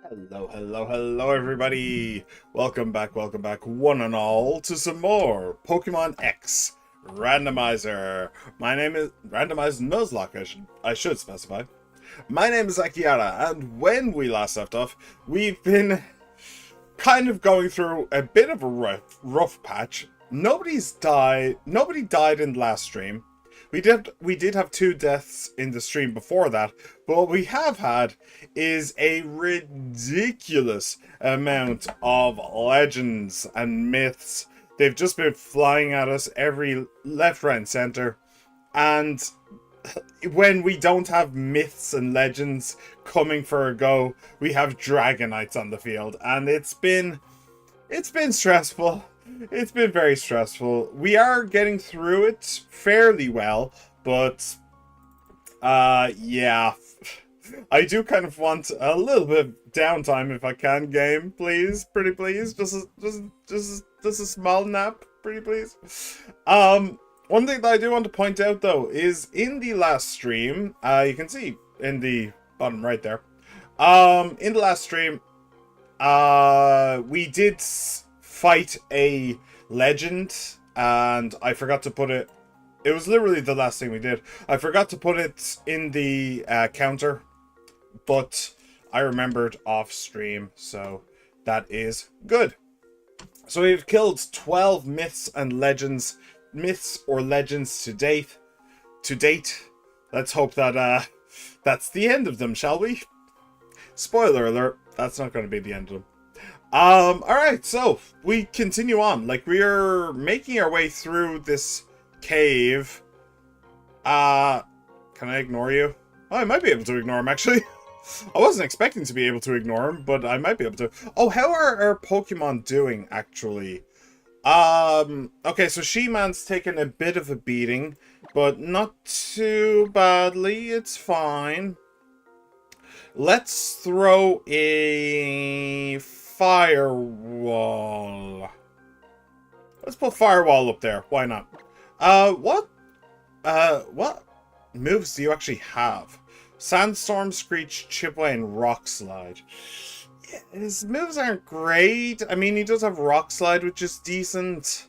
Hello everybody! Welcome back, one and all, to some more Pokemon X Randomizer. My name is Randomized Nuzlocke, I should specify. My name is Akiara, and when we last left off, we've been kind of going through a bit of a rough patch. Nobody died in the last stream. We did have 2 deaths in the stream before that, but what we have had is a ridiculous amount of legends and myths. They've just been flying at us every left, right, and center. And when we don't have myths and legends coming for a go, we have Dragonites on the field, and it's been stressful. It's been very stressful. We are getting through it fairly well, but yeah. I do kind of want a little bit of downtime if I can, game, please. Pretty please. Just a small nap, pretty please. One thing that I do want to point out though is in the last stream, you can see in the bottom right there. In the last stream, we did fight a legend, and I forgot to put it. It was literally the last thing we did. I forgot to put it in the counter, but I remembered off stream, so that is good. So we've killed 12 myths or legends to date. Let's hope that that's the end of them, shall we? Spoiler alert, that's not going to be the end of them. Alright, so we continue on. Like, we are making our way through this cave. Can I ignore you? Oh, I might be able to ignore him, actually. I wasn't expecting to be able to ignore him, but I might be able to. Oh, how are our Pokemon doing, actually? Okay, so She-Man's taken a bit of a beating, but not too badly. It's fine. Let's throw a firewall. Let's put firewall up there. Why not? What moves do you actually have? Sandstorm, Screech, Chipway, and Rock Slide. Yeah, his moves aren't great. I mean, he does have Rock Slide, which is decent.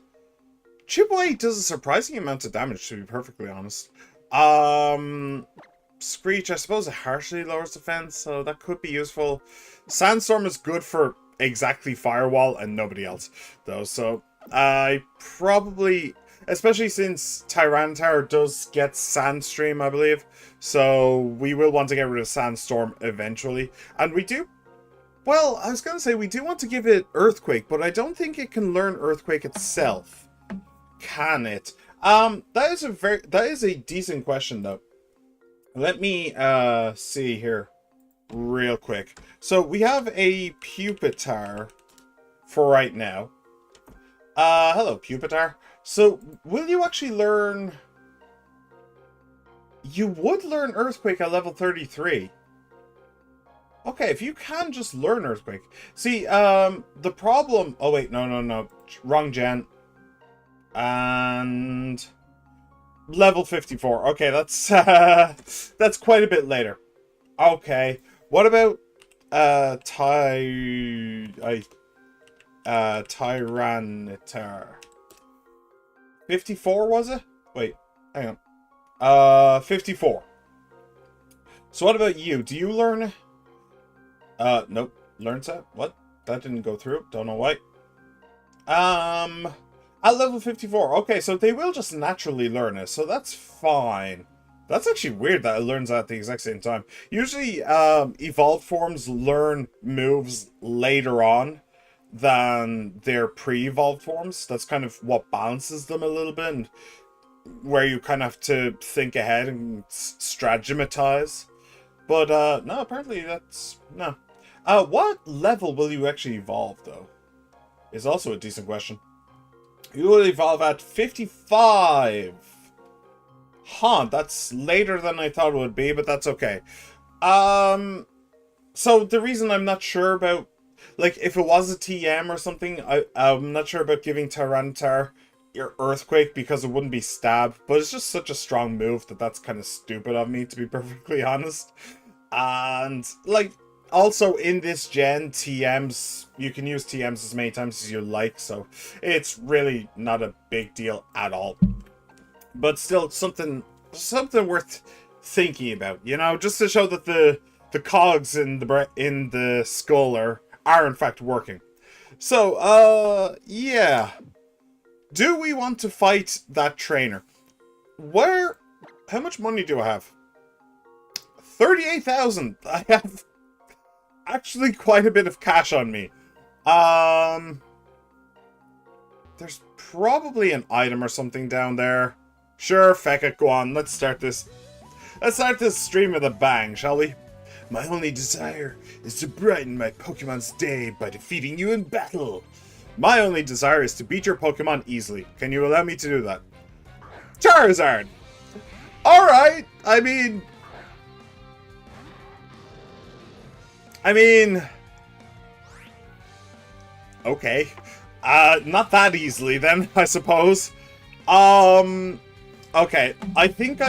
Chipway does a surprising amount of damage, to be perfectly honest. Screech, I suppose it harshly lowers defense, so that could be useful. Sandstorm is good for exactly Firewall and nobody else, though, so I probably, especially since Tyranitar does get Sandstream, I believe, so we will want to get rid of Sandstorm eventually. And we do, well, I was going to say we do want to give it Earthquake, but I don't think it can learn Earthquake itself. Can it? That is a decent question, though. Let me see here real quick. So we have a Pupitar for right now. Hello, Pupitar. So will you actually learn... You would learn Earthquake at level 33. Okay, if you can just learn Earthquake. See, the problem... Oh, wait, no. Wrong gen. And... Level 54. Okay, that's that's quite a bit later. Okay. What about Tyranitar? 54 was it? Wait, hang on. 54. So what about you? Do you learn? Nope. Learn set? What? That didn't go through. Don't know why. At level 54. Okay, so they will just naturally learn it, so that's fine. That's actually weird that it learns at the exact same time. Usually, evolved forms learn moves later on than their pre-evolved forms. That's kind of what balances them a little bit, and where you kind of have to think ahead and strategize. But, no, apparently that's... No. What level will you actually evolve, though? Is also a decent question. You will evolve at 55. Huh, that's later than I thought it would be, but that's okay. So the reason I'm not sure about, like, if it was a TM or something, I'm not sure about giving Tyranitar your Earthquake because it wouldn't be Stab, but it's just such a strong move that that's kind of stupid of me, to be perfectly honest. And, like, also in this gen, TMs, you can use TMs as many times as you like, so it's really not a big deal at all. But still, something worth thinking about, you know, just to show that the cogs in the skull are in fact working. So, yeah. Do we want to fight that trainer? How much money do I have? 38,000. I have actually quite a bit of cash on me. There's probably an item or something down there. Sure, feck it, go on. Let's start this stream with a bang, shall we? My only desire is to brighten my Pokemon's day by defeating you in battle. My only desire is to beat your Pokemon easily. Can you allow me to do that? Charizard! Alright, I mean... Okay. Not that easily then, I suppose. Okay, I think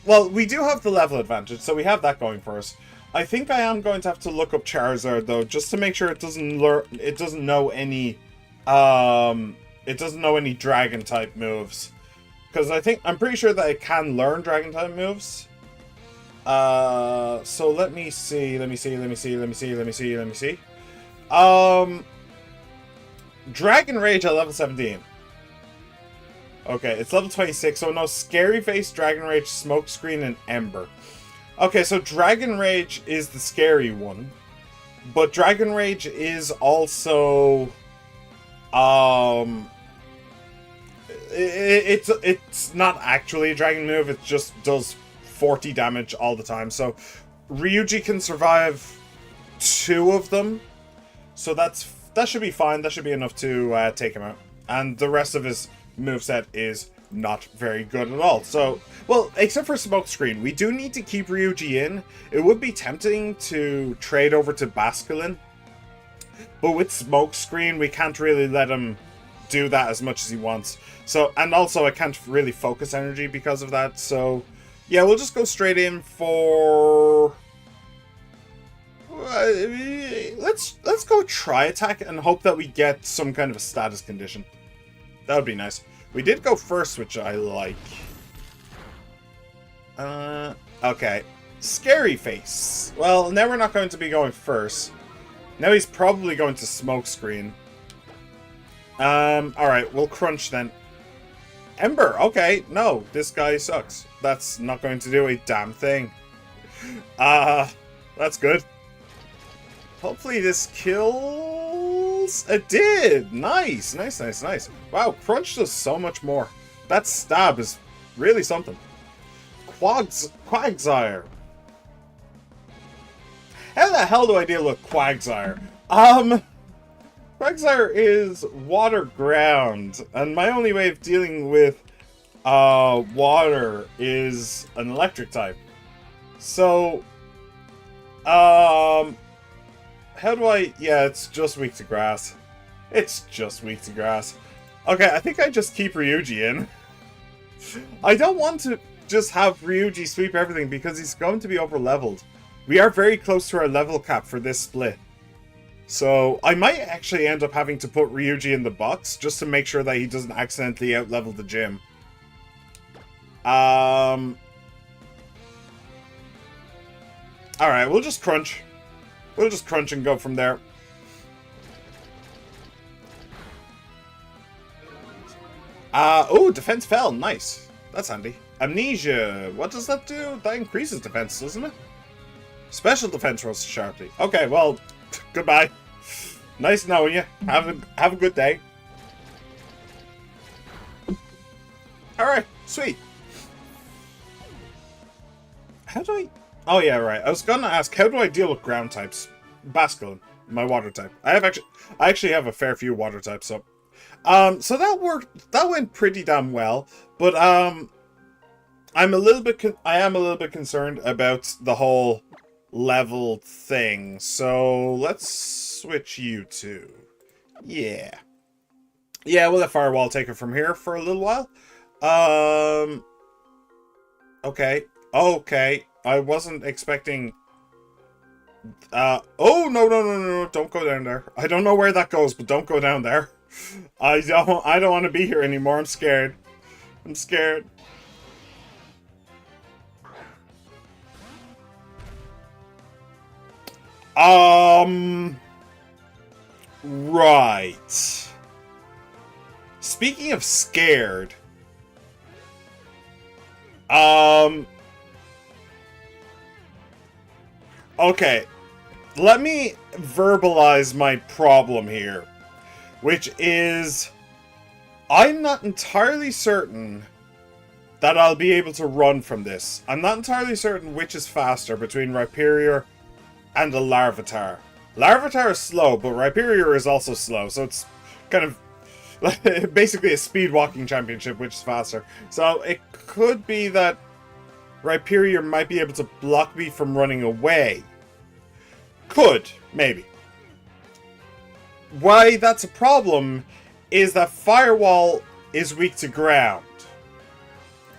well, we do have the level advantage, so we have that going for us. I think I am going to have to look up Charizard, though, just to make sure it doesn't know any dragon type moves. Because I'm pretty sure that it can learn dragon type moves. So let me see. Dragon Rage at level 17. Okay, it's level 26, so no Scary Face, Dragon Rage, Smokescreen, and Ember. Okay, so Dragon Rage is the scary one. But Dragon Rage is also... It's not actually a dragon move, it just does 40 damage all the time. So Ryuji can survive 2 of them. So that should be fine. That should be enough to take him out. And the rest of his moveset is not very good at all. So, well, except for Smokescreen, we do need to keep Ryuji in. It would be tempting to trade over to Basculin. But with Smokescreen, we can't really let him do that as much as he wants. So, and also I can't really focus energy because of that. So, yeah, we'll just go straight in for... let's go Tri Attack and hope that we get some kind of a status condition. That would be nice. We did go first, which I like. Okay. Scary Face. Well, now we're not going to be going first. Now he's probably going to Smokescreen. Alright, we'll Crunch then. Ember, okay. No, this guy sucks. That's not going to do a damn thing. That's good. Hopefully this kills... It did! Nice! Nice. Wow, Crunch does so much more. That stab is really something. Quagsire. How the hell do I deal with Quagsire? Quagsire is water ground, and my only way of dealing with water is an electric type. So, how do I... Yeah, it's just weak to grass. It's just weak to grass. Okay, I think I just keep Ryuji in. I don't want to just have Ryuji sweep everything because he's going to be over-leveled. We are very close to our level cap for this split. So, I might actually end up having to put Ryuji in the box just to make sure that he doesn't accidentally out-level the gym. Alright, we'll just crunch. We'll just crunch and go from there. Oh, defense fell. Nice. That's handy. Amnesia. What does that do? That increases defense, doesn't it? Special defense rolls sharply. Okay, well, goodbye. Nice knowing you. Have a good day. Alright, sweet. How do I... Oh yeah, right. I was gonna ask, how do I deal with ground types? Basculin, my water type. I actually have a fair few water types, so... So that worked. That went pretty damn well, but I am a little bit concerned about the whole level thing. So let's switch you two. Yeah, we'll let Firewall take it from here for a little while. Okay. I wasn't expecting Oh, no, no, no, no, no, don't go down there. I don't know where that goes, but don't go down there. I don't want to be here anymore. I'm scared. I'm scared. Right. Speaking of scared, okay, let me verbalize my problem here, which is I'm not entirely certain that I'll be able to run from this. I'm not entirely certain which is faster between Rhyperior and the Larvitar. Larvitar is slow, but Rhyperior is also slow, so it's kind of basically a speed walking championship, which is faster. So it could be that Rhyperior might be able to block me from running away. Could, maybe. Why that's a problem is that Firewall is weak to ground.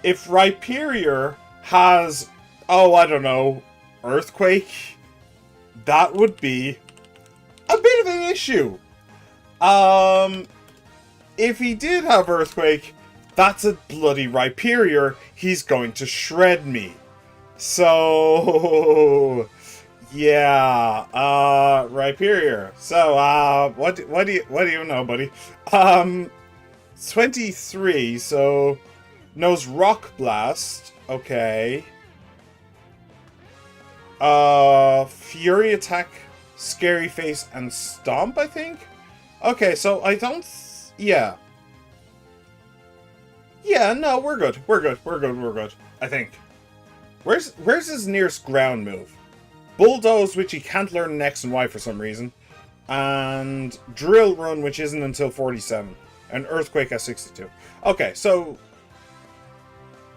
If Rhyperior has, oh, I don't know, Earthquake, that would be a bit of an issue. If he did have Earthquake, that's a bloody Rhyperior. He's going to shred me. So, yeah, Rhyperior. So, what do you know, buddy? 23. So, knows Rock Blast. Okay. Fury Attack, Scary Face, and Stomp, I think? Okay, so I don't... yeah. Yeah, no, we're good. We're good. We're good. We're good. I think. Where's his nearest ground move? Bulldoze, which he can't learn in X and Y for some reason. And Drill Run, which isn't until 47. And Earthquake at 62. Okay, so...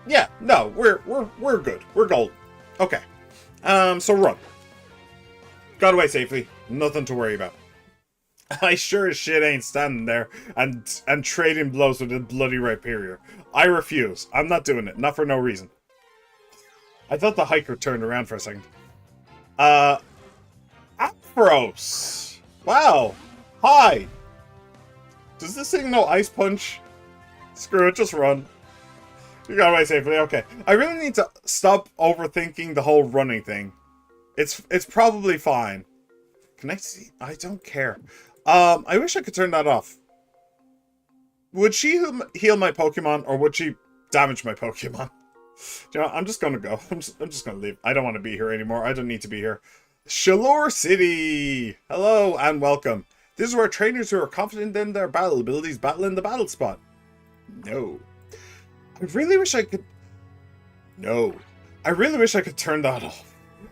yeah, no, we're good. We're golden. Okay. So run. Got away safely. Nothing to worry about. I sure as shit ain't standing there and trading blows with a bloody Rhyperior. I refuse. I'm not doing it. Not for no reason. I thought the hiker turned around for a second. Aphros. Wow. Hi. Does this thing know Ice Punch? Screw it, just run. You got away safely, okay. I really need to stop overthinking the whole running thing. It's probably fine. Can I see? I don't care. I wish I could turn that off. Would she heal my Pokemon, or would she damage my Pokemon? You know, I'm just gonna go. I'm just gonna leave. I don't want to be here anymore. I don't need to be here. Shalor City! Hello and welcome. This is where trainers who are confident in their battle abilities battle in the battle spot. No. I really wish I could... no. I really wish I could turn that off.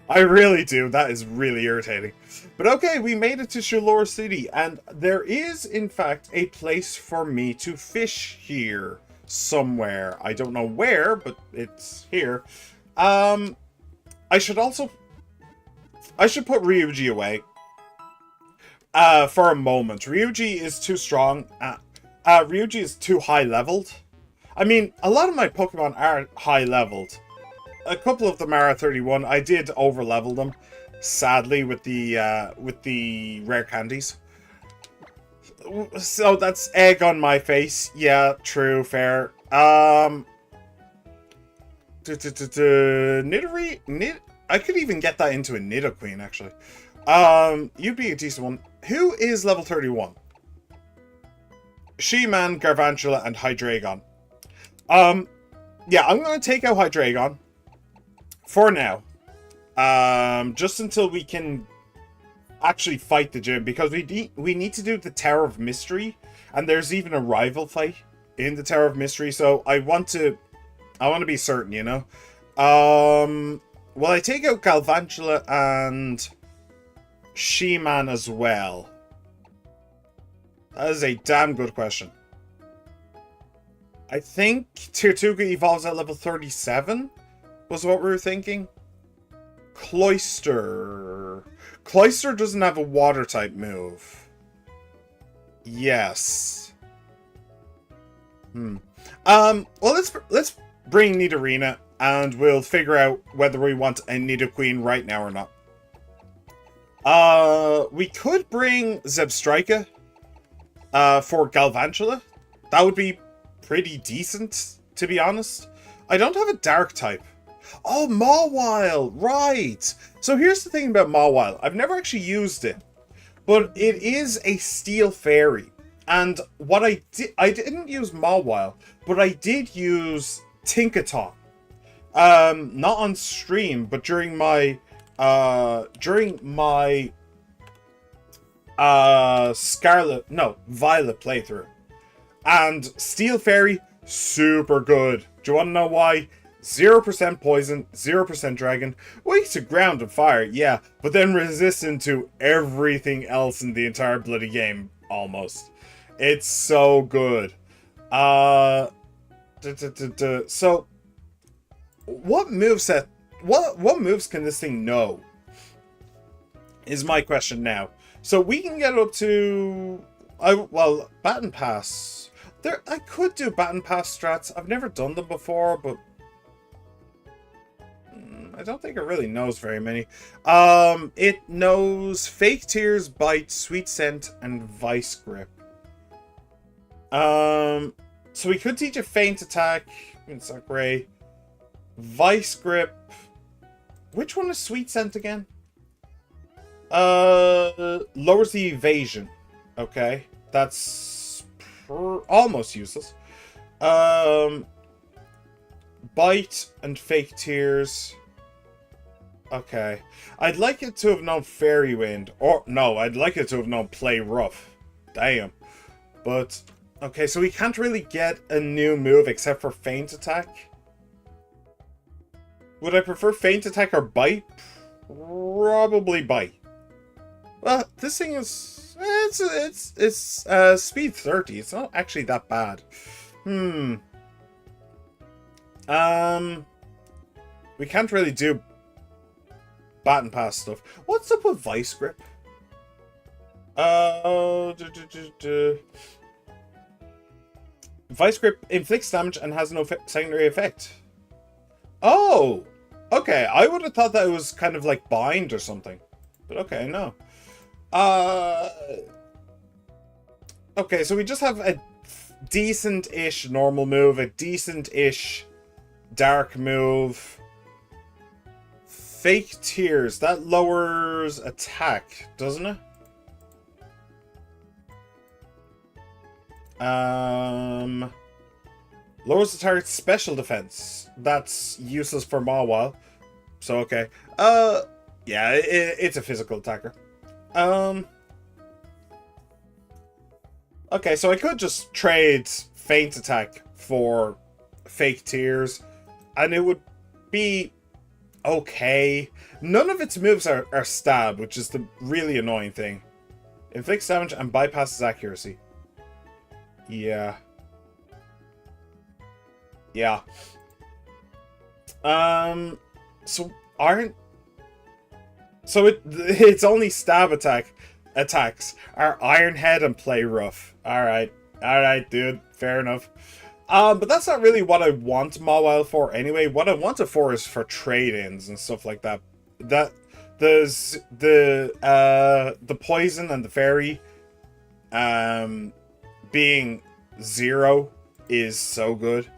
I really do. That is really irritating. But okay, we made it to Shalor City, and there is, in fact, a place for me to fish here somewhere. I don't know where, but it's here. I should put Ryuji away. For a moment. Ryuji is too strong. Ryuji is too high-leveled. I mean, a lot of my Pokemon are high-leveled. A couple of them are at 31. I did over-level them, sadly, with the rare candies. So that's egg on my face. Yeah, true, fair. Nidoree? I could even get that into a Nidoqueen, actually. You'd be a decent one. Who is level 31? She-Man, Garvantula, and Hydreigon. Yeah, I'm going to take out Hydreigon. For now. Just until we can actually fight the gym. Because we need to do the Tower of Mystery. And there's even a rival fight in the Tower of Mystery. So I want to be certain, you know. Will I take out Galvantula and She-Man as well? That is a damn good question. I think Tirtuga evolves at level 37 was what we were thinking. Cloyster. Cloyster doesn't have a water type move. Yes. Well, let's bring Nidorina and we'll figure out whether we want a Nidoqueen right now or not. We could bring Zebstrika for Galvantula. That would be pretty decent, to be honest. I don't have a dark type. Oh, Mawile, right. So here's the thing about Mawile. I've never actually used it, but it is a steel fairy. And what I didn't use Mawile, but I did use Tinkaton. Not on stream, but during my Violet playthrough. And Steel Fairy, super good. Do you want to know why? 0% poison, 0% dragon, weak to ground and fire, yeah, but then resistant to everything else in the entire bloody game, almost. It's so good. So, what moveset, what moves can this thing know? Is my question now. So we can get up to, Baton Pass. I could do Baton Pass strats. I've never done them before, but I don't think it really knows very many. It knows Fake Tears, Bite, Sweet Scent, and Vice Grip. So we could teach a Feint Attack. It's not great. Vice Grip. Which one is Sweet Scent again? Lowers the evasion. Okay, that's almost useless. Bite and Fake Tears. Okay, I'd like it to have known Fairy Wind, or no, I'd like it to have known Play Rough. Damn, but okay, so we can't really get a new move except for Feint Attack. Would I prefer Feint Attack or Bite? Probably Bite. Well, this thing is it's speed 30. It's not actually that bad. We can't really do Baton Pass stuff. What's up with Vice Grip? Vice Grip inflicts damage and has no secondary effect. Oh, okay. I would have thought that it was kind of like Bind or something, but okay, no. Okay, so we just have a decent-ish normal move, a decent-ish dark move. Fake Tears, that lowers attack, doesn't it? Lowers the target's special defense. That's useless for Mawile. So, okay. Yeah, it's a physical attacker. Okay, so I could just trade Feint Attack for Fake Tears, and it would be okay. None of its moves are stab, which is the really annoying thing. Inflicts damage and bypasses accuracy. Yeah. Yeah. So it's only stab attacks are Iron Head and Play Rough. Alright, dude, fair enough. But that's not really what I want Mawile for anyway. What I want it for is for trade-ins and stuff like that. There's the poison and the fairy being 0 is so good.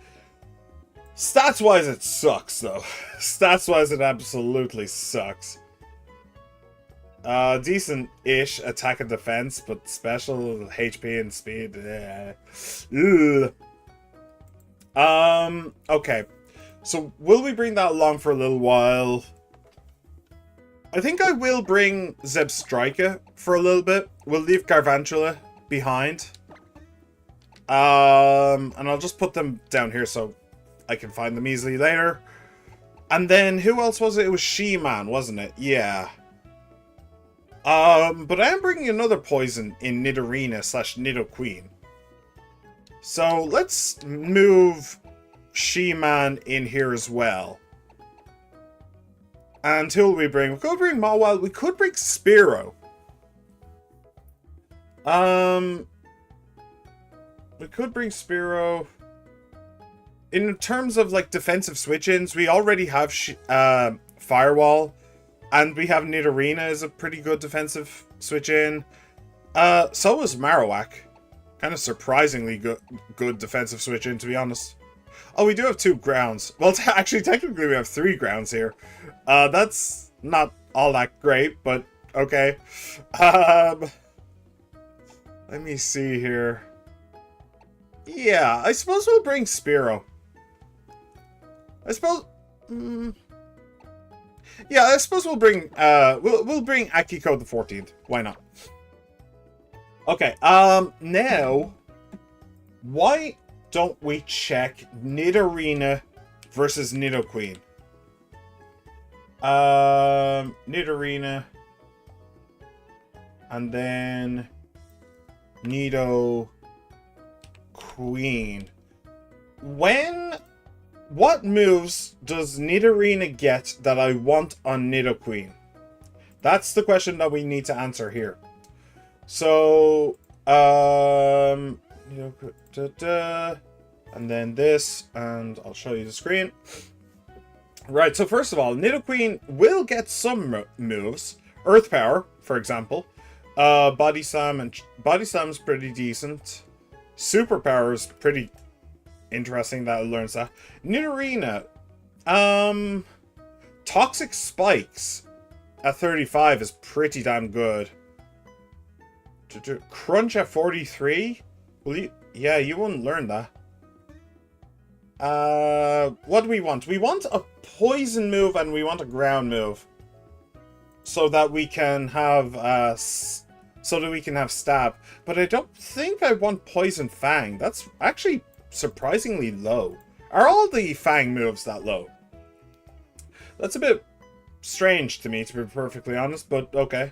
Stats-wise, it sucks, though. Stats-wise, it absolutely sucks. Decent-ish attack and defense, but special HP and speed. Okay. So, will we bring that along for a little while? I think I will bring Zebstrika for a little bit. We'll leave Garvantula behind. And I'll just put them down here so I can find them easily later. And then, who else was it? It was She-Man, wasn't it? Yeah. But I am bringing another poison in Nidorina / Nidoqueen. So, let's move She-Man in here as well. And who will we bring? We could bring Mawile. We could bring Spearow. We could bring Spearow. In terms of, like, defensive switch-ins, we already have Firewall. And we have Nidorina as a pretty good defensive switch in. So is Marowak. Kind of surprisingly good defensive switch in, to be honest. Oh, we do have 2 grounds. Well, actually, technically we have 3 grounds here. That's not all that great, but okay. Let me see here. Yeah, I suppose we'll bring Spearow. I suppose... yeah, I suppose we'll bring... we'll bring Akiko the 14th. Why not? Okay, now... Why don't we check Nidorina versus Nidoqueen? Nidorina. And then... Nidoqueen. What moves does Nidorina get that I want on Nidoqueen? That's the question that we need to answer here. So, and then this, and I'll show you the screen. Right, so first of all, Nidoqueen will get some moves. Earth Power, for example. Body Slam, and Body Slam's pretty decent. Super Power is pretty interesting that it learns that. Nidorina, Toxic Spikes at 35 is pretty damn good. Crunch at 43? Well, you wouldn't learn that. What do we want? We want a poison move and we want a ground move. So that we can have, stab. But I don't think I want Poison Fang. That's actually surprisingly low. Are all the Fang moves that low? That's a bit strange to me, to be perfectly honest, but okay.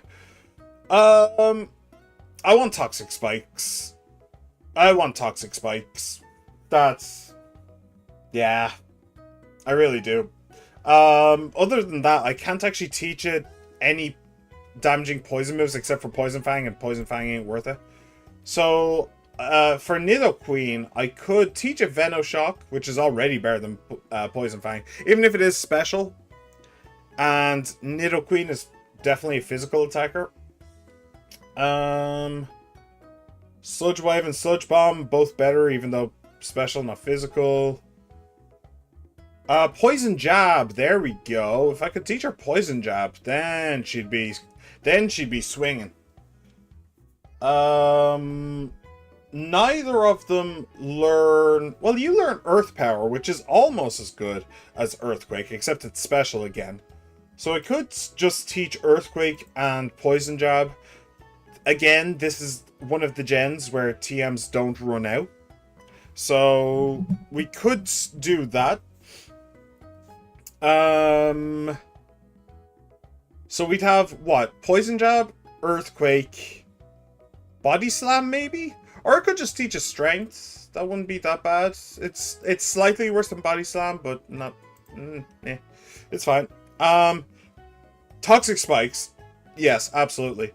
I want Toxic Spikes. That's... yeah. I really do. Other than that, I can't actually teach it any damaging poison moves except for Poison Fang, and Poison Fang ain't worth it. So, for Nidoqueen, I could teach it Venoshock, which is already better than Poison Fang, even if it is special. And Nidoqueen is definitely a physical attacker. Sludge Wave and Sludge Bomb, both better, even though special, not physical. Poison Jab, there we go. If I could teach her Poison Jab, then she'd be swinging. Neither of them learn... well, you learn Earth Power, which is almost as good as Earthquake, except it's special again. So I could just teach Earthquake and Poison Jab. Again, this is one of the gens where TMs don't run out. So we could do that. So we'd have, what? Poison Jab, Earthquake, Body Slam, maybe? Or I could just teach a Strength. That wouldn't be that bad. It's slightly worse than Body Slam, but not... it's fine. Toxic Spikes. Yes, absolutely.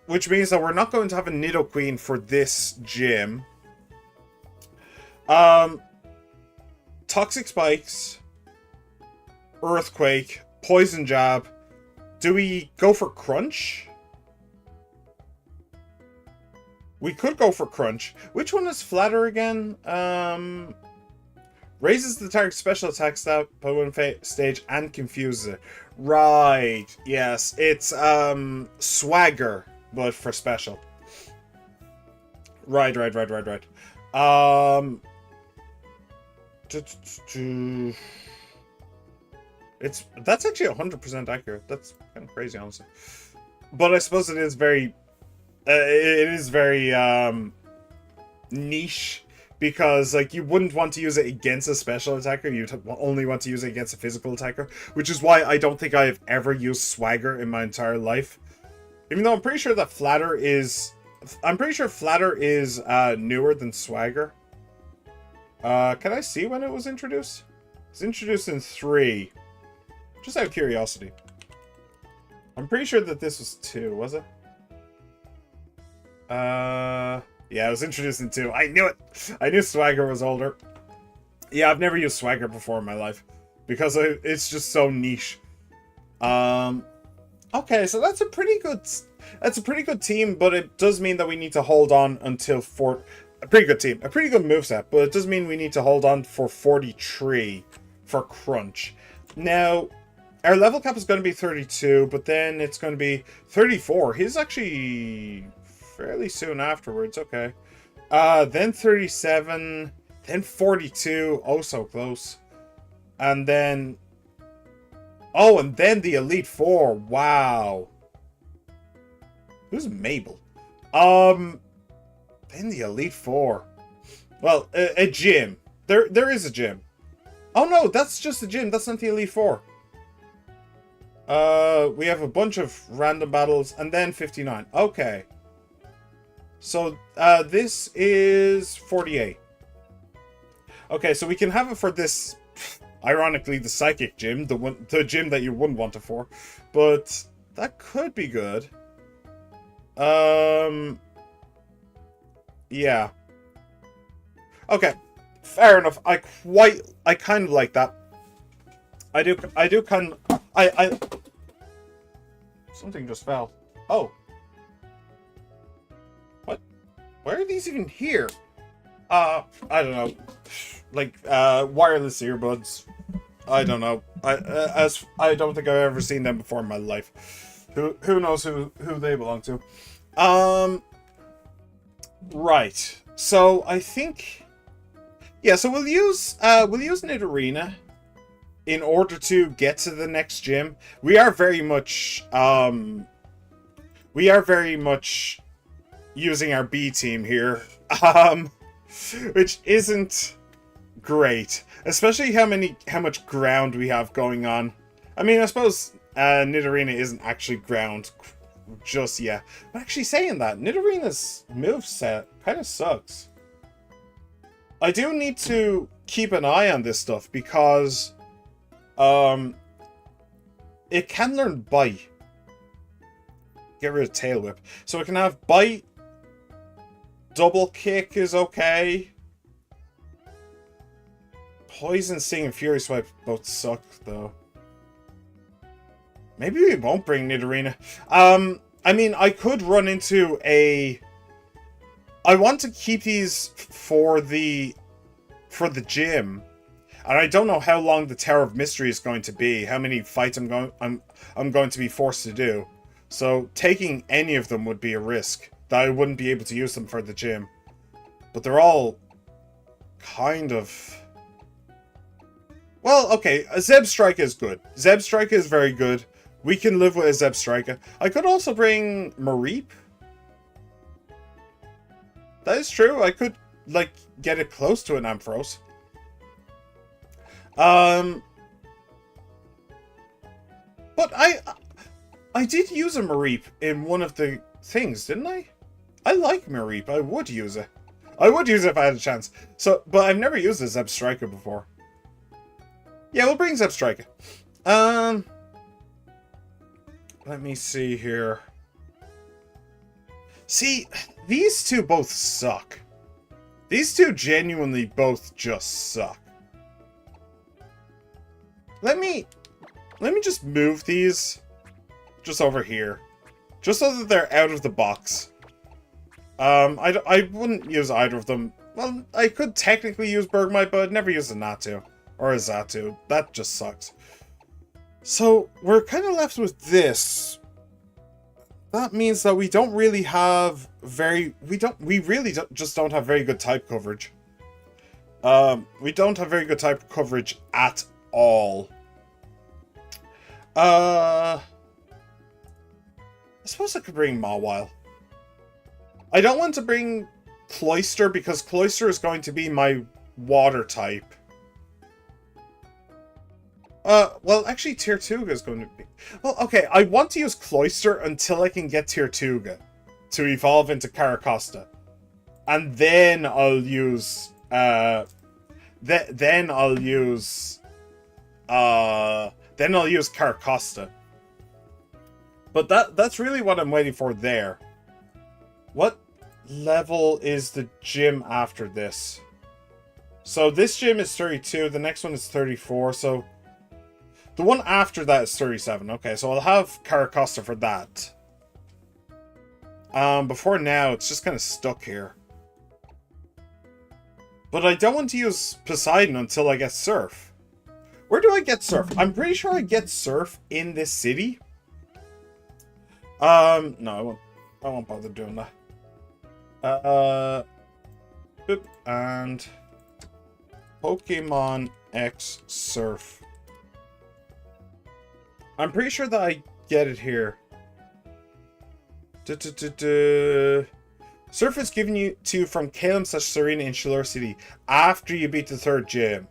Which means that we're not going to have a Nidoqueen for this gym. Toxic Spikes, Earthquake, Poison Jab. Do we go for Crunch? We could go for Crunch. Which one is Flatter again? Raises the target's special attack stat by one stage and confuses it. Right. Yes. It's Swagger, but for special. Right. That's actually 100% accurate. That's kind of crazy, honestly. But I suppose it is very niche, because like you wouldn't want to use it against a special attacker. You'd only want to use it against a physical attacker, which is why I don't think I have ever used Swagger in my entire life. Even though I'm pretty sure that Flatter is newer than Swagger. Can I see when it was introduced? It's introduced in 3. Just out of curiosity. I'm pretty sure that this was 2, was it? Yeah, it was introduced in 2. I knew it! I knew Swagger was older. Yeah, I've never used Swagger before in my life, because it's just so niche. Um, okay, so that's a pretty good team, but it does mean that we need to hold on until a pretty good team, a pretty good moveset, but it does mean we need to hold on for 43 for Crunch. Now, our level cap is going to be 32, but then it's going to be 34. He's actually fairly soon afterwards. Okay. Then 37, then 42. Oh, so close. And then... Oh, and then the Elite Four. Wow. Who's Mabel? Then the Elite Four. Well, a gym. There is a gym. Oh no, that's just a gym. That's not the Elite Four. We have a bunch of random battles, and then 59. Okay. So, this is 48. Okay, so we can have it for this, ironically, the Psychic Gym, the gym that you wouldn't want it for. But that could be good. Yeah. Okay, fair enough. I kind of like that. I do kind of... Something just fell. Oh. What? Why are these even here? I don't know. Like, wireless earbuds. I don't know. I don't think I've ever seen them before in my life. Who knows who they belong to? Right. So, I think... Yeah, so we'll use Nidorina in order to get to the next gym. We are very much using our B team here, which isn't great, especially how much ground we have going on. I mean, I suppose Nidorina isn't actually ground just yet, but actually saying that, Nidorina's moveset kind of sucks. I do need to keep an eye on this stuff because it can learn Bite. Get rid of Tail Whip. So it can have Bite. Double Kick is okay. Poison Sting and Fury Swipe both suck, though. Maybe we won't bring Nidorina. I mean, I could run into a... I want to keep these for the gym. And I don't know how long the Tower of Mystery is going to be, how many fights I'm going to be forced to do. So taking any of them would be a risk, that I wouldn't be able to use them for the gym. But they're all kind of... Well, okay, a Zeb Strike is good. Zeb Strike is very good. We can live with a Zeb Striker. I could also bring Mareep. That is true. I could, like, get it close to an Ampharos. But I did use a Mareep in one of the things, didn't I? I like Mareep. I would use it. I would use it if I had a chance. So, but I've never used a Zeb Striker before. Yeah, we'll bring Zeb Striker. Let me see here. See, these two both suck. These two genuinely both just suck. Let me just move these just over here. Just so that they're out of the box. I wouldn't use either of them. Well, I could technically use Bergmite, but I'd never use a Natu. Or a Xatu. That just sucks. So, we're kind of left with this. That means that we don't really have just don't have very good type coverage. We don't have very good type coverage at all. I suppose I could bring Mawile. I don't want to bring Cloyster because Cloyster is going to be my water type. Well, actually, Tirtuga is going to be... Well, okay, I want to use Cloyster until I can get Tirtuga to evolve into Caracosta. And then I'll use... Then I'll use Caracosta. But that's really what I'm waiting for there. What level is the gym after this? So this gym is 32, the next one is 34, so... The one after that is 37. Okay, so I'll have Caracosta for that. Before now, it's just kind of stuck here. But I don't want to use Poseidon until I get Surf. Where do I get Surf? I'm pretty sure I get Surf in this city. No, I won't bother doing that. Boop, and Pokemon X Surf. I'm pretty sure that I get it here. Surf is given to you from Kalem/Serena in Shallur City after you beat the 3rd gym.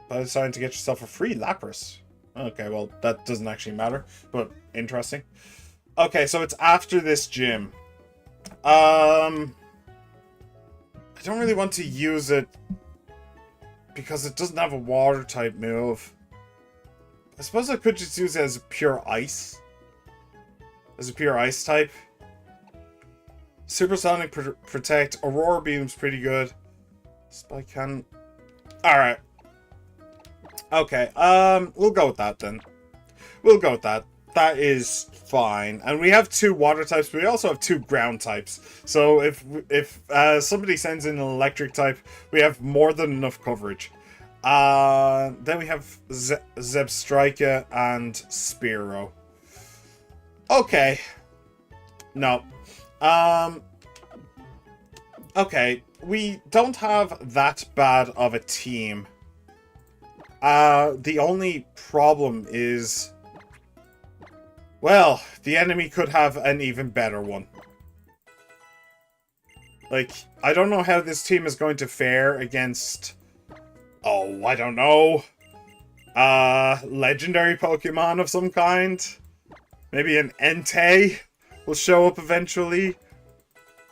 By deciding to get yourself a free Lapras. Okay, well, that doesn't actually matter, but interesting. Okay, so it's after this gym. I don't really want to use it because it doesn't have a water type move. I suppose I could just use it as a pure ice. As a pure ice type. Supersonic Protect. Aurora Beam's pretty good. Spike Cannon. Alright. Okay, we'll go with that then. We'll go with that. That is fine. And we have 2 water types, but we also have 2 ground types. So if somebody sends in an electric type, we have more than enough coverage. Then we have Zebstrika and Spearow. Okay. No. Okay. We don't have that bad of a team. The only problem is... Well, the enemy could have an even better one. Like, I don't know how this team is going to fare against... Oh, I don't know. Legendary Pokemon of some kind. Maybe an Entei will show up eventually.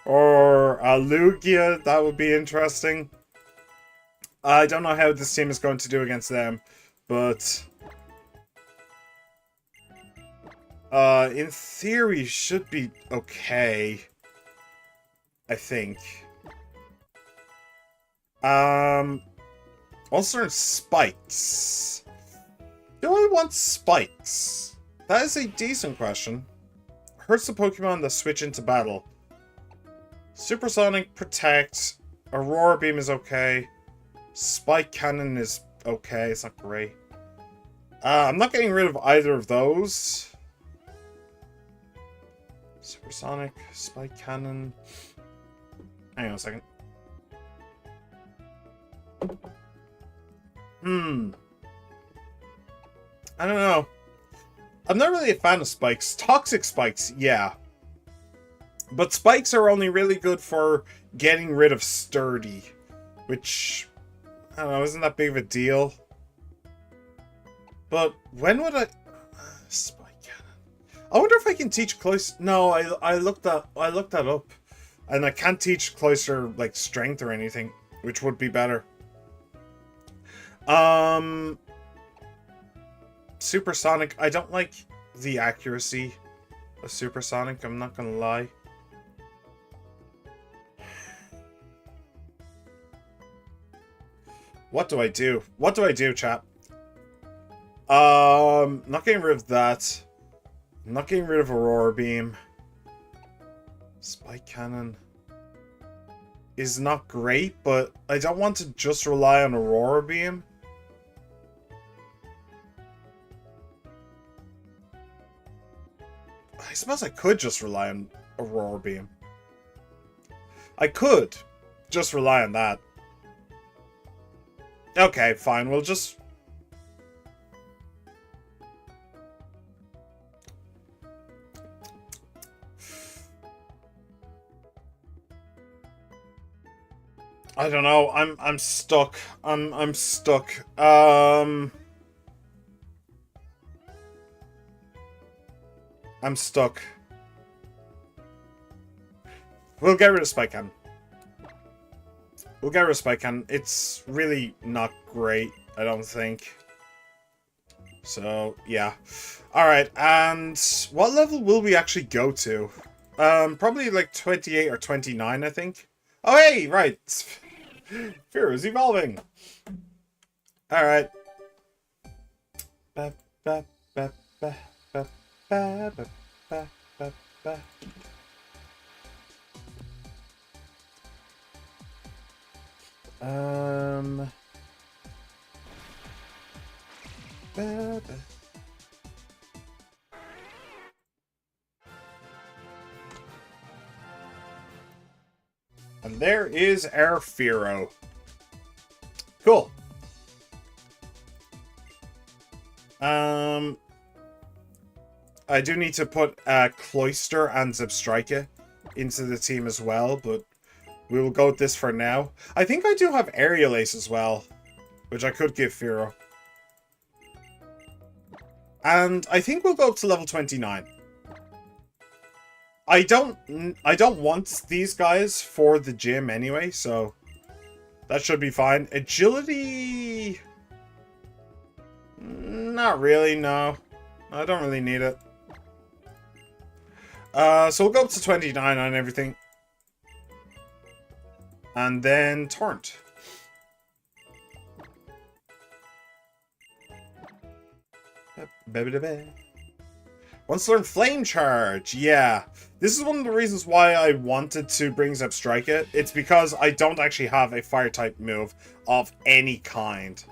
Or a Lugia, that would be interesting. I don't know how this team is going to do against them, but... in theory, should be okay. I think. Also learn Spikes. Do I want Spikes? That is a decent question. Hurts the Pokemon that switch into battle. Supersonic Protect. Aurora Beam is okay. Spike Cannon is okay. It's not great. I'm not getting rid of either of those. Supersonic, Spike Cannon. Hang on a second. I don't know. I'm not really a fan of spikes. Toxic spikes, yeah. But spikes are only really good for getting rid of sturdy. Which, I don't know, isn't that big of a deal? But when would I... Spike Cannon. I wonder if I can teach Cloyster... No, I looked that up. And I can't teach Cloyster, like, strength or anything. Which would be better. Supersonic. I don't like the accuracy of Supersonic. I'm not gonna lie. What do I do? What do I do, chat? Not getting rid of that. I'm not getting rid of Aurora Beam. Spike Cannon is not great, but I don't want to just rely on Aurora Beam. I suppose I could just rely on Aurora Beam. I could just rely on that. Okay, fine. We'll just... I don't know. I'm stuck. I'm stuck. I'm stuck. We'll get rid of Spike Cannon. We'll get rid of Spike Cannon. It's really not great, I don't think. So, yeah. Alright, and what level will we actually go to? Probably like 28 or 29, I think. Oh, hey, right. Fear is evolving. Alright. Ba, ba, ba, ba, ba, ba, ba, ba, ba, ba. Ba, ba. And there is our Firo. Cool. I do need to put Cloister and Zebstrika into the team as well, but we will go with this for now. I think I do have Aerial Ace as well, which I could give Firo. And I think we'll go up to level 29. I don't want these guys for the gym anyway, so that should be fine. Agility... Not really, no. I don't really need it. So we'll go up to 29 on everything. And then Torrent. Wants to learn Flame Charge. Yeah. This is one of the reasons why I wanted to bring Zebstrika. It's because I don't actually have a Fire-type move of any kind.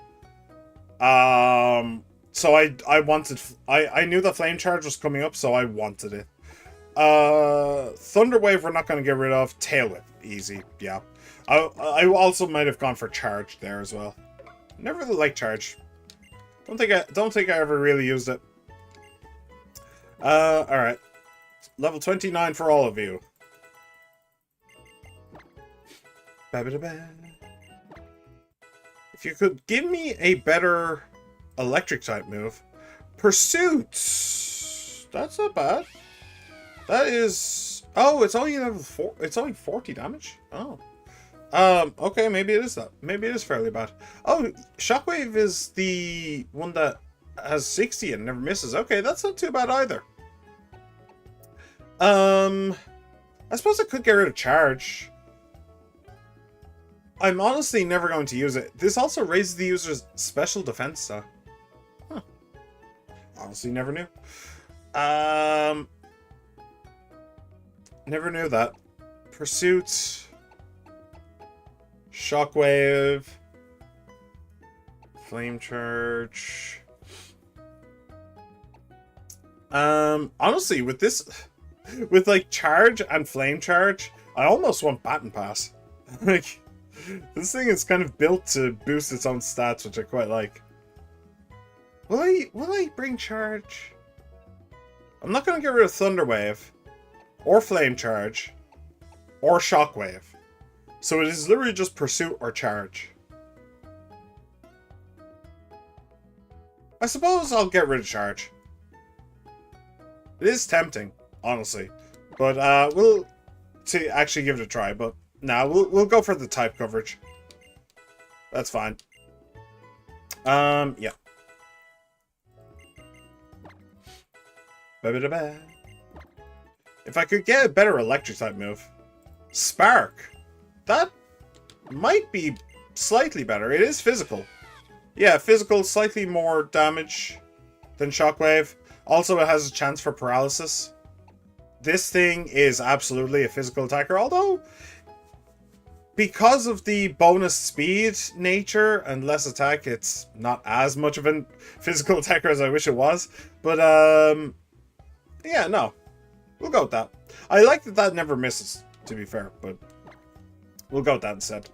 So I wanted... I knew that Flame Charge was coming up, so I wanted it. Thunder Wave we're not going to get rid of. Tail Whip. Easy. Yeah. I also might have gone for Charge there as well. Never really liked Charge. Don't think I ever really used it. Alright. Level 29 for all of you. If you could give me a better electric type move. Pursuit! That's not bad. That is... Oh, it's only level 4. It's only 40 damage? Oh. Okay, maybe it is that. Maybe it is fairly bad. Oh, Shockwave is the one that has 60 and never misses. Okay, that's not too bad either. I suppose I could get rid of Charge. I'm honestly never going to use it. This also raises the user's special defense, so... Huh. Honestly, never knew. Never knew that. Pursuit... Shockwave, Flame Charge. Honestly, with this, with like Charge and Flame Charge, I almost want Baton Pass. Like, this thing is kind of built to boost its own stats, which I quite like. Will I bring Charge? I'm not gonna get rid of Thunder Wave, or Flame Charge, or Shockwave. So it is literally just Pursuit or Charge. I suppose I'll get rid of Charge. It is tempting, honestly. But we'll actually give it a try. But nah, we'll go for the type coverage. That's fine. Yeah. If I could get a better electric type move. Spark. That might be slightly better. It is physical. Yeah, physical, slightly more damage than Shockwave. Also, it has a chance for paralysis. This thing is absolutely a physical attacker, although because of the bonus speed nature and less attack, it's not as much of a physical attacker as I wish it was. But, yeah, no. We'll go with that. I like that that never misses, to be fair, but... We'll go with that instead.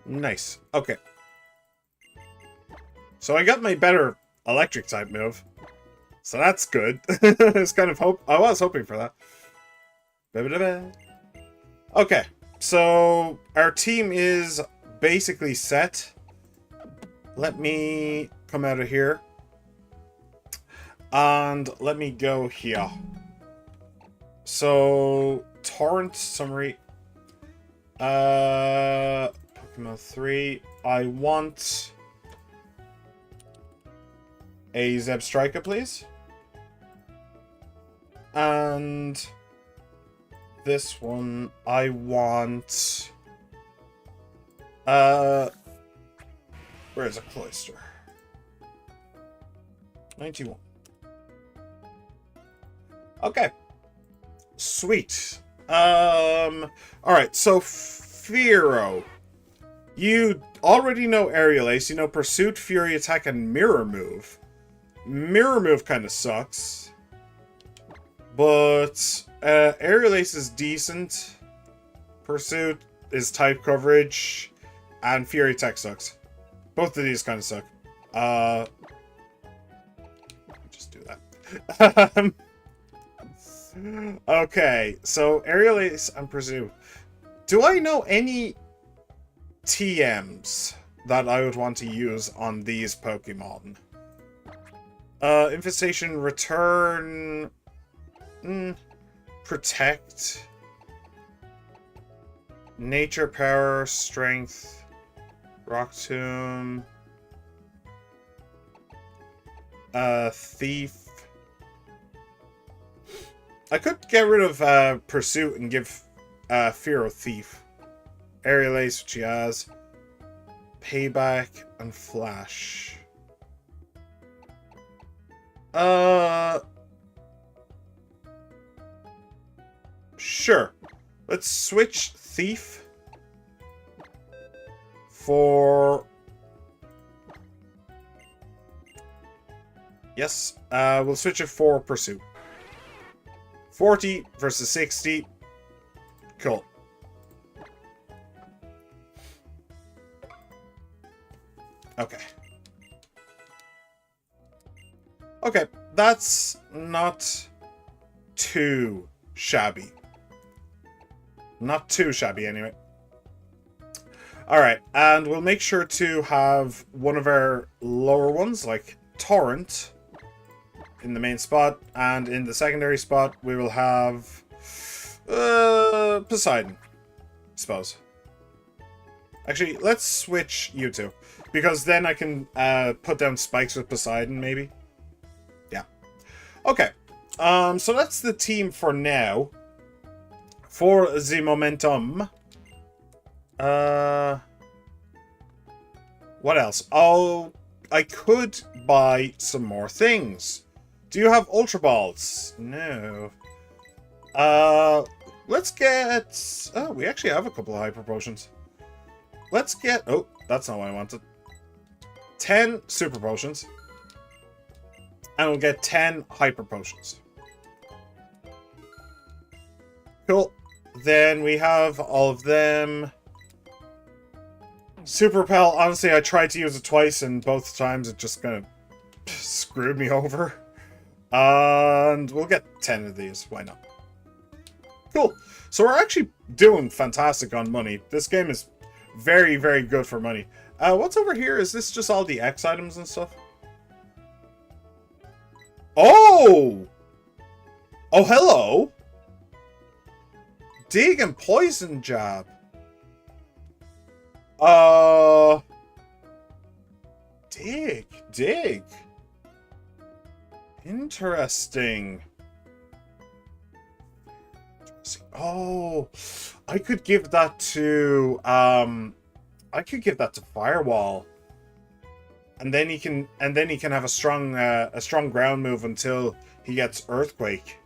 Nice. Okay. So I got my better electric type move. So that's good. It's kind of I was hoping for that. Okay. So our team is basically set. Let me come out of here. And let me go here. So, Torrent summary. Pokemon 3. I want a Zebstrika, please. And this one, I want Uh, where's a cloister? 91. Okay. Sweet. Alright, so Firo. You already know Aerial Ace, you know Pursuit, Fury Attack, and Mirror Move. Mirror Move kind of sucks. But Aerial Ace is decent. Pursuit is type coverage. And Fury Attack sucks. Both of these kind of suck. Just do that. Okay, so Aerial Ace and Pursuit. Do I know any TMs that I would want to use on these Pokemon? Infestation, Return, Protect, Nature, Power, Strength, Rock Tomb, Thief. I could get rid of Pursuit and give Firo Thief. Aerial Ace, which he has. Payback and Flash. Sure. Let's switch Thief for... Yes, we'll switch it for Pursuit. 40 versus 60. Cool. Okay. Okay, that's not too shabby. Not too shabby, anyway. Alright, and we'll make sure to have one of our lower ones, like Torrent, in the main spot, and in the secondary spot, we will have Poseidon, I suppose. Actually, let's switch you two, because then I can put down spikes with Poseidon, maybe. Yeah. Okay. So that's the team for now. For the momentum. What else? Oh, I could buy some more things. Do you have Ultra Balls? No. Let's get... Oh, we actually have a couple of Hyper Potions. Let's get... Oh, that's not what I wanted. 10 Super Potions. And we'll get 10 Hyper Potions. Cool. Then we have all of them. Super Pal, honestly, I tried to use it twice, and both times it just kind of screwed me over. And we'll get 10 of these. Why not? Cool. So we're actually doing fantastic on money. This game is very, very good for money. What's over here? Is this just all the X items and stuff? Oh! Oh, hello! Dig and Poison Jab. Dig. Interesting. Oh, I could give that to Firewall. And then he can have a strong ground move until he gets Earthquake.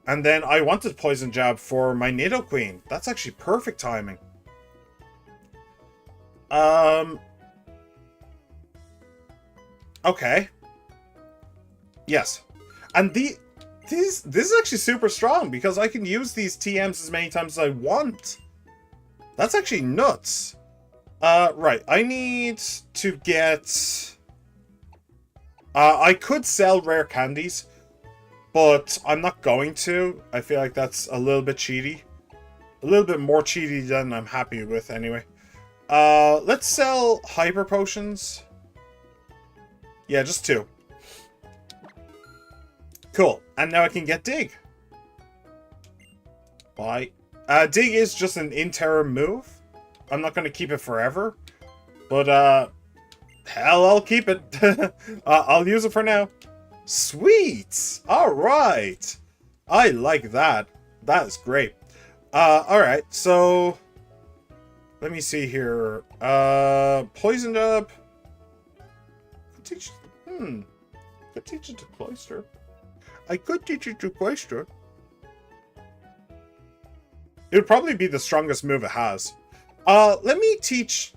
And then I wanted Poison Jab for my Nidoqueen. That's actually perfect timing. Okay. Yes. And this is actually super strong because I can use these TMs as many times as I want. That's actually nuts. Right. I need to get... I could sell rare candies, but I'm not going to. I feel like that's a little bit cheaty. A little bit more cheaty than I'm happy with, anyway. Let's sell Hyper Potions. Yeah, just 2. Cool. And now I can get Dig. Bye. Dig is just an interim move. I'm not going to keep it forever. But, hell, I'll keep it. I'll use it for now. Sweet! Alright! I like that. That is great. Alright, so... Let me see here. Poisoned up. Could teach. Could teach it to cloister. I could teach it to cloister. It would probably be the strongest move it has. Let me teach.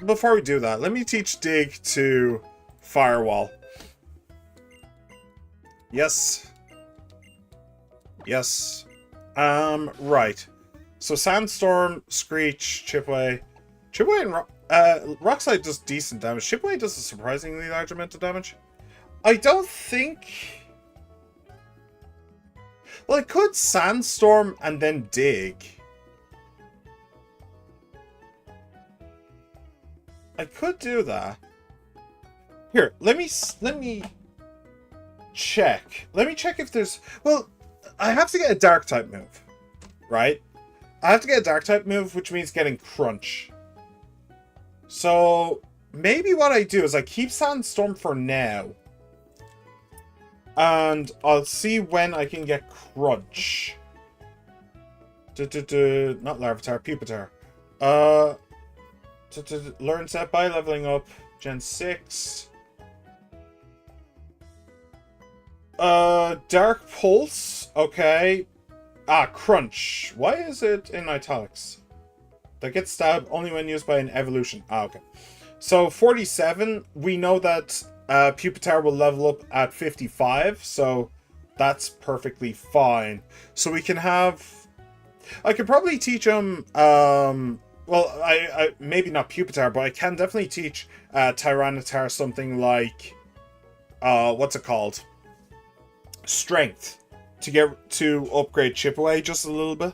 Before we do that, let me teach dig to firewall. Yes. Yes. Right. So Sandstorm, Screech, Chipway. Chipway and Rockslide does decent damage. Chipway does a surprisingly large amount of damage. I don't think... Well, I could Sandstorm and then dig. I could do that. Here, let me check. Let me check if there's... Well, I have to get a dark type move, right? I have to get a dark type move, which means getting crunch. So maybe what I do is I keep Sandstorm for now. And I'll see when I can get crunch. Not Larvitar, Pupitar. Learn set by leveling up. Gen 6. Dark Pulse. Okay. Crunch. Why is it in italics? That gets stabbed only when used by an evolution. Okay. So 47. We know that Pupitar will level up at 55. So that's perfectly fine. So we can have... I could probably teach him... well, I maybe not Pupitar, but I can definitely teach Tyranitar something like... what's it called? Strength. To upgrade Chipaway just a little bit.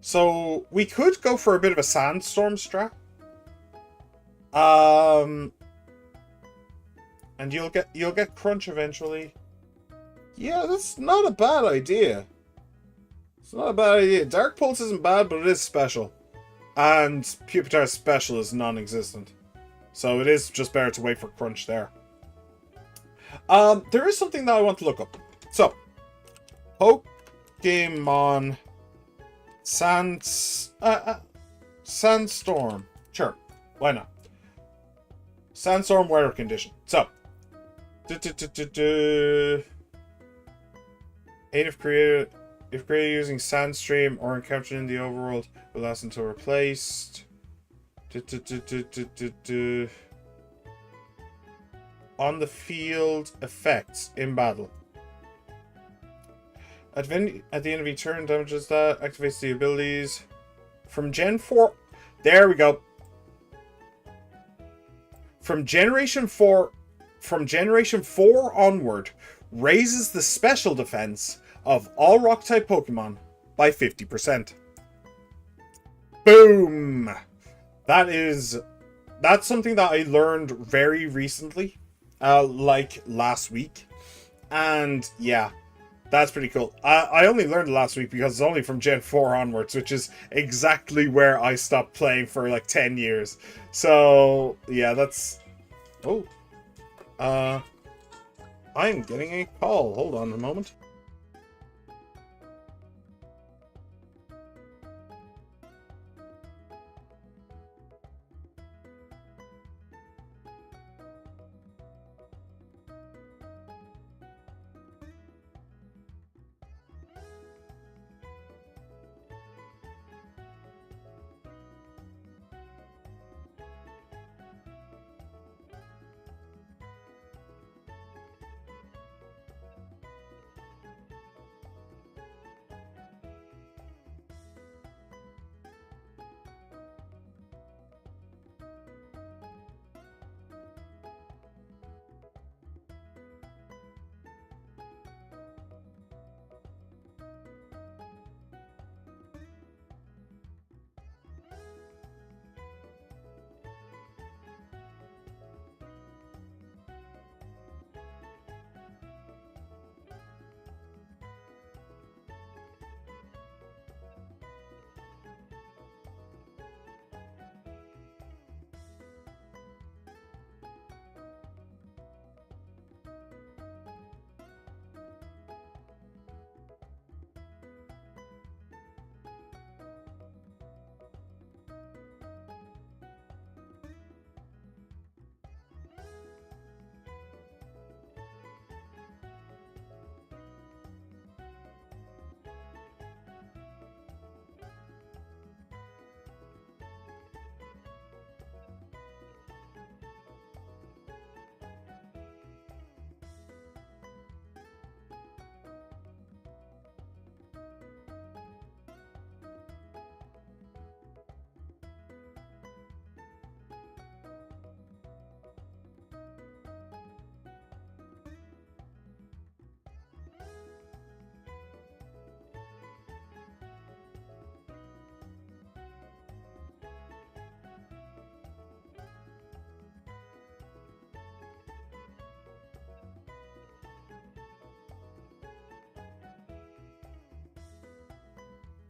So we could go for a bit of a Sandstorm strat. And you'll get crunch eventually. Yeah, that's not a bad idea. It's not a bad idea. Dark Pulse isn't bad, but it is special. And Pupitar's special is non-existent. So it is just better to wait for crunch there. There is something that I want to look up. So, Pokemon Sandstorm. Sure, why not? Sandstorm weather condition. So, if created using Sandstream or encountered in the overworld, will last until replaced. On the field effects in battle. At the end of each turn, damages that activates the abilities from Gen 4. There we go. From Generation 4 onward, raises the special defense of all Rock-type Pokemon by 50%. Boom! That's something that I learned very recently, like last week, and yeah. That's pretty cool. I only learned it last week because it's only from Gen 4 onwards, which is exactly where I stopped playing for like 10 years. So, yeah, that's... Oh. I'm getting a call. Hold on a moment.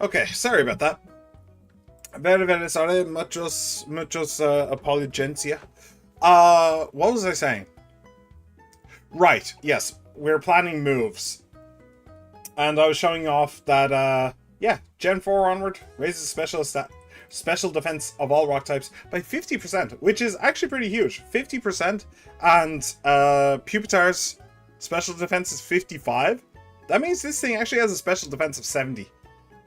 Okay, sorry about that. Very sorry. Muchos apologiencia. What was I saying? Right, yes. We're planning moves. And I was showing off that, yeah, Gen 4 onward raises special defense of all rock types by 50%, which is actually pretty huge. 50%, and Pupitar's special defense is 55. That means this thing actually has a special defense of 70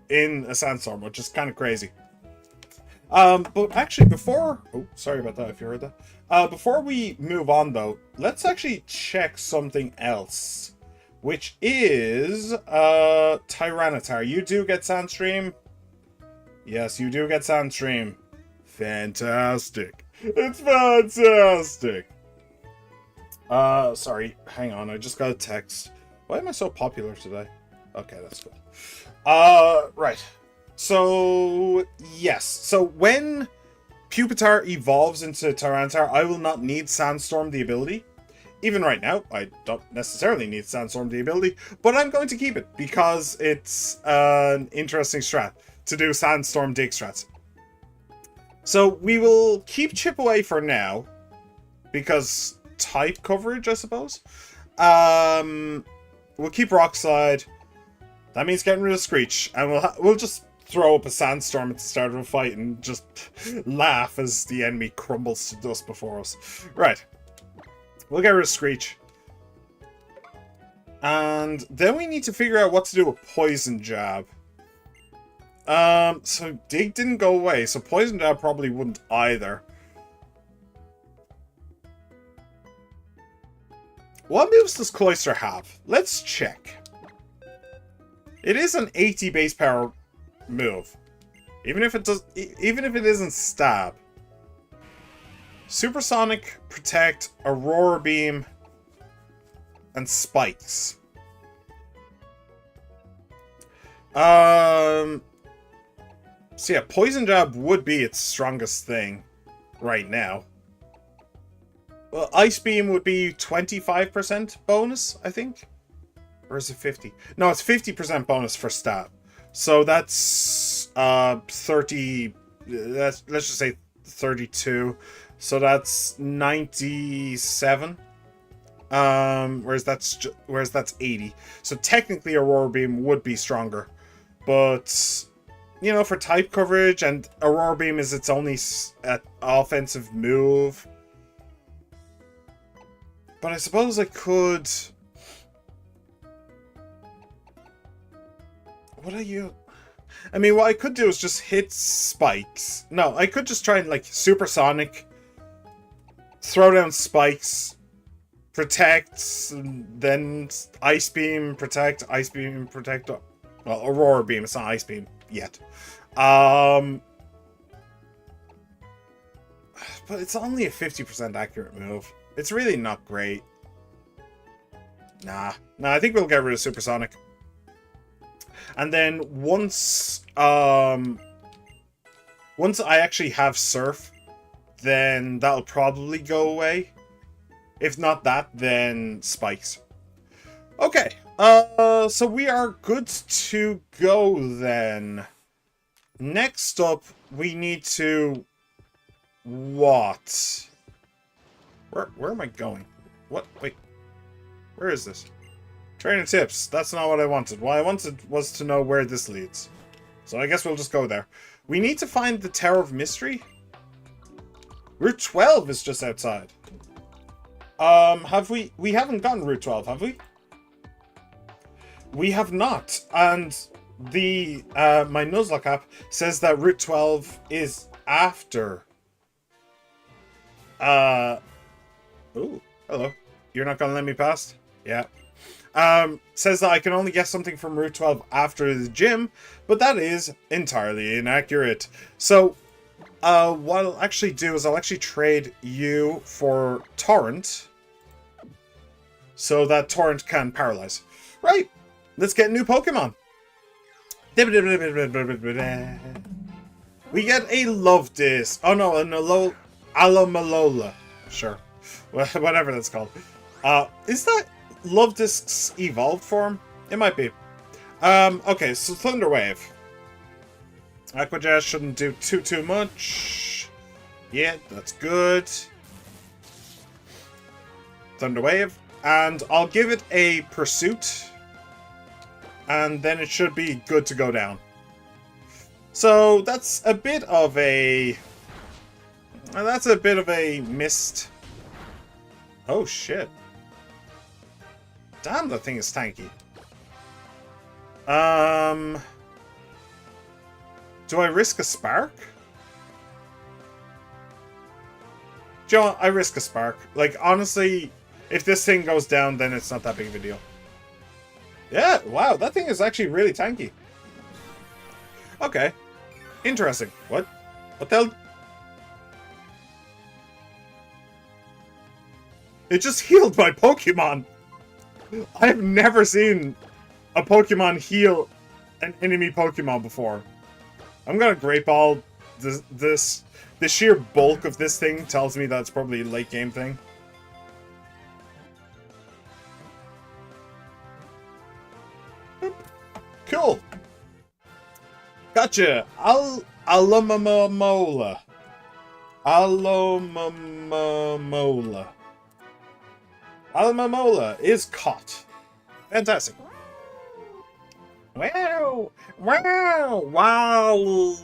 in a Sandstorm, which is kind of crazy. But actually, before... Oh, sorry about that if you heard that. Before we move on, though, let's actually check something else, which is Tyranitar. You do get Sandstream. Yes, you do get Sandstream. Fantastic. It's fantastic. Sorry. Hang on. I just got a text. Why am I so popular today? Okay, that's cool. Right. So, yes. So, when Pupitar evolves into Tyranitar, I will not need Sandstorm the ability. Even right now, I don't necessarily need Sandstorm the ability, but I'm going to keep it because it's an interesting strat to do Sandstorm dig strats. So we will keep Chip away for now because type coverage, I suppose. We'll keep Rock Slide. That means getting rid of Screech, and we'll just throw up a Sandstorm at the start of a fight and just laugh as the enemy crumbles to dust before us. Right. We'll get rid of Screech. And then we need to figure out what to do with Poison Jab. So Dig didn't go away, so Poison Jab probably wouldn't either. What moves does Cloyster have? Let's check. It is an 80 base power move. Even if it isn't stab. Supersonic, Protect, Aurora Beam, and Spikes. So yeah, Poison Jab would be its strongest thing right now. Well, Ice Beam would be 25% bonus, I think. Or is it 50? No, it's 50% bonus for stab. So that's 30. Let's just say 32. So that's 97. Whereas that's 80. So technically Aurora Beam would be stronger. But you know, for type coverage, and Aurora Beam is its only offensive move. But I suppose I could... What are you... I mean, what I could do is just hit Spikes. No, I could just try and, like, Supersonic, throw down Spikes, Protect, and then Ice Beam, Protect, Ice Beam, Protect. Well, Aurora Beam, it's not Ice Beam yet. But it's only a 50% accurate move. It's really not great. Nah, I think we'll get rid of Supersonic. And then once I actually have Surf, then that'll probably go away. If not that, then Spikes. Okay, so we are good to go then. Next up, we need to... What? Where am I going? What? Wait. Where is this? Trainer tips. That's not what I wanted. What I wanted was to know where this leads. So I guess we'll just go there. We need to find the Tower of Mystery. Route 12 is just outside. Have we... We haven't gotten Route 12, have we? We have not. And the, my Nuzlocke app says that Route 12 is after... Ooh, hello. You're not gonna let me past? Yeah. Says that I can only get something from Route 12 after the gym, but that is entirely inaccurate. So, what I'll actually do is I'll actually trade you for Torrent, so that Torrent can paralyze. Right, let's get new Pokemon. We get a Love Disc. Oh no, an Alomalola. Sure. Whatever that's called. Is that Love Disc's evolved form? It might be. Okay, so Thunder Wave. Aqua Jet shouldn't do too much. Yeah, that's good. Thunder Wave. And I'll give it a Pursuit. And then it should be good to go down. So that's a bit of a... That's a bit of a missed... Oh, shit. Damn, that thing is tanky. Do I risk a Spark? Do you know what? I risk a Spark. Like, honestly, if this thing goes down, then it's not that big of a deal. Yeah, wow, that thing is actually really tanky. Okay. Interesting. What? What the hell? It just healed my Pokemon! I've never seen a Pokemon heal an enemy Pokemon before. I'm gonna Great Ball. The sheer bulk of this thing tells me that it's probably a late game thing. Cool. Gotcha. Alomomola. Alomomola. Alomomola is caught. Fantastic. Wow! Wow! Wow!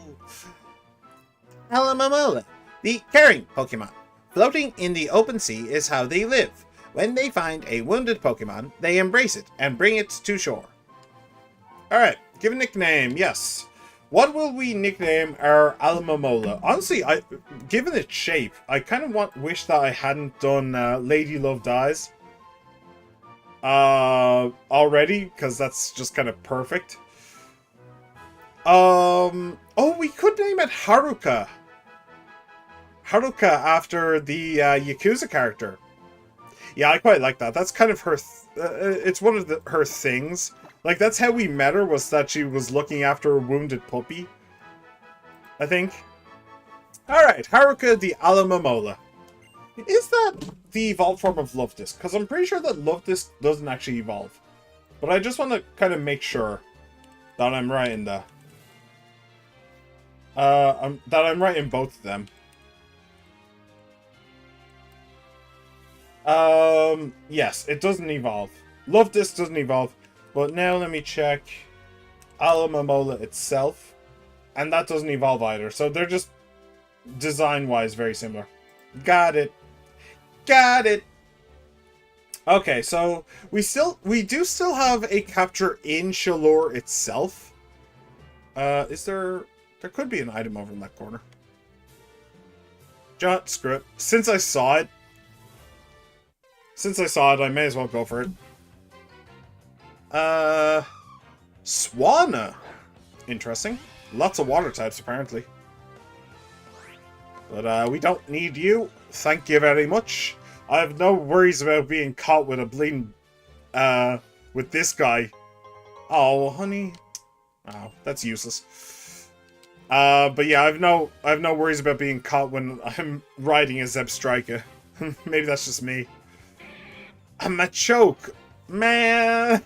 Alomomola, the caring Pokemon. Floating in the open sea is how they live. When they find a wounded Pokemon, they embrace it and bring it to shore. Alright, give a nickname, yes. What will we nickname our Alomomola? Honestly, given its shape, I kind of wish that I hadn't done Lady Love Dies already, because that's just kind of perfect. Oh, we could name it Haruka. Haruka after the Yakuza character. Yeah, I quite like that. That's kind of her... it's one of her things. Like, that's how we met her, was that she was looking after a wounded puppy. I think. Alright, Haruka the Alomomola. Is that the evolved form of Love Disc? Because I'm pretty sure that Love Disc doesn't actually evolve. But I just want to kind of make sure that I'm right in that. That I'm right in both of them. Yes, it doesn't evolve. Love Disc doesn't evolve. But now let me check Alomomola itself. And that doesn't evolve either. So they're just design-wise very similar. Got it. Got it. Okay, so we do still have a capture in Shalour itself. Is there could be an item over in that corner. John, screw it. Since I saw it, I may as well go for it. Swanna. Interesting. Lots of water types, apparently. But, we don't need you. Thank you very much. I have no worries about being caught with a bleeding, with this guy. Oh, honey. Oh, that's useless. But yeah, I have no worries about being caught when I'm riding a Zebstrika. Maybe that's just me. A Machoke. Man,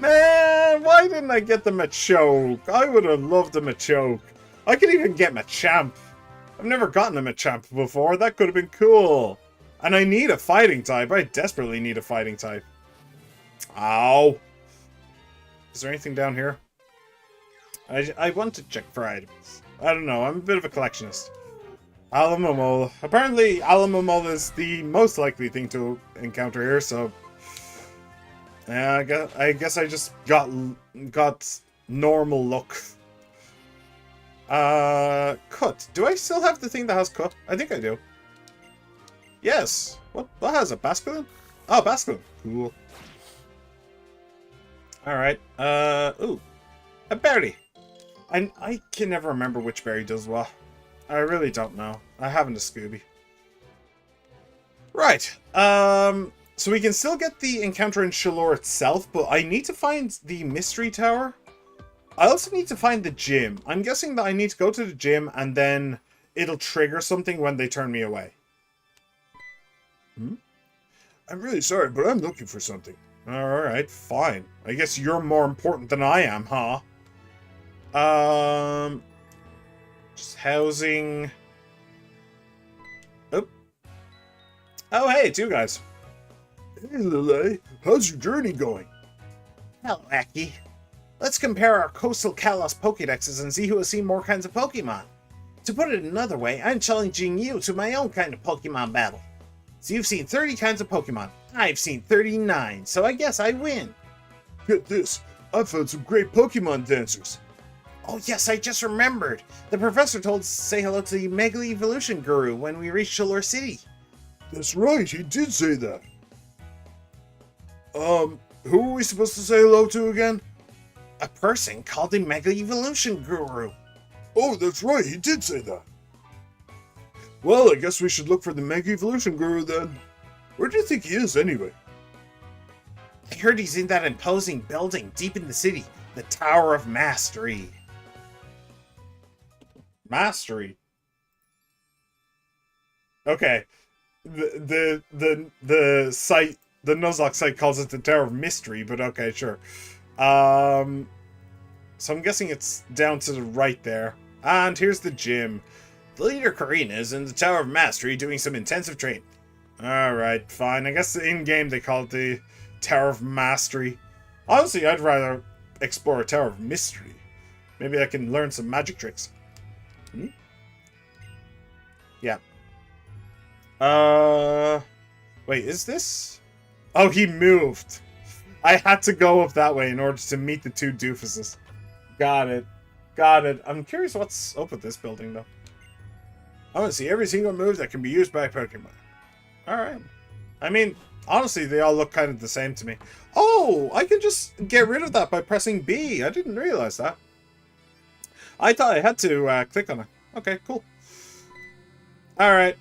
why didn't I get the Machoke? I would have loved a Machoke. I could even get Machamp. I've never gotten a Machamp before. That could have been cool. And I need a fighting type. I desperately need a fighting type. Ow. Is there anything down here? I want to check for items. I don't know. I'm a bit of a collectionist. Alomomola. Apparently, Alomomola is the most likely thing to encounter here, so... Yeah, I guess I just got normal luck. Cut. Do I still have the thing that has cut? I think I do. Yes. What has a Basculin? Oh, Basculin. Cool. Alright. Ooh. A berry. I can never remember which berry does what. I really don't know. I haven't a Scooby. Right. So we can still get the encounter in Shalour itself, but I need to find the Mystery Tower. I also need to find the gym. I'm guessing that I need to go to the gym and then it'll trigger something when they turn me away. Hmm? I'm really sorry, but I'm looking for something. Alright, fine. I guess you're more important than I am, huh? Just housing. Oh. Oh, hey, two guys. Hey, Lele. How's your journey going? Hello, Aki. Let's compare our coastal Kalos Pokédexes and see who has seen more kinds of Pokemon. To put it another way, I'm challenging you to my own kind of Pokemon battle. So you've seen 30 kinds of Pokemon. I've seen 39, so I guess I win. Get this. I've found some great Pokemon dancers. Oh yes, I just remembered. The professor told us to say hello to the Mega Evolution Guru when we reached Shalor City. That's right, he did say that. Who are we supposed to say hello to again? A person called the Mega Evolution Guru. Oh, that's right, he did say that. Well, I guess we should look for the Mega Evolution Guru then. Where do you think he is, anyway? I heard he's in that imposing building deep in the city, the Tower of Mastery. Mastery? Okay. The site, the Nuzlocke site calls it the Tower of Mystery, but okay, sure. So I'm guessing it's down to the right there. And here's the gym. The leader, Karina, is in the Tower of Mastery doing some intensive training. Alright, fine. I guess in-game they call it the Tower of Mastery. Honestly, I'd rather explore a Tower of Mystery. Maybe I can learn some magic tricks. Yeah. Wait, is this? Oh, he moved. I had to go up that way in order to meet the two doofuses. Got it. Got it. I'm curious what's up with this building, though. I want to see every single move that can be used by Pokemon. Alright. I mean, honestly, they all look kind of the same to me. Oh, I can just get rid of that by pressing B. I didn't realize that. I thought I had to click on it. Okay, cool. Alright.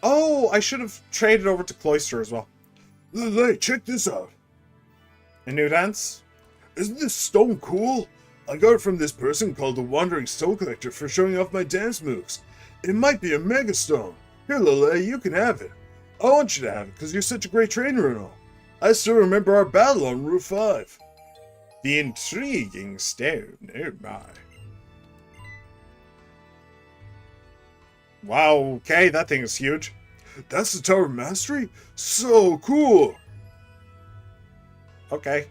Oh, I should have traded over to Cloyster as well. Lele, check this out. A new dance? Isn't this stone cool? I got it from this person called the Wandering Stone Collector for showing off my dance moves. It might be a Mega Stone. Here, Lele, you can have it. I want you to have it because you're such a great trainer and all. I still remember our battle on Route 5. The intriguing stone. Oh my. Wow, okay, that thing is huge. That's the Tower of Mastery? So cool! Okay.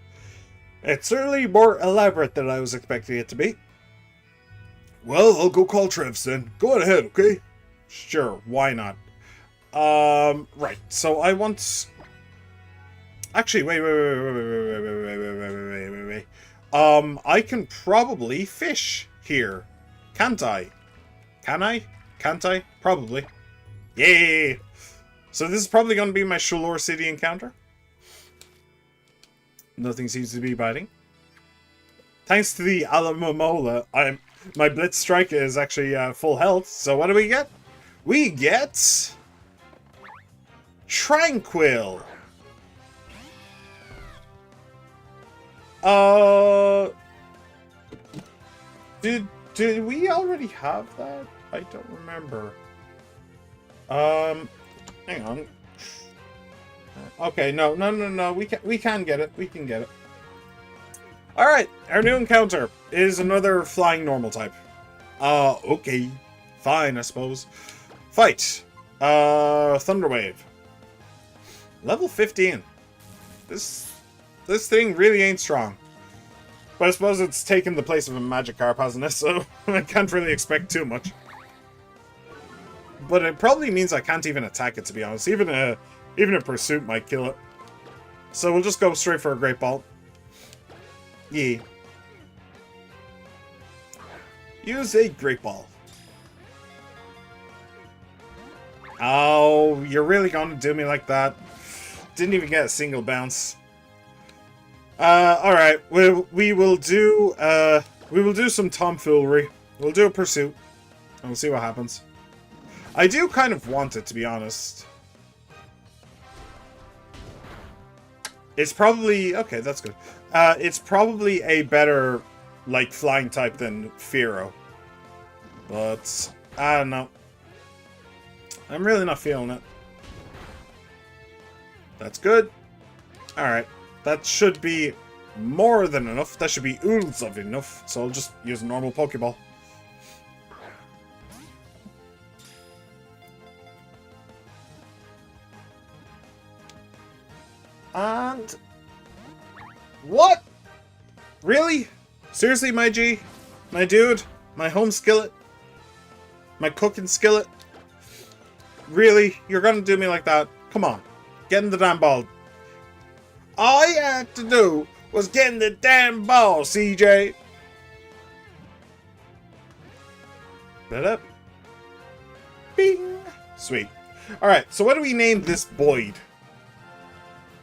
It's certainly more elaborate than I was expecting it to be. Well, I'll go call Trev then. Go on ahead, okay? Sure, why not? Right, so I want... Actually, wait. I can probably fish here. Can't I? Can I? Can't I? Probably. Yay! So this is probably going to be my Shalor City encounter. Nothing seems to be biting. Thanks to the Alamomola, my Blitz Strike is actually full health. So what do we get? We get... Tranquil. Did we already have that? I don't remember. Hang on. Okay, no. We can get it. We can get it. All right, our new encounter is another flying normal type. Okay, fine, I suppose. Fight. Thunder Wave. Level 15. This thing really ain't strong. But I suppose it's taken the place of a Magikarp, hasn't it? So I can't really expect too much. But it probably means I can't even attack it, to be honest. Even a Pursuit might kill it. So we'll just go straight for a Great Ball. Yeah. Use a Great Ball. Oh, you're really going to do me like that? Didn't even get a single bounce. Alright. We will do some tomfoolery. We'll do a Pursuit. And we'll see what happens. I do kind of want it, to be honest. It's probably... Okay, that's good. It's probably a better, like, flying type than Fearow. But, I don't know. I'm really not feeling it. That's good. Alright. That should be more than enough. That should be oodles of enough. So I'll just use a normal Pokeball. And... what? Really? Seriously, my G? My dude? My home skillet? My cooking skillet? Really? You're gonna do me like that? Come on. Get in the damn ball. All you had to do was get in the damn ball, CJ. Ba-da. Bing. Sweet. Alright, so what do we name this Boyd?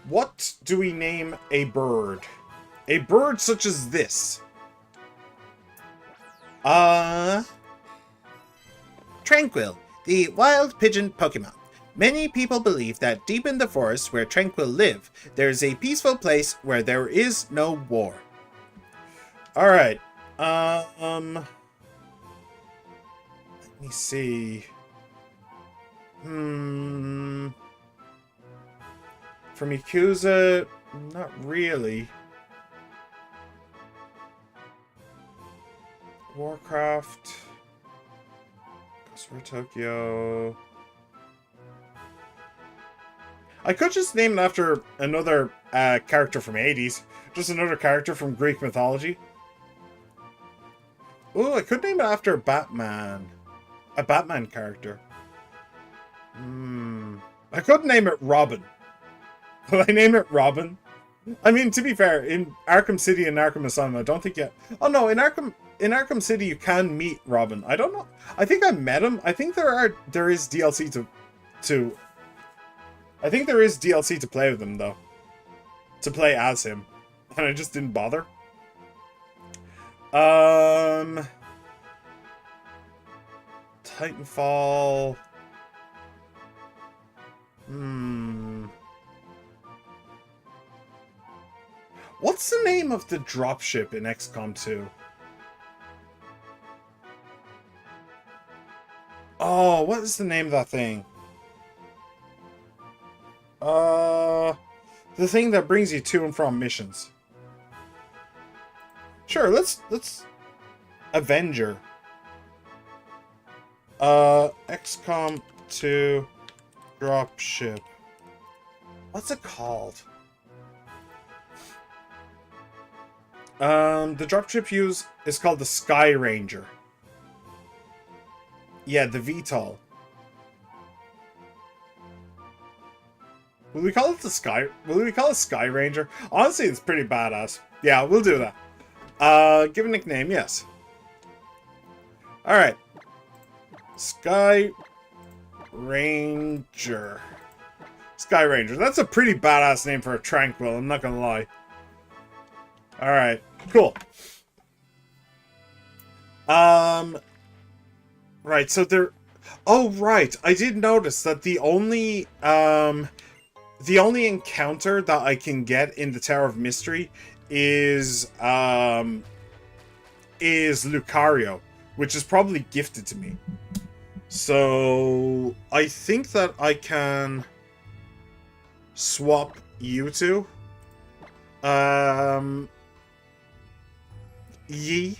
What do we name a bird? A bird such as this. Tranquil, the wild pigeon Pokemon. Many people believe that deep in the forest where Tranquil live, there is a peaceful place where there is no war. Alright. Let me see. For Mikuza, not really. Warcraft. Customer Tokyo. I could just name it after another character from Hades. Just another character from Greek mythology. Oh, I could name it after Batman. A Batman character. I could name it Robin. Will I name it Robin? I mean, to be fair, in Arkham City and Arkham Asylum, I don't think yet. Oh no, in Arkham City you can meet Robin. I don't know. I think I met him. I think there is DLC to I think there is DLC to play with him though. To play as him. And I just didn't bother. Titanfall. What's the name of the dropship in XCOM 2? Oh, what is the name of that thing? The thing that brings you to and from missions. Sure, let's Avenger. XCOM 2 dropship. What's it called? The dropship is called the Sky Ranger. Yeah, the VTOL. Will we call it the Sky? Will we call it Sky Ranger? Honestly, it's pretty badass. Yeah, we'll do that. Give a nickname, yes. Alright. Sky Ranger. Sky Ranger. That's a pretty badass name for a Tranquil, I'm not gonna lie. Alright, cool. Right, so there... Oh, right. I did notice that the only encounter that I can get in the Tower of Mystery is Lucario, which is probably gifted to me. So I think that I can swap you two. Yee.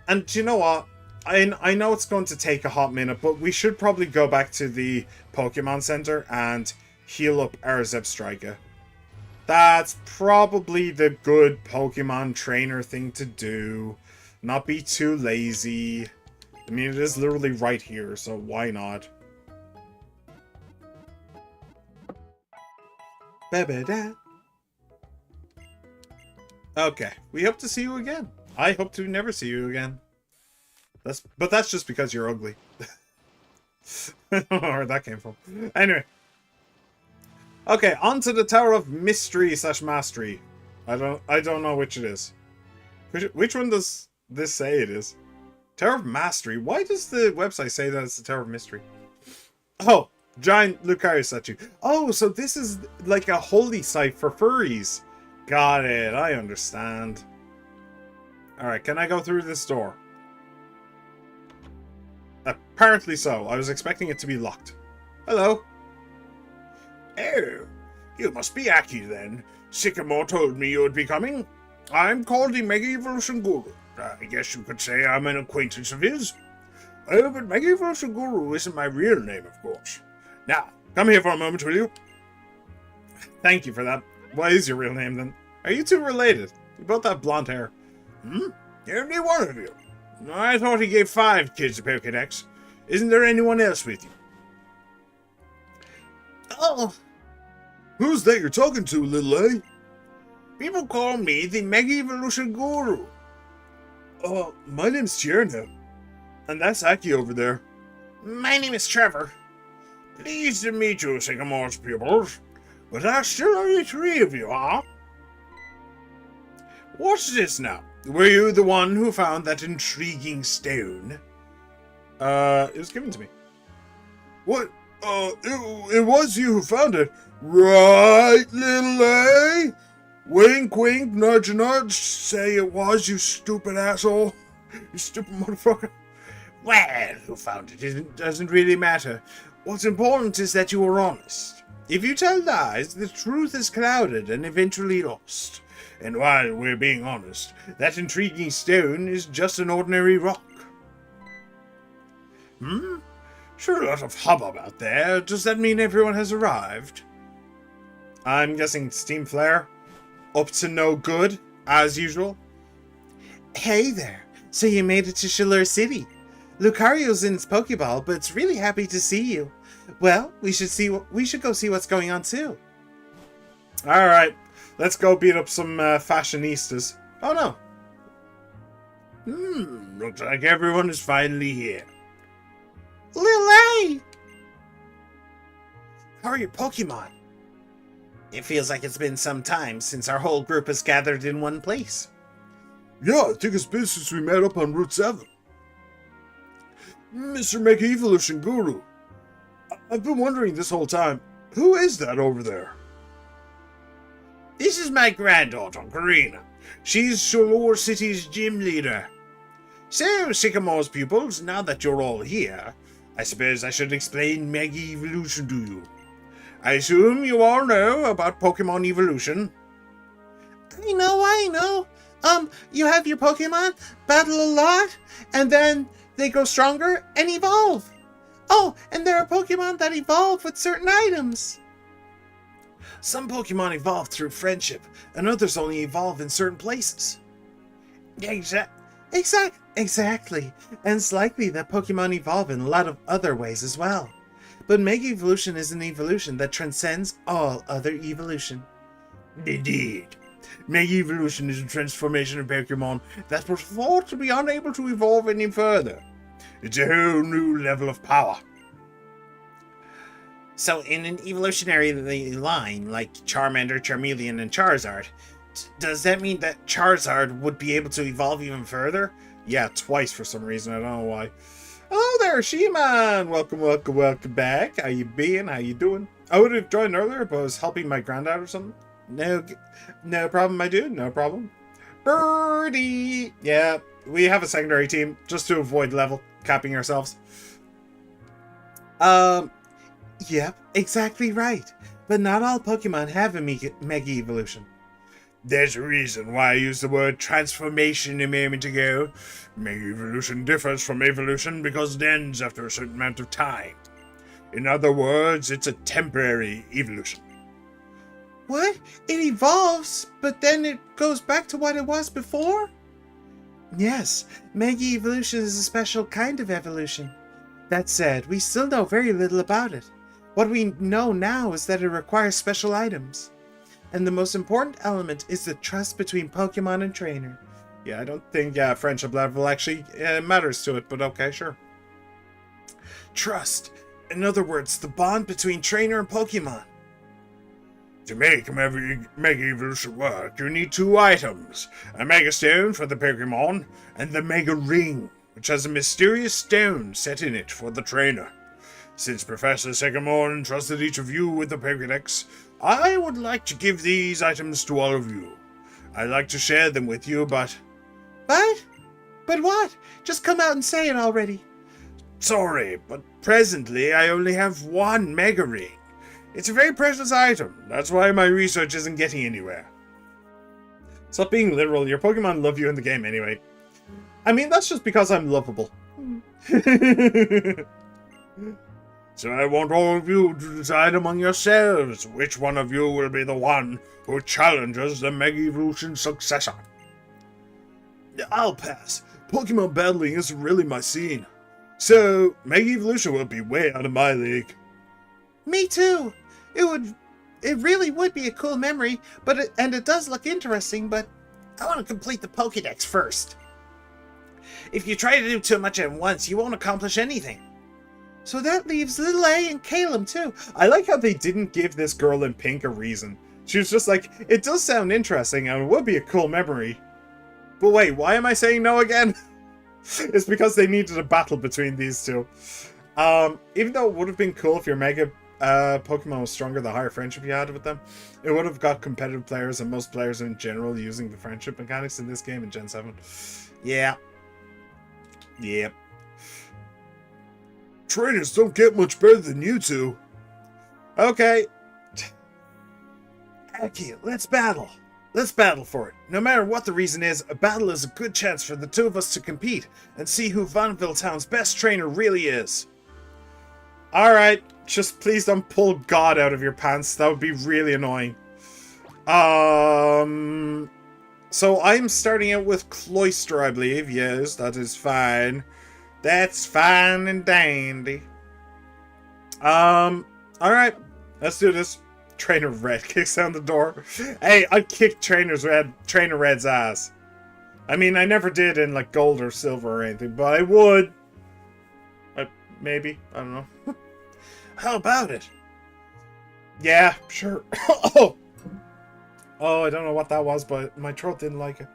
And do you know what? I know it's going to take a hot minute, but we should probably go back to the Pokemon Center and heal up our Zebstrika. That's probably the good Pokemon trainer thing to do. Not be too lazy. I mean, it is literally right here, so why not? Ba-ba-da. Okay, we hope to see you again. I hope to never see you again. But that's just because you're ugly. I don't know where that came from. Anyway. Okay, on to the Tower of Mystery / Mastery. I don't know which it is. Which one does this say it is? Tower of Mastery. Why does the website say that it's the Tower of Mystery? Oh, giant Lucario statue. Oh, so this is like a holy site for furries. Got it. I understand. Alright, can I go through this door? Apparently so. I was expecting it to be locked. Hello. Oh, You must be Aki then. Sycamore told me you would be coming. I'm called the Mega Evolution Guru. I guess you could say I'm an acquaintance of his. Oh, but Mega Evolution Guru isn't my real name, of course. Now, come here for a moment, will you? Thank you for that. What is your real name, then? Are you two related? You both have blonde hair. Only one of you. I thought he gave 5 kids a Pokedex. Isn't there anyone else with you? Oh. Who's that you're talking to, little A? People call me the Mega Evolution Guru. My name's Tierno. And that's Aki over there. My name is Trevor. Pleased to meet you, Sycamore's pupils. But there's still only 3 of you, huh? What's this now? Were you the one who found that intriguing stone? It was given to me. What? It was you who found it. Right, little A? Wink, wink, nudge, nudge. Say it was, you stupid asshole. You stupid motherfucker. Well, who found it doesn't really matter. What's important is that you were honest. If you tell lies, the truth is clouded and eventually lost. And while we're being honest, that intriguing stone is just an ordinary rock. Sure, a lot of hubbub out there. Does that mean everyone has arrived? I'm guessing Steam Flare. Up to no good, as usual. Hey there. So you made it to Shalur City. Lucario's in its Pokeball, but it's really happy to see you. Well, we should go see what's going on too. Alright, let's go beat up some fashionistas. Oh no. Looks like everyone is finally here. Lil A! How are your Pokemon? It feels like it's been some time since our whole group has gathered in one place. Yeah, I think it's been since we met up on Route 7. Mr. Mega Evolution Guru, I've been wondering this whole time, who is that over there? This is my granddaughter, Karina. She's Shalor City's gym leader. So, Sycamore's pupils, now that you're all here, I suppose I should explain Mega Evolution to you. I assume you all know about Pokemon evolution. I know. You have your Pokemon, battle a lot, and then they grow stronger and evolve. Oh, and there are Pokemon that evolve with certain items. Some Pokemon evolve through friendship, and others only evolve in certain places. Exactly. And it's likely that Pokemon evolve in a lot of other ways as well. But Mega Evolution is an evolution that transcends all other evolution. Indeed. Mega Evolution is a transformation of Pokemon that was thought to be unable to evolve any further. It's a whole new level of power. So in an evolutionary line, like Charmander, Charmeleon, and Charizard, does that mean that Charizard would be able to evolve even further? Yeah, twice for some reason, I don't know why. Oh there, She-Man! Welcome back. How you been? How you doing? I would have joined earlier, but I was helping my granddad or something. No problem, my dude, no problem. Birdie! Yeah, we have a secondary team, just to avoid level capping ourselves. Yep, exactly right. But not all Pokemon have a Mega Evolution. There's a reason why I used the word transformation a moment ago. Mega Evolution differs from evolution because it ends after a certain amount of time. In other words, it's a temporary evolution. What? It evolves, but then it goes back to what it was before? Yes, Mega Evolution is a special kind of evolution. That said, we still know very little about it. What we know now is that it requires special items. And the most important element is the trust between Pokemon and trainer. Yeah, I don't think friendship level actually matters to it, but okay, sure. Trust. In other words, the bond between trainer and Pokemon. To make Mega Evolution work, you need 2 items. A Mega Stone for the Pokemon, and the Mega Ring, which has a mysterious stone set in it for the trainer. Since Professor Sycamore entrusted each of you with the Pokédex, I would like to give these items to all of you. I'd like to share them with you, but... What? But what? Just come out and say it already. Sorry, but presently I only have 1 Mega Ring. It's a very precious item. That's why my research isn't getting anywhere. Stop being literal. Your Pokemon love you in the game anyway. I mean, that's just because I'm lovable. So I want all of you to decide among yourselves which one of you will be the one who challenges the Mega Evolution successor. I'll pass. Pokemon battling isn't really my scene. So, Mega Evolution will be way out of my league. Me too. It really would be a cool memory, and it does look interesting, but I want to complete the Pokédex first. If you try to do too much at once, you won't accomplish anything. So that leaves Little A and Caleb too. I like how they didn't give this girl in pink a reason. She was just like, it does sound interesting and it would be a cool memory. But wait, why am I saying no again? It's because they needed a battle between these two. Even though it would have been cool if your Mega Pokemon was stronger, the higher friendship you had with them, it would have got competitive players and most players in general using the friendship mechanics in this game in Gen 7. Yeah. Yep. Trainers don't get much better than you two. Okay. Aki, let's battle. Let's battle for it. No matter what the reason is, a battle is a good chance for the two of us to compete and see who Vonville Town's best trainer really is. Alright, just please don't pull God out of your pants. That would be really annoying. So I'm starting out with Cloyster, I believe. Yes, that is fine. That's fine and dandy. Alright, let's do this. Trainer Red kicks down the door. Hey, I'd kick Trainer Red's ass. I mean, I never did in like gold or silver or anything, but I would. Maybe. I don't know. How about it? Yeah, sure. Oh, I don't know what that was, but my throat didn't like it.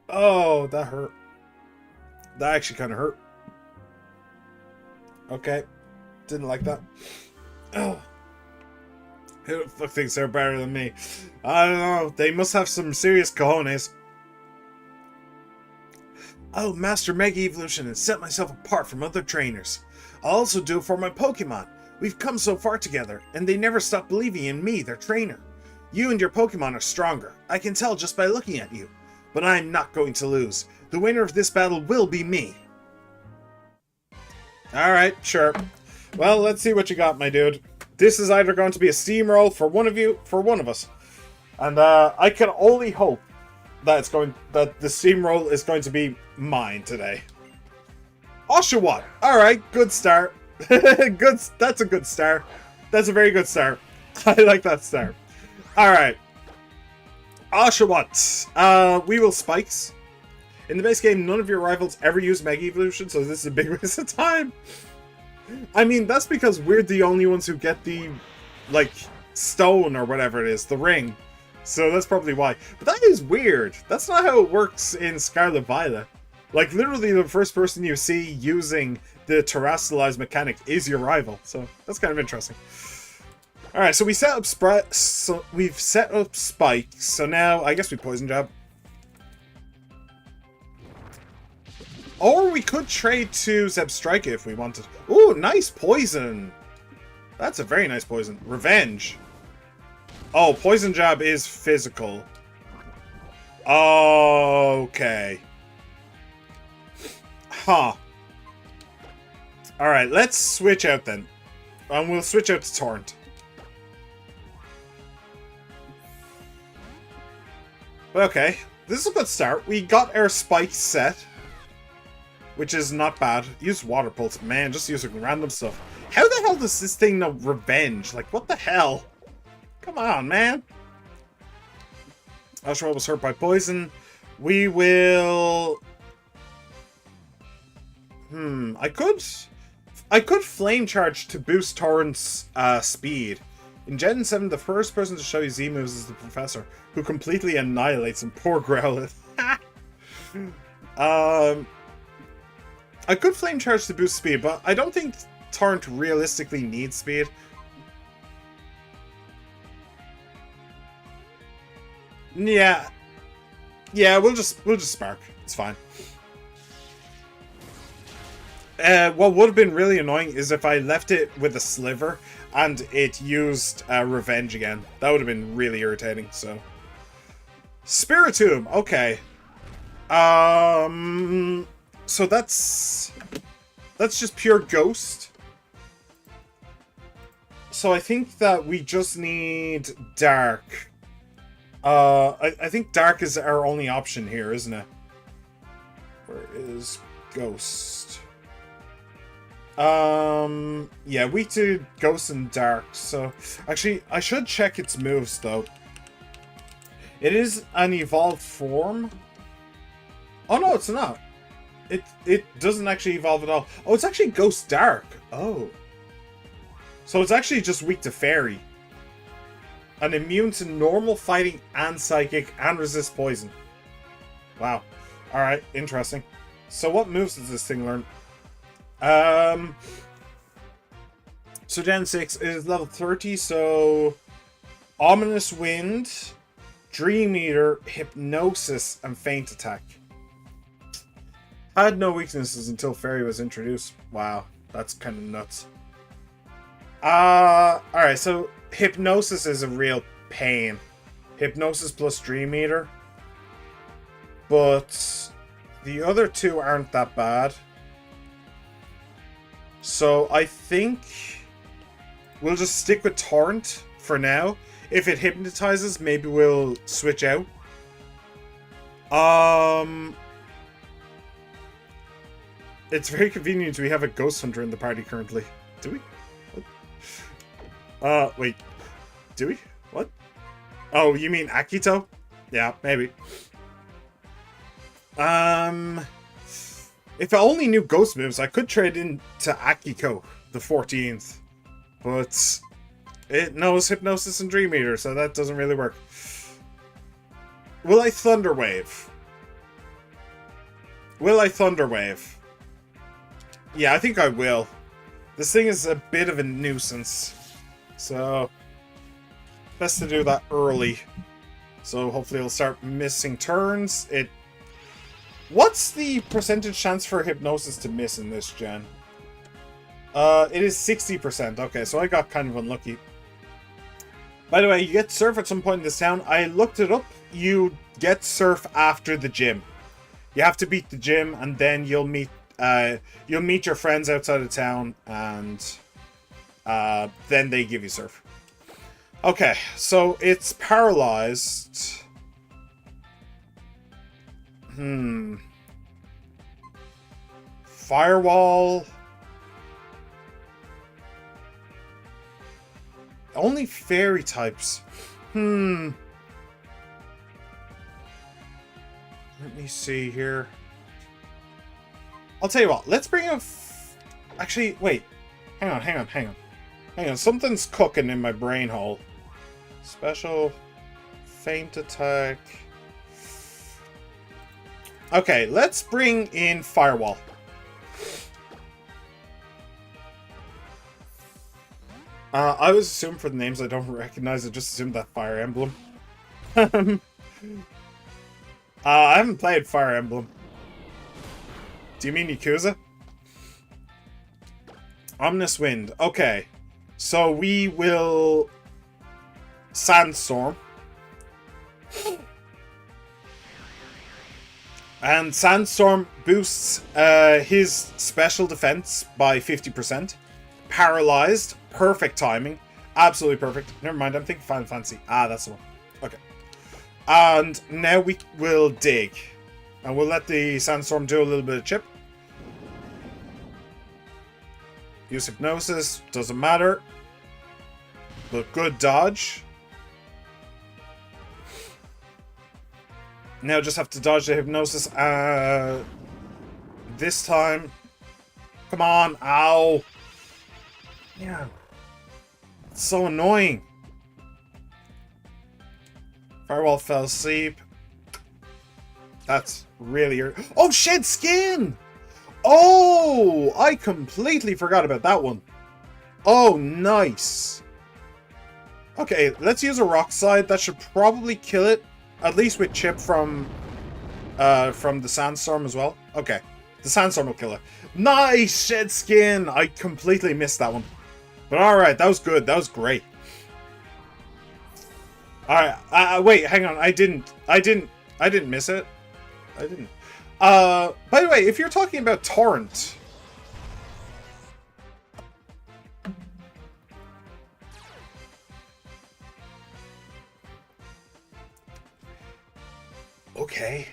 Oh, that hurt. That actually kind of hurt. Okay. Didn't like that. Oh. Who the fuck thinks they're better than me? I don't know. They must have some serious cojones. I'll master Mega Evolution and set myself apart from other trainers. I'll also do it for my Pokemon. We've come so far together, and they never stop believing in me, their trainer. You and your Pokemon are stronger. I can tell just by looking at you. But I'm not going to lose. The winner of this battle will be me. Alright, sure. Well, let's see what you got, my dude. This is either going to be a steamroll for one of you, for one of us. And I can only hope that the steamroll is going to be mine today. Oshawott. Alright, good start. That's a good start. That's a very good start. I like that start. Alright. Oshawott. We will spikes. In the base game, none of your rivals ever use Mega Evolution, so this is a big waste of time. I mean, that's because we're the only ones who get the, like, stone or whatever it is, the ring. So that's probably why. But that is weird. That's not how it works in Scarlet Violet. Like, literally the first person you see using the terrestrialized mechanic is your rival. So that's kind of interesting. Alright, so we've set up spikes. So now, I guess we poison jab. Or we could trade to Zebstrika if we wanted. Ooh, nice poison. That's a very nice poison. Revenge. Oh, poison jab is physical. Okay. Huh. Alright, let's switch out then. And we'll switch out to Torrent. Okay, this is a good start. We got our spikes set, which is not bad. Use Water Pulse. Man, just using random stuff. How the hell does this thing know Revenge? Like, what the hell? Come on, man. Oshawott was hurt by poison. We will... I could Flame Charge to boost Torrent's speed. In Gen 7, the first person to show you Z-moves is the Professor, who completely annihilates him. Poor Growlithe. I could Flame Charge to boost speed, but I don't think Torrent realistically needs speed. Yeah. Yeah, we'll just Spark. It's fine. What would have been really annoying is if I left it with a sliver and it used revenge again. That would have been really irritating. So, Spiritomb. Okay. So that's just pure ghost. So I think that we just need dark. I think dark is our only option here, isn't it? Where is ghost? Yeah, we do ghost and dark. So actually, I should check its moves though. It is an evolved form. Oh no, it's not. It doesn't actually evolve at all. Oh, it's actually ghost dark. Oh. So it's actually just weak to fairy. And immune to normal fighting and psychic and resist poison. Wow. Alright, interesting. So what moves does this thing learn? So Gen 6 is level 30, so Ominous Wind, Dream Eater, Hypnosis, and Feint Attack. Had no weaknesses until Fairy was introduced. Wow, that's kind of nuts. Alright, so Hypnosis is a real pain. Hypnosis plus Dream Eater. But the other two aren't that bad. So I think we'll just stick with Torrent for now. If it hypnotizes, maybe we'll switch out. It's very convenient we have a Ghost Hunter in the party currently. Do we? What? Wait. Do we? What? Oh, you mean Akito? Yeah, maybe. If I only knew ghost moves, I could trade into Akiko, the 14th. But it knows Hypnosis and Dream Eater, so that doesn't really work. Will I Thunder Wave? Will I Thunder Wave? Yeah, I think I will. This thing is a bit of a nuisance. So, best to do that early. So hopefully it'll start missing turns. What's the percentage chance for Hypnosis to miss in this gen? It is 60%. Okay, so I got kind of unlucky. By the way, you get Surf at some point in this town. I looked it up. You get Surf after the gym. You have to beat the gym, and then you'll meet your friends outside of town, and then they give you Surf. Okay, so it's paralyzed. Firewall. Only fairy types. Let me see here. I'll tell you what. Let's bring a... Actually, wait. Hang on. Something's cooking in my brain hole. Special. Feint attack. Okay, let's bring in Firewall. I was assuming for the names I don't recognize, I just assumed that Fire Emblem. I haven't played Fire Emblem. Do you mean Yakuza? Ominous Wind. Okay. So we will... Sandstorm. And Sandstorm boosts his special defense by 50%. Paralyzed. Perfect timing. Absolutely perfect. Never mind, I'm thinking Final Fantasy. Ah, that's the one. Okay. And now we will dig. And we'll let the Sandstorm do a little bit of chip. Use Hypnosis. Doesn't matter. But good dodge. Now just have to dodge the Hypnosis. This time. Come on. Ow. Yeah. It's so annoying. Firewall fell asleep. That's really... Oh, Shed Skin! Oh! I completely forgot about that one. Oh, nice. Okay, let's use a Rock Slide. That should probably kill it. At least with Chip from the Sandstorm as well. Okay, the Sandstorm will kill it. Nice, shed skin. I completely missed that one. But alright, that was good. That was great. Alright, wait, hang on. I didn't miss it. I didn't. By the way, if you're talking about torrent... Okay.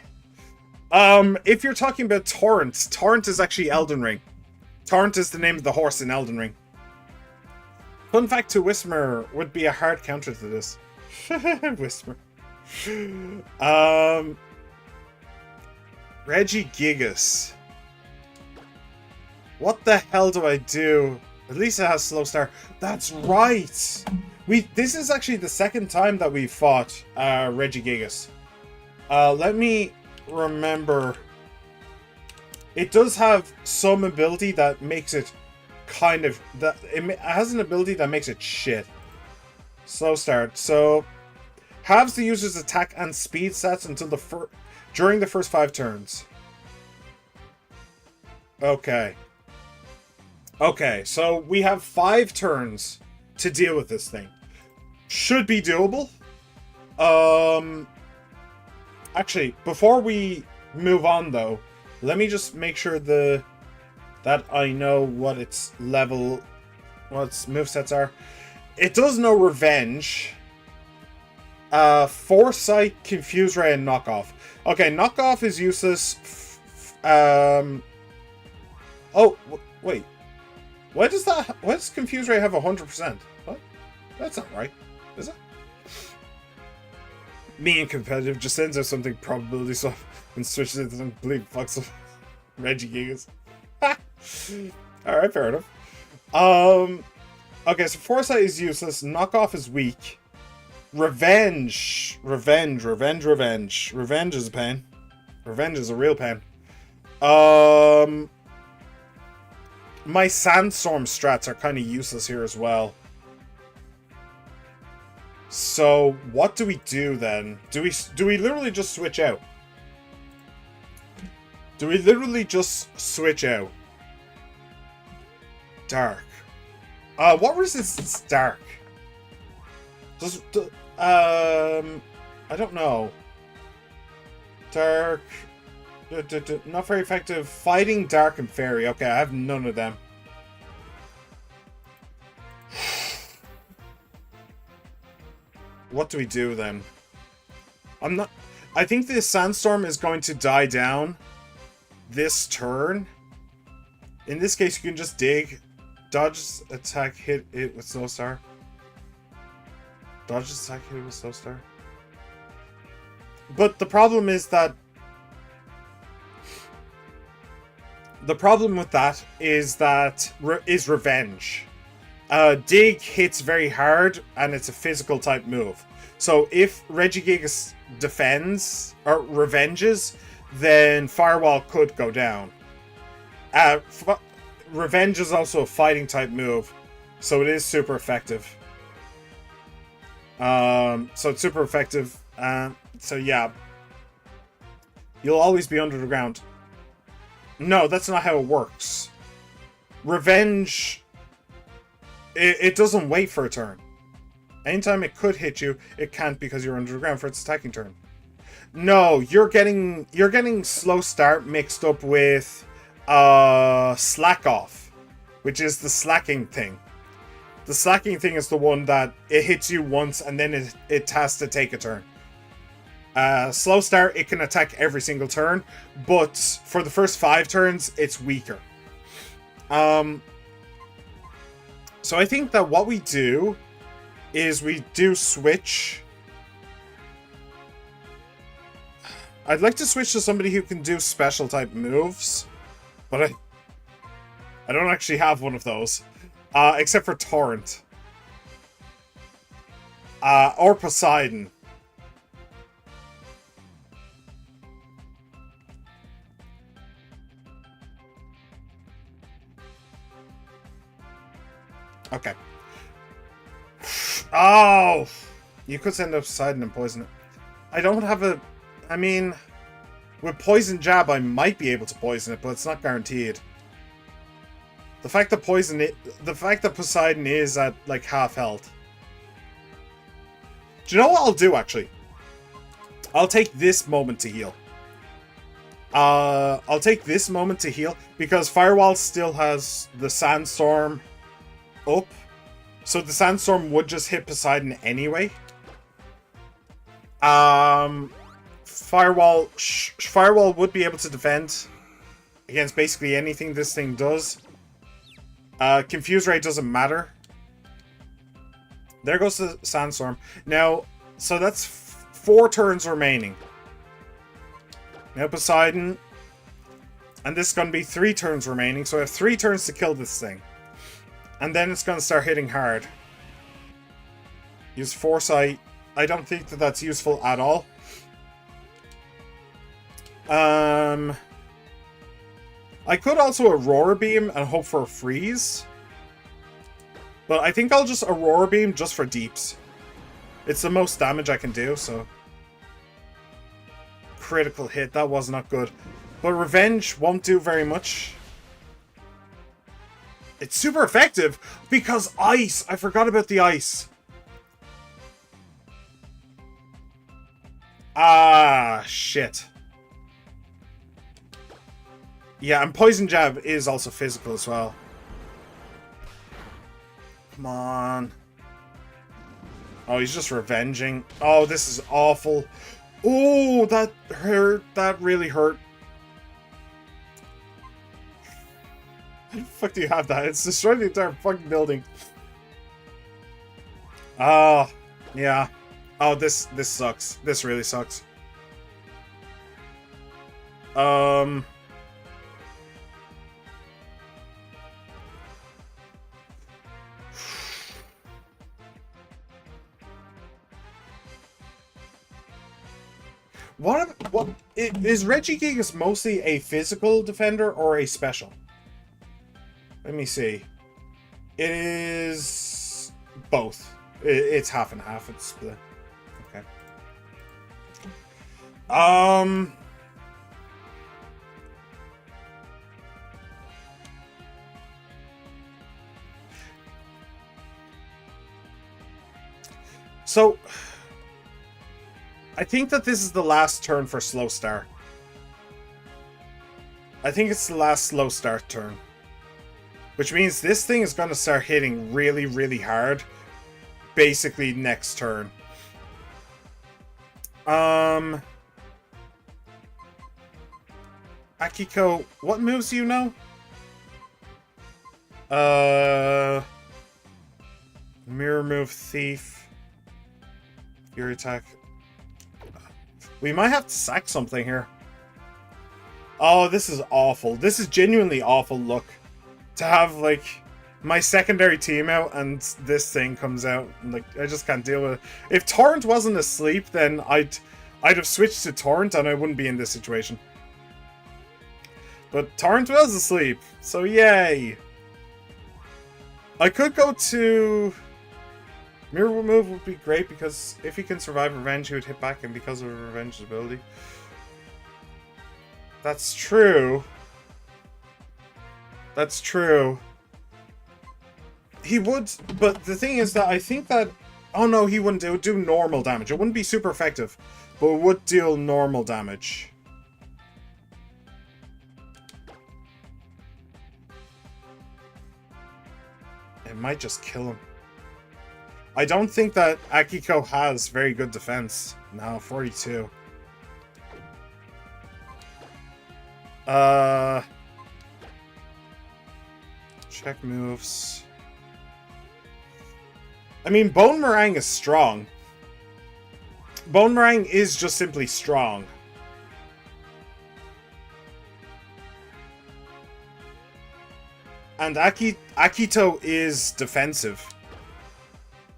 If you're talking about torrent, torrent is actually Elden Ring. Torrent is the name of the horse in Elden Ring. Fun fact to Whismer would be a hard counter to this. Whismer. Regigigas. What the hell do I do? At least it has slow start. That's right. This is actually the second time that we fought Regigigas. Let me remember. It does have some ability that makes it kind of it has an ability that makes it shit. Slow start. So halves the user's attack and speed stats until during the first 5 turns. Okay. Okay, so we have 5 turns to deal with this thing. Should be doable. Actually, before we move on though, let me just make sure that I know what its level, what its movesets are. It does know Revenge, Foresight, Confuse Ray, and Knockoff. Okay, Knockoff is useless. Oh, wait. Why does Confuse Ray have 100%? What? That's not right, is it? Me in competitive just sends out something probability so and switches it to some bleep fucks up Regigigas. Alright, fair enough. Okay, so Foresight is useless, Knockoff is weak. Revenge is a pain. Revenge is a real pain. My Sandstorm strats are kind of useless here as well. So, what do we do then? Do we literally just switch out? Do we literally just switch out? Dark. What resistance dark? I don't know. Dark. Not very effective. Fighting dark and fairy. Okay, I have none of them. What do we do then? I think this Sandstorm is going to die down this turn. In this case, you can just dig. Dodge, attack, hit it with Snowstar. Dodge, attack, hit it with Snowstar. But the problem is that... The problem with that is Revenge. Dig hits very hard, and it's a physical type move. So if Regigigas defends, or revenges, then Firewall could go down. Revenge is also a fighting type move, so it is super effective. So it's super effective. So yeah. You'll always be under the ground. No, that's not how it works. Revenge... It doesn't wait for a turn. Anytime it could hit you, it can't because you're under the ground for its attacking turn. No, you're getting slow start mixed up with slack off, which is the slacking thing. The slacking thing is the one that it hits you once and then it has to take a turn. Slow start, it can attack every single turn, but for the first 5 turns, it's weaker. So I think that what we do is we do switch. I'd like to switch to somebody who can do special type moves, but I don't actually have one of those, except for Torrent. Or Poseidon. Okay. Oh! You could send up Poseidon and poison it. I don't have a... I mean... With Poison Jab, I might be able to poison it, but it's not guaranteed. The fact that Poseidon is at like half health. Do you know what I'll do actually? I'll take this moment to heal. I'll take this moment to heal because Firewall still has the Sandstorm up. So the Sandstorm would just hit Poseidon anyway. Firewall would be able to defend against basically anything this thing does. Confuse Ray doesn't matter. There goes the Sandstorm. Now, so that's 4 turns remaining. Now Poseidon. And this is going to be 3 turns remaining. So I have 3 turns to kill this thing. And then it's going to start hitting hard. Use Foresight. I don't think that that's useful at all. I could also Aurora Beam and hope for a freeze. But I think I'll just Aurora Beam just for deeps. It's the most damage I can do, so... Critical hit, that was not good. But Revenge won't do very much. It's super effective because ice! I forgot about the ice. Ah, shit. Yeah, and Poison Jab is also physical as well. Come on. Oh, he's just revenging. Oh, this is awful. Oh, that hurt. That really hurt. How the fuck do you have that? It's destroyed the entire fucking building. Oh, yeah. Oh, this sucks. This really sucks. What is Regigigas mostly a physical defender or a special? Let me see. It is both. It's half and half. It's split. Okay. So I think that this is the last turn for Slow Star. I think it's the last Slow Start turn. Which means this thing is going to start hitting really, really hard. Basically next turn. Akiko, what moves do you know? Mirror Move, Thief. Fury Attack. We might have to sack something here. Oh, this is awful. This is genuinely awful luck. To have, like, my secondary team out and this thing comes out. Like, I just can't deal with it. If Torrent wasn't asleep, then I'd have switched to Torrent and I wouldn't be in this situation. But Torrent was asleep, so yay! I could go to... Mirror Move would be great because if he can survive Revenge, he would hit back and because of Revenge's ability. That's true. That's true. He would, but the thing is that I think that... Oh no, he wouldn't. It would do normal damage. It wouldn't be super effective, but it would deal normal damage. It might just kill him. I don't think that Akiko has very good defense. No, 42. Check moves. I mean, Bone Meringue is strong. Bone Meringue is just simply strong. And Akito is defensive.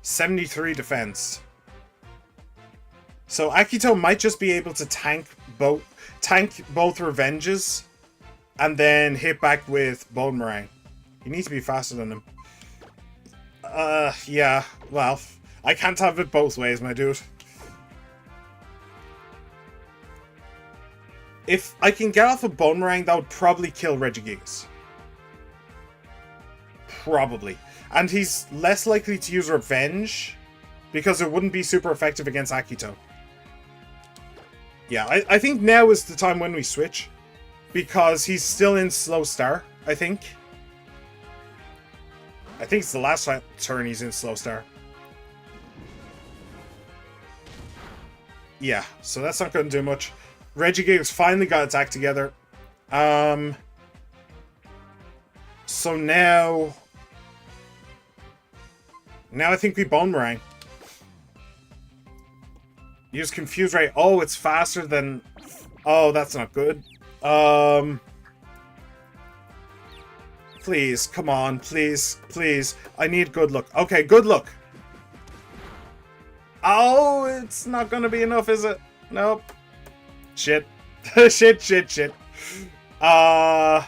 73 defense. So Akito might just be able to tank both Revenges and then hit back with Bone Meringue. You need to be faster than him. Yeah. Well, I can't have it both ways, my dude. If I can get off a Bone Meringue, that would probably kill Regigigas. Probably. And he's less likely to use Revenge because it wouldn't be super effective against Akito. Yeah, I think now is the time when we switch because he's still in Slow Star, I think. I think it's the last turn he's in Slow Star. Yeah, so that's not going to do much. Regigigas finally got its act together. So now I think we Bone Meringue. Use Confuse Ray. Oh, it's faster than... Oh, that's not good. Please, come on, please, please. I need good luck. Okay, good luck. Oh, it's not gonna be enough, is it? Nope. Shit. shit. Oh,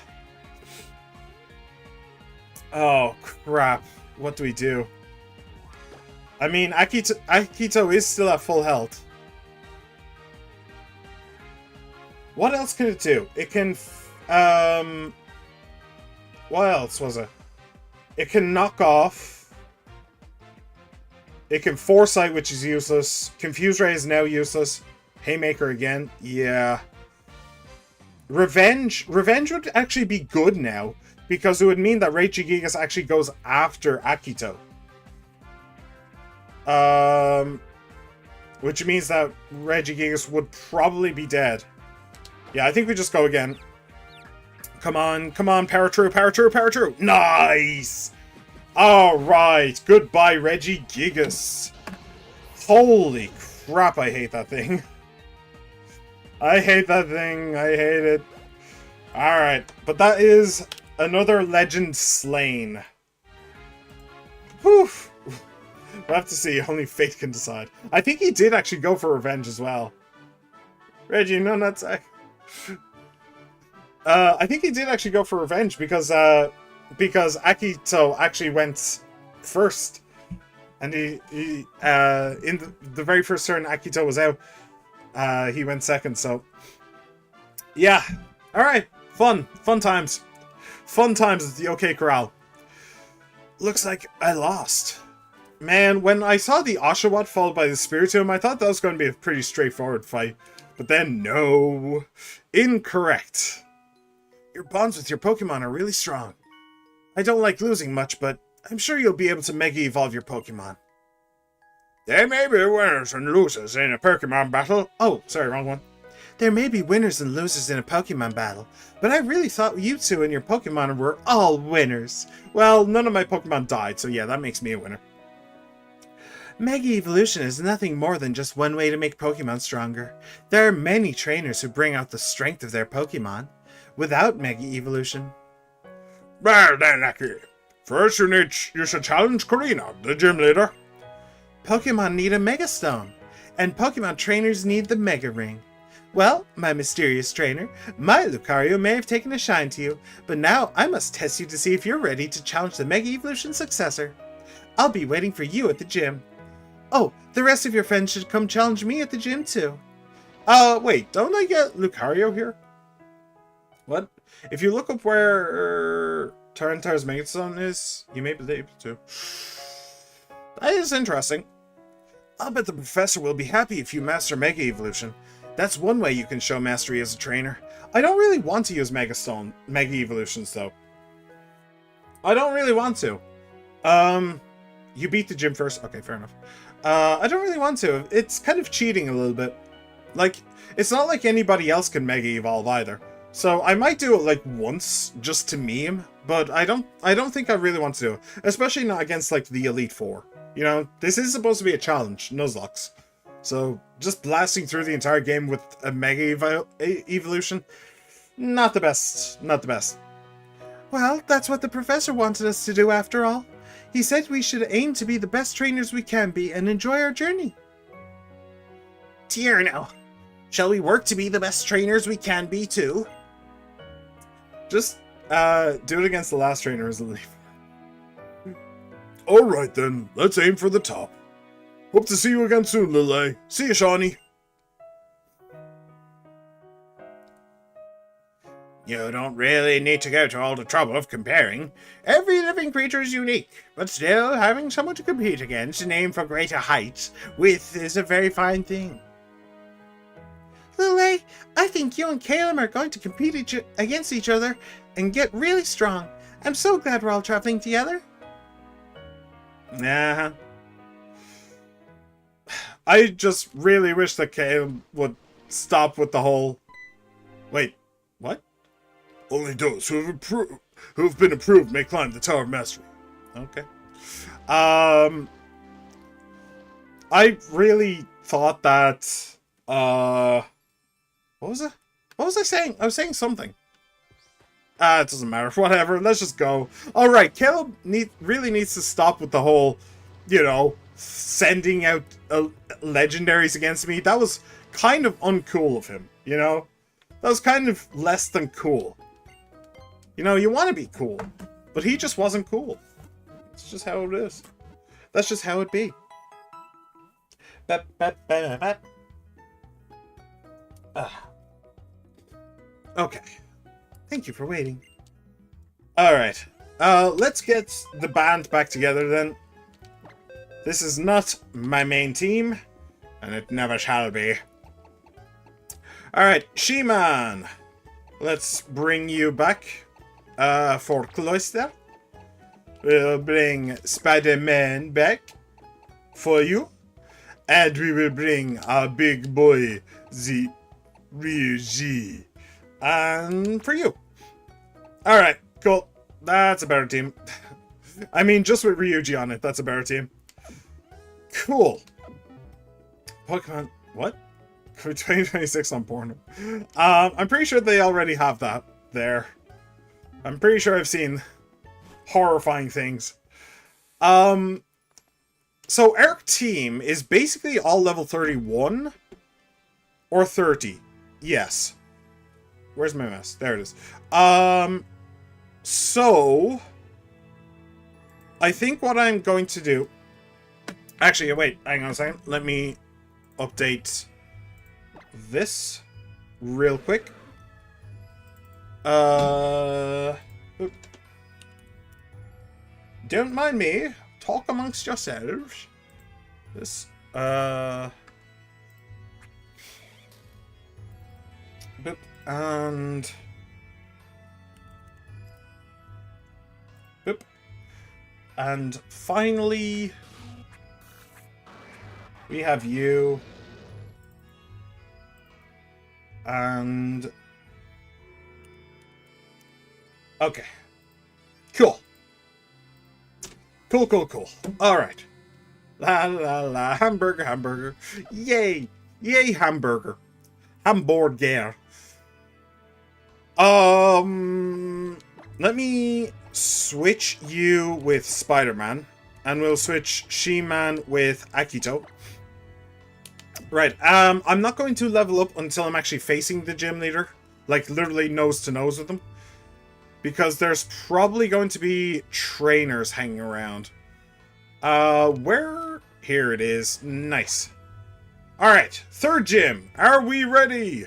crap. What do we do? I mean, Akito is still at full health. What else can it do? It can... What else was it? It can knock off. It can Foresight, which is useless. Confuse Ray is now useless. Haymaker again. Yeah. Revenge would actually be good now, because it would mean that Regigigas actually goes after Akito. Which means that Regigigas would probably be dead. Yeah, I think we just go again. Come on, power true. Nice! Alright, goodbye, Regigigas. Holy crap, I hate that thing. I hate it. Alright, but that is another legend slain. Whew. We'll have to see, only fate can decide. I think he did actually go for revenge as well. Reggie, no nutsack. I think he did actually go for revenge because Akito actually went first, and he in the very first turn Akito was out, he went second. So yeah, all right, fun times at the OK Corral. Looks like I lost. Man, when I saw the Oshawott followed by the Spiritomb, I thought that was going to be a pretty straightforward fight, but then no, incorrect. Your bonds with your Pokemon are really strong. I don't like losing much, but I'm sure you'll be able to Mega Evolve your Pokemon. There may be winners and losers in a Pokemon battle. Oh, sorry, wrong one. There may be winners and losers in a Pokemon battle, but I really thought you two and your Pokemon were all winners. Well, none of my Pokemon died, so yeah, that makes me a winner. Mega Evolution is nothing more than just one way to make Pokemon stronger. There are many trainers who bring out the strength of their Pokemon without Mega Evolution. Well then, Aki. First you should challenge Karina, the gym leader. Pokemon need a Mega Stone, and Pokemon trainers need the Mega Ring. Well, my mysterious trainer, my Lucario may have taken a shine to you, but now I must test you to see if you're ready to challenge the Mega Evolution successor. I'll be waiting for you at the gym. Oh, the rest of your friends should come challenge me at the gym too. Wait, don't I get Lucario here? What? If you look up where Tyranitar's Megastone is, you may be able to. That is interesting. I'll bet the professor will be happy if you master Mega Evolution. That's one way you can show mastery as a trainer. I don't really want to use Mega Evolutions though. I don't really want to. You beat the gym first. Okay, fair enough. I don't really want to. It's kind of cheating a little bit. Like, it's not like anybody else can Mega Evolve either. So I might do it like once just to meme, but I don't think I really want to do it. Especially not against like the Elite Four. You know, this is supposed to be a challenge, Nuzlocke. So just blasting through the entire game with a Mega Evolution, not the best. Not the best. Well, that's what the professor wanted us to do after all. He said we should aim to be the best trainers we can be and enjoy our journey. Tierno, shall we work to be the best trainers we can be too? Just do it against the last trainer as a leaf. Alright then, let's aim for the top. Hope to see you again soon, Lily. See you, Shawnee. You don't really need to go to all the trouble of comparing. Every living creature is unique, but still having someone to compete against and aim for greater heights with is a very fine thing. Lule, I think you and Caleb are going to compete against each other and get really strong. I'm so glad we're all traveling together. Nah. I just really wish that Caleb would stop with the whole... Wait, what? Only those who have been approved may climb the Tower of Mastery. Okay. I really thought that... What was it? What was I saying? I was saying something. It doesn't matter. Whatever. Let's just go. Alright, Caleb really needs to stop with the whole, you know, sending out legendaries against me. That was kind of uncool of him, you know? That was kind of less than cool. You know, you want to be cool, but he just wasn't cool. It's just how it is. That's just how it be. Okay. Thank you for waiting. Alright. Let's get the band back together then. This is not my main team, and it never shall be. Alright, She-Man. Let's bring you back for Cloister. We'll bring Spider-Man back for you. And we will bring our big boy, the Ryuji. And for you. Alright, cool. That's a better team. I mean, just with Ryuji on it, that's a better team. Cool. Pokemon... What? 2026 on porno. I'm pretty sure they already have that there. I'm pretty sure I've seen horrifying things. So our team is basically all level 31 or 30. Yes. Where's my mouse? There it is. So I think what I'm going to do... Actually, wait, hang on a second. Let me update this real quick. Don't mind me. Talk amongst yourselves. This, boop, and boop, and finally we have you, and okay, cool. Cool. Alright. La la la. Hamburger. Yay. Yay, hamburger. Hamburger. Let me switch you with Spider-Man. And we'll switch She-Man with Akito. Right, I'm not going to level up until I'm actually facing the gym leader. Like, literally nose to nose with them. Because there's probably going to be trainers hanging around. Where? Here it is. Nice. Alright, third gym. Are we ready?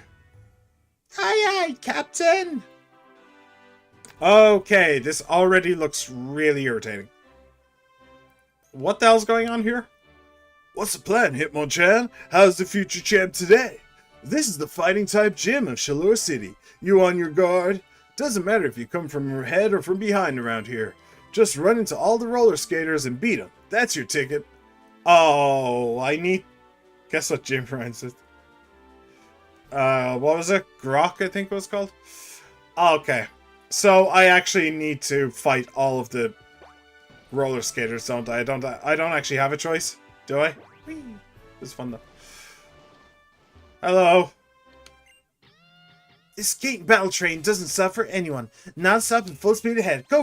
Aye, Captain. Okay, this already looks really irritating. What the hell's going on here? What's the plan, Hitmonchan? How's the future champ today? This is the fighting type gym of Shallor City. You on your guard? Doesn't matter if you come from ahead or from behind around here. Just run into all the roller skaters and beat them. That's your ticket. Oh, I need... Guess what gym runs it? What was it? Grok, I think it was called? Okay. So, I actually need to fight all of the roller skaters, don't I? I don't actually have a choice, do I? Whee! It's fun, though. Hello. This skate battle train doesn't stop for anyone. Non-stop and full speed ahead. Go.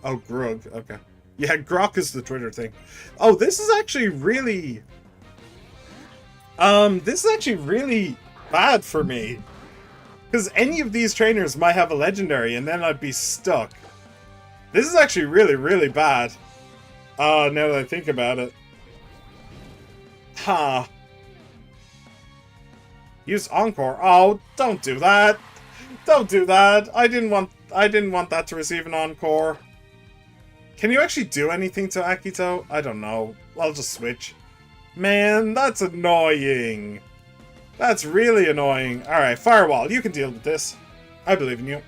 Oh, Grug. Okay. Yeah, Grok is the Twitter thing. Oh, this is actually really... this is actually really bad for me. Because any of these trainers might have a legendary, and then I'd be stuck. This is actually really, really bad. Now that I think about it. Ha. Use Encore. Oh, don't do that. Don't do that. I didn't want that to receive an encore. Can you actually do anything to Akito? I don't know. I'll just switch. Man, that's annoying. That's really annoying. Alright, Firewall, you can deal with this. I believe in you.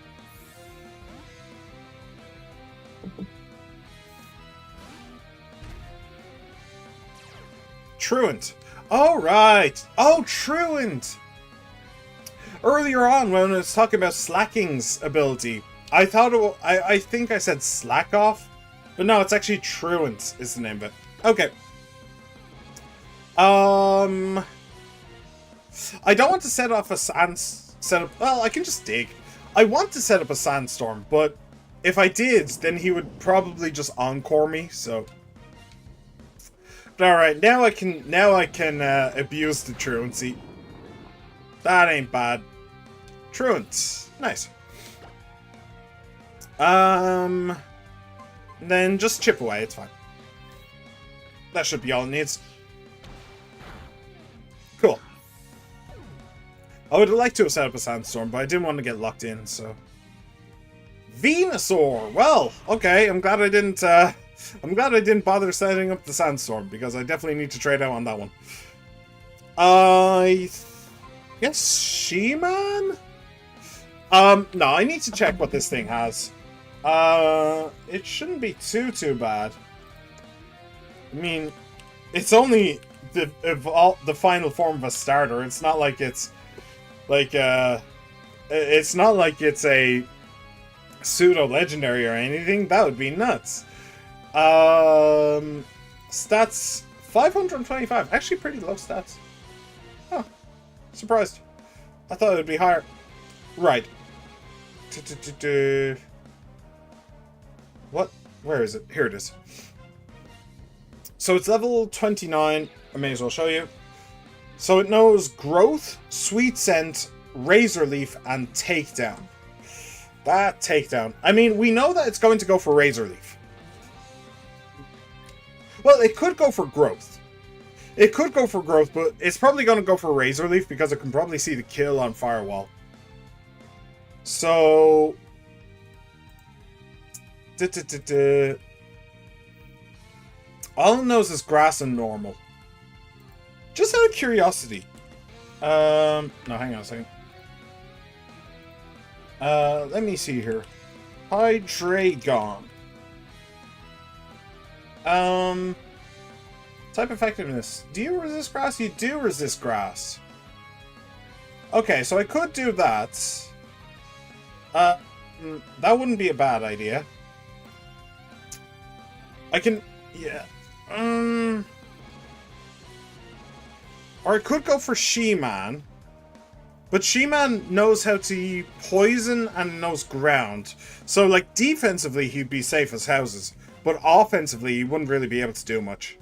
Truant. Alright. Oh, Truant. Earlier on, when I was talking about Slacking's ability, I thought I think I said Slack Off, but no, it's actually Truant is the name of it. Okay. I don't want to set off a well, I can just dig. I want to set up a sandstorm, but if I did, then he would probably just encore me. So, but all right, now I can abuse the truancy. That ain't bad. Truant, nice. Then just chip away. It's fine. That should be all it needs. Cool. I would have liked to have set up a sandstorm, but I didn't want to get locked in, so. Venusaur! Well, okay, I'm glad I didn't bother setting up the sandstorm, because I definitely need to trade out on that one. I guess She-Man? No, I need to check what this thing has. It shouldn't be too bad. I mean, it's only the final form of a starter. It's not like it's it's not like it's a pseudo legendary or anything. That would be nuts. Stats 525. Actually, pretty low stats. Huh. Surprised. I thought it would be higher. Right. What? Where is it? Here it is. So it's level 29. I may as well show you. So it knows Growth, Sweet Scent, Razor Leaf, and Takedown. That Takedown. I mean, we know that it's going to go for Razor Leaf. Well, it could go for Growth. It could go for Growth, but it's probably going to go for Razor Leaf because it can probably see the kill on Firewall. So... All it knows is Grass and Normal. Just out of curiosity. No, hang on a second. Let me see here. Hydreigon. Type effectiveness. Do you resist grass? You do resist grass. Okay, so I could do that. That wouldn't be a bad idea. I can... Yeah. Or I could go for She-Man. But She-Man knows how to poison and knows ground. So, like, defensively, he'd be safe as houses. But offensively, he wouldn't really be able to do much.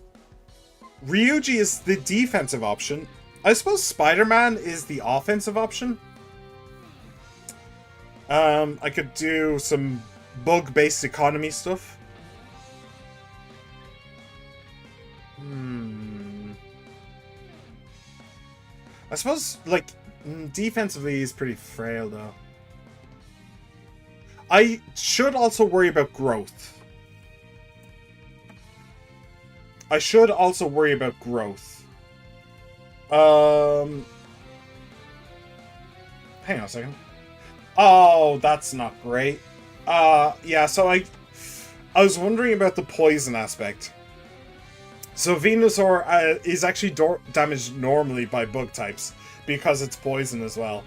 Ryuji is the defensive option. I suppose Spider-Man is the offensive option. I could do some bug-based economy stuff. I suppose, like, defensively he's pretty frail, though. I should also worry about growth. Hang on a second. Oh, that's not great. Yeah, so I was wondering about the poison aspect. So Venusaur is actually damaged normally by bug types because it's poison as well.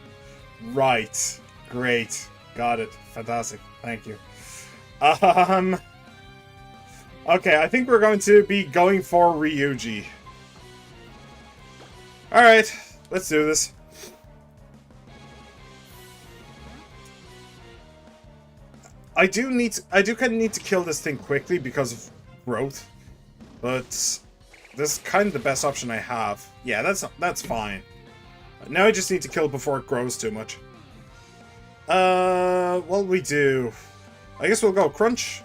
Right. Great. Got it. Fantastic. Thank you. Okay, I think we're going to be going for Ryuji. Alright, let's do this. I do kind of need to kill this thing quickly because of growth. But this is kind of the best option I have. Yeah, that's fine. Now I just need to kill it before it grows too much. What'll we do? I guess we'll go Crunch.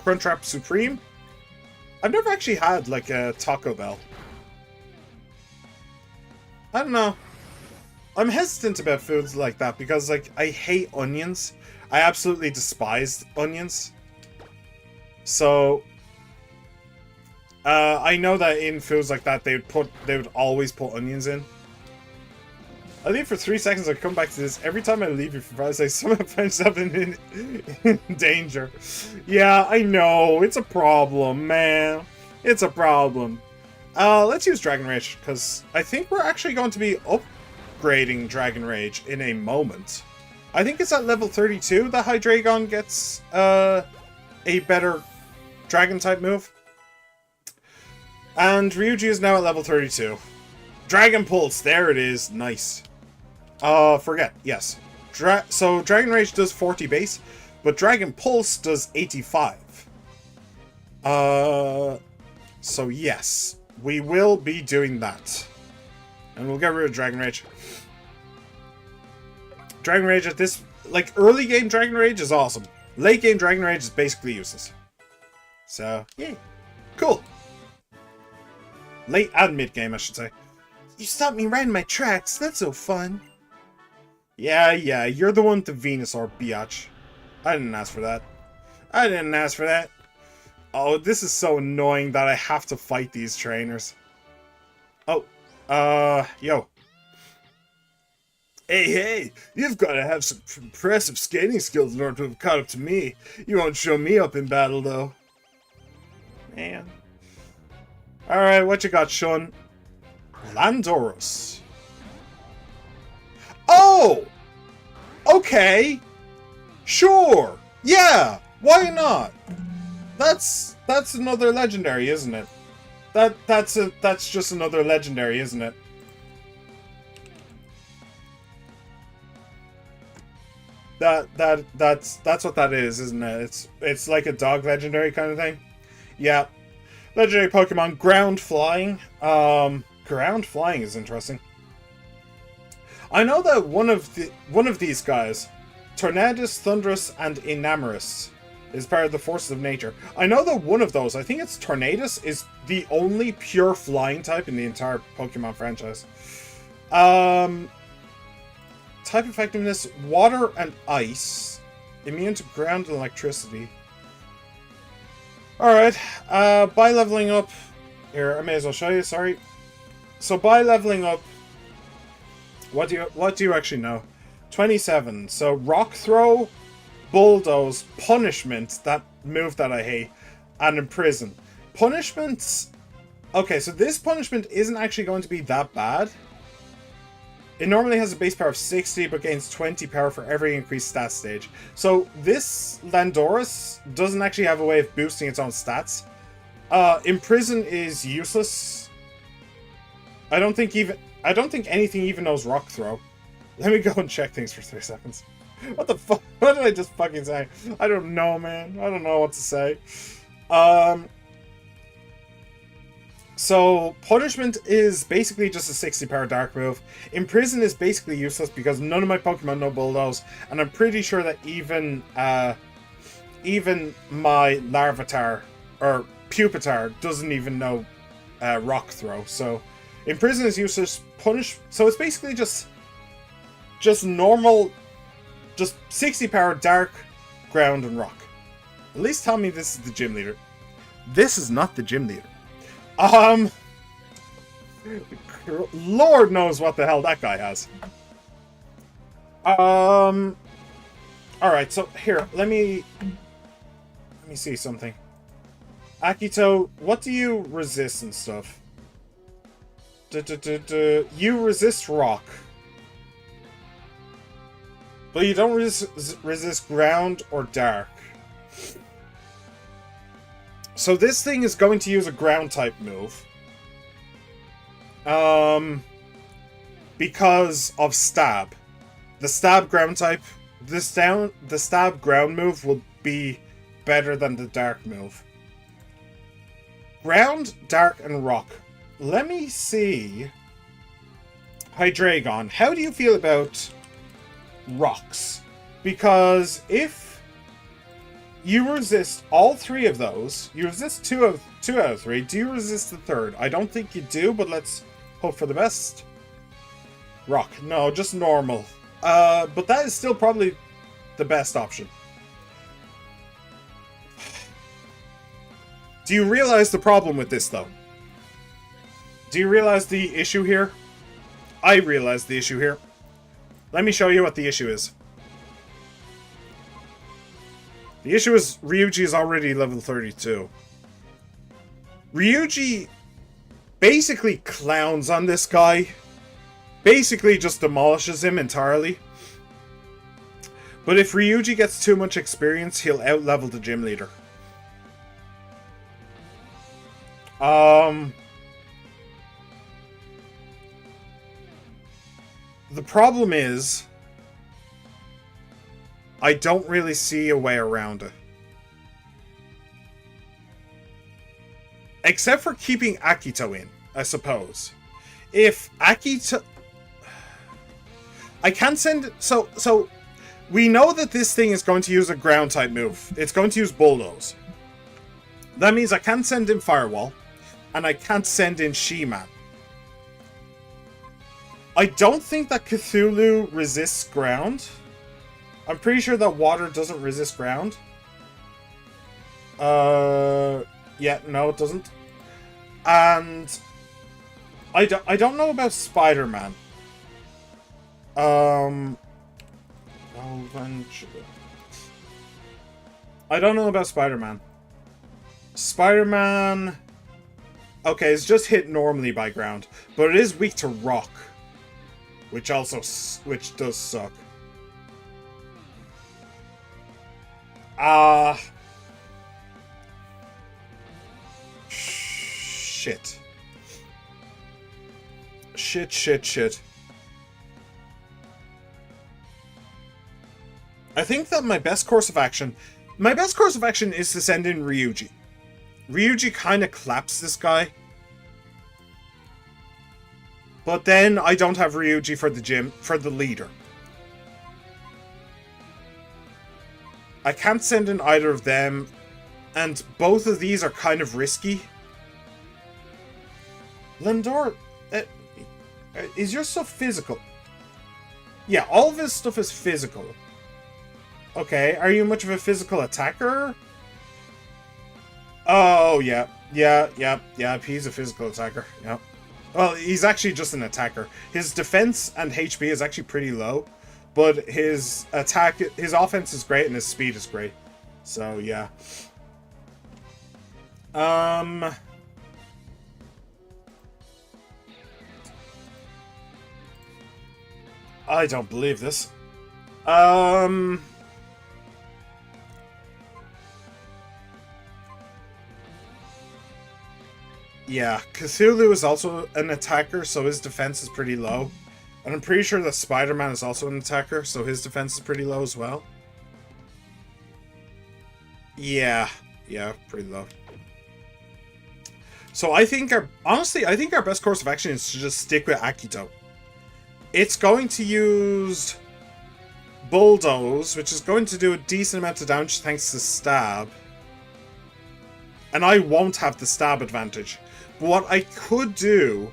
Crunchwrap Supreme. I've never actually had, like, a Taco Bell. I don't know. I'm hesitant about foods like that because, like, I hate onions. I absolutely despise onions. So, I know that in foods like that, they would always put onions in. I leave for 3 seconds, I come back to this. Every time I leave you for 5 seconds, someone finds something in danger. Yeah, I know. It's a problem, man. It's a problem. Let's use Dragon Rage, because I think we're actually going to be upgrading Dragon Rage in a moment. I think it's at level 32 that Hydreigon gets a better Dragon-type move. And Ryuji is now at level 32. Dragon Pulse, there it is. Nice. Forget, yes. So Dragon Rage does 40 base, but Dragon Pulse does 85. So yes, we will be doing that. And we'll get rid of Dragon Rage. Dragon Rage at this, like, early game Dragon Rage is awesome. Late game Dragon Rage is basically useless. So, yeah. Cool. Late and mid game, I should say. You stopped me right in my tracks. That's so fun. Yeah, you're the one with the Venusaur, biatch. I didn't ask for that. I didn't ask for that. Oh, this is so annoying that I have to fight these trainers. Oh, yo. Hey, you've got to have some impressive skating skills in order to have caught up to me. You won't show me up in battle, though. Man. Alright, what you got, Sean? Landorus. Oh! Okay. Sure. Yeah. Why not? That's another legendary, isn't it? That's just another legendary, isn't it? That's what that is, isn't it? It's like a dog legendary kind of thing. Yeah. Legendary Pokemon, ground flying. Ground flying is interesting. I know that one of these guys, Tornadus, Thundurus, and Enamorus, is part of the forces of nature. I know that one of those, I think it's Tornadus, is the only pure flying type in the entire Pokemon franchise. Type effectiveness, water and ice. Immune to ground and electricity. Alright, by leveling up... Here, I may as well show you, sorry. So by leveling up... What do you actually know? 27. So Rock Throw, Bulldoze, Punishment, that move that I hate, and Imprison. Punishments... Okay, so this punishment isn't actually going to be that bad. It normally has a base power of 60, but gains 20 power for every increased stat stage. So this Landorus doesn't actually have a way of boosting its own stats. Imprison is useless. I don't think anything even knows Rock Throw. Let me go and check things for 3 seconds. What the fuck? What did I just fucking say? I don't know, man. I don't know what to say. So, Punishment is basically just a 60 power dark move. Imprison is basically useless because none of my Pokemon know Bulldoze, and I'm pretty sure that even my Larvitar, or Pupitar, doesn't even know Rock Throw. So, Imprison is useless. So it's basically just normal, just 60 power dark, ground, and rock. At least tell me this is the gym leader. This is not the gym leader. Lord knows what the hell that guy has. Alright, so here, let me see something. Akito, what do you resist and stuff? You resist rock. But you don't resist ground or dark. So this thing is going to use a ground type move. Because of stab. The stab ground type, the stab ground move will be better than the dark move. Ground, dark, and rock. Let me see. Hydreigon, how do you feel about rocks? Because if you resist all 3 of those, you resist 2 out of 3, do you resist the 3rd? I don't think you do, but let's hope for the best. Rock. No, just normal. But that is still probably the best option. Do you realize the problem with this, though? Do you realize the issue here? I realize the issue here. Let me show you what the issue is. The issue is Ryuji is already level 32. Ryuji basically clowns on this guy. Basically just demolishes him entirely. But if Ryuji gets too much experience, he'll outlevel the gym leader. The problem is, I don't really see a way around it. Except for keeping Akito in, I suppose. If Akito... I can't send... So, we know that this thing is going to use a ground-type move. It's going to use Bulldoze. That means I can't send in Firewall, and I can't send in She-Man. I don't think that Cthulhu resists ground. I'm pretty sure that water doesn't resist ground. Yeah, no, it doesn't. And I don't know about Spider-Man. I don't know about Spider-Man. Spider-Man... Okay, it's just hit normally by ground, but it is weak to rock. Which does suck. Shit. Shit. I think that my best course of action is to send in Ryuji. Ryuji kind of claps this guy. But then I don't have Ryuji for the leader. I can't send in either of them, and both of these are kind of risky. Lindor, is your stuff physical? Yeah, all of his stuff is physical. Okay, are you much of a physical attacker? Oh, yeah, he's a physical attacker, yeah. Well, he's actually just an attacker. His defense and HP is actually pretty low, but his offense is great and his speed is great. So, yeah. I don't believe this. Yeah, Cthulhu is also an attacker, so his defense is pretty low. And I'm pretty sure that Spider-Man is also an attacker, so his defense is pretty low as well. Yeah, pretty low. So I think our best course of action is to just stick with Akito. It's going to use Bulldoze, which is going to do a decent amount of damage thanks to Stab. And I won't have the Stab advantage. But what I could do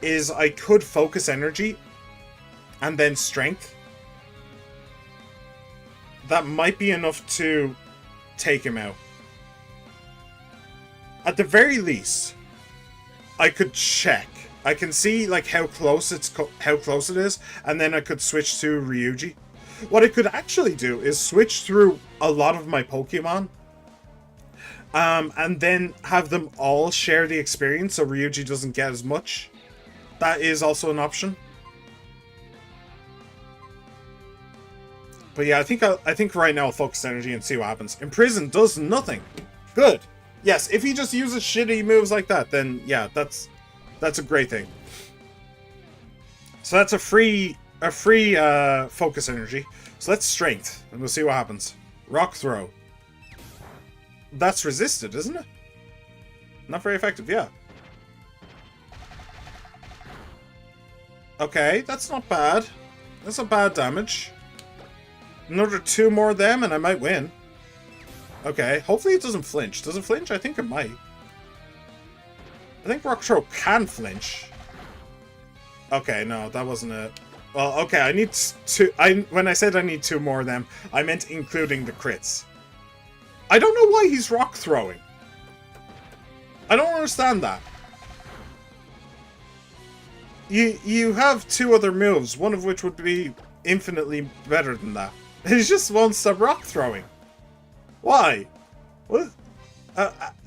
is I could focus energy and then strength. That might be enough to take him out. At the very least, I could check. I can see like how close it is, and then I could switch to Ryuji. What I could actually do is switch through a lot of my Pokemon, and then have them all share the experience, so Ryuji doesn't get as much. That is also an option. But yeah, I think right now I'll focus energy and see what happens. Imprison does nothing. Good. Yes, if he just uses shitty moves like that, then yeah, that's a great thing. So that's a free focus energy. So let's strength, and we'll see what happens. Rock throw. That's resisted, isn't it? Not very effective, yeah. Okay, that's not bad. That's not bad damage. Another 2 more of them, and I might win. Okay, hopefully it doesn't flinch. Does it flinch? I think it might. I think Rock Throw can flinch. Okay, no, that wasn't it. Well, okay, I need when I said I need 2 more of them, I meant including the crits. I don't know why he's rock throwing. I don't understand that. You have 2 other moves, one of which would be infinitely better than that. He just won't stop rock throwing. Why? What?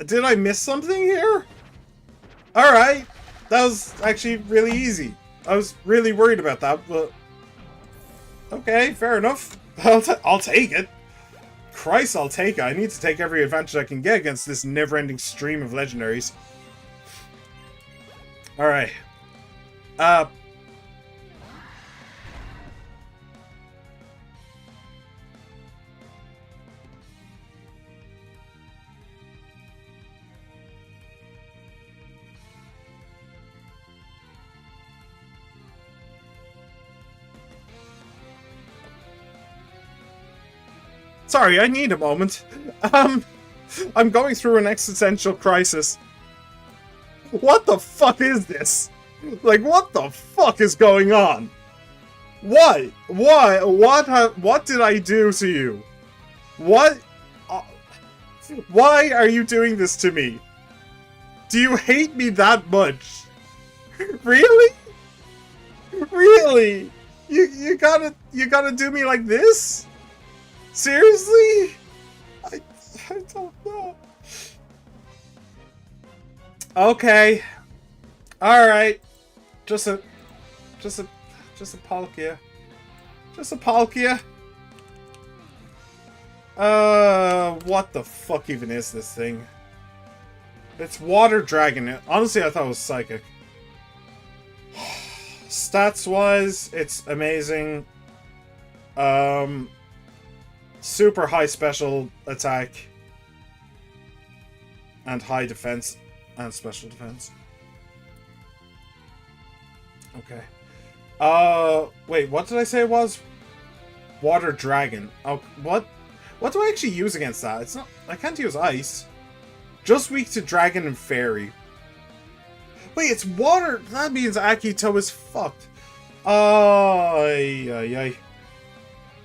Did I miss something here? Alright. That was actually really easy. I was really worried about that, but... Okay, fair enough. I'll take it. Christ, I'll take it. I need to take every advantage I can get against this never-ending stream of legendaries. Alright. Sorry, I need a moment. I'm going through an existential crisis. What the fuck is this? Like, what the fuck is going on? Why? Why? What did I do to you? What? Why are you doing this to me? Do you hate me that much? Really? Really? You gotta do me like this? Seriously? I don't know. Okay. Alright. Just a Palkia. Just a Palkia. What the fuck even is this thing? It's Water Dragon. Honestly, I thought it was Psychic. Stats-wise, it's amazing. Super high special attack. And high defense. And special defense. Okay. Wait, what did I say it was? Water Dragon. Oh, what? What do I actually use against that? It's not... I can't use Ice. Just weak to Dragon and Fairy. Wait, it's Water... That means Akito is fucked. Ay.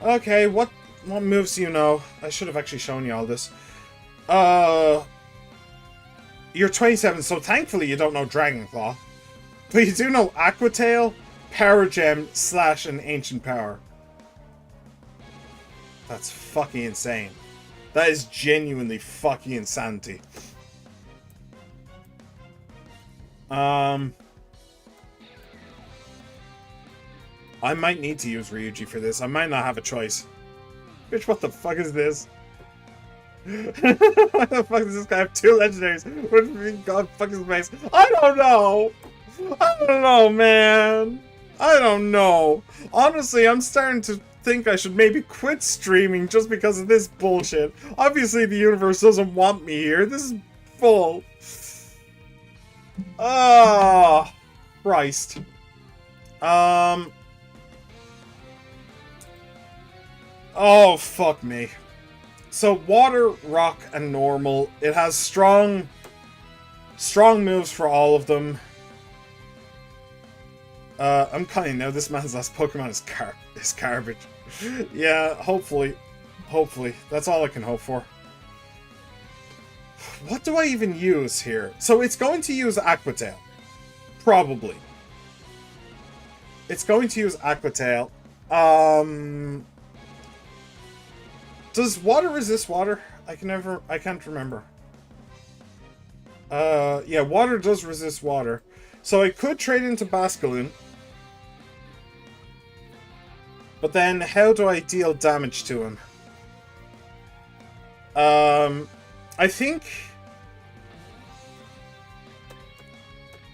Okay, what moves do you know? I should have actually shown you all this. You're 27, so thankfully you don't know Dragon Claw. But you do know Aqua Tail, Power Gem, Slash, and Ancient Power. That's fucking insane. That is genuinely fucking insanity. I might need to use Ryuji for this. I might not have a choice. Bitch, what the fuck is this? Why the fuck does this guy have 2 legendaries? What the god fuck his face? I don't know! I don't know, man! I don't know. Honestly, I'm starting to think I should maybe quit streaming just because of this bullshit. Obviously, the universe doesn't want me here. This is full. Oh, Christ. Oh, fuck me. So, water, rock, and normal. It has strong moves for all of them. I'm kind of know this man's last Pokemon is garbage. Yeah, hopefully. Hopefully. That's all I can hope for. What do I even use here? So it's going to use Aqua Tail. Probably. It's going to use Aqua Tail. Does water resist water? I can't remember. Yeah, water does resist water. So I could trade into Basculin. But then, how do I deal damage to him? I think...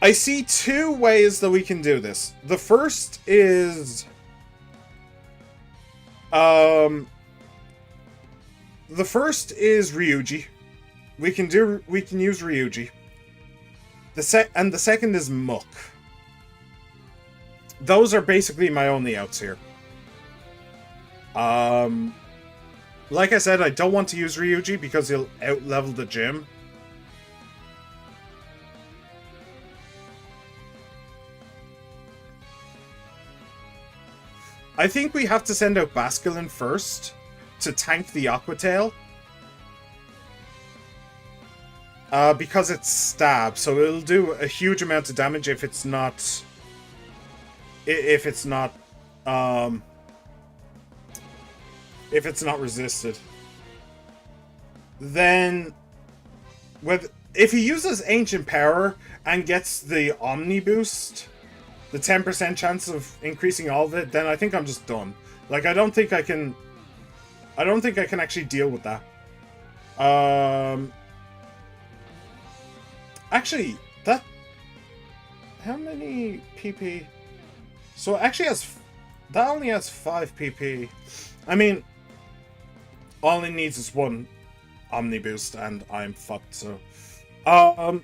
I see 2 ways that we can do this. The first is... The first is Ryuji. We can use Ryuji. The second is Muk. Those are basically my only outs here. Like I said, I don't want to use Ryuji because he'll out-level the gym. I think we have to send out Basculin first to tank the Aqua Tail. Because it's stab, so it'll do a huge amount of damage if it's not... If it's not resisted. Then, if he uses Ancient Power and gets the Omni boost, the 10% chance of increasing all of it, then I think I'm just done. Like, I don't think I can actually deal with that. Actually, that... How many PP... So it actually has... That only has 5 PP. I mean, all it needs is one Omni boost, and I'm fucked, so... Oh,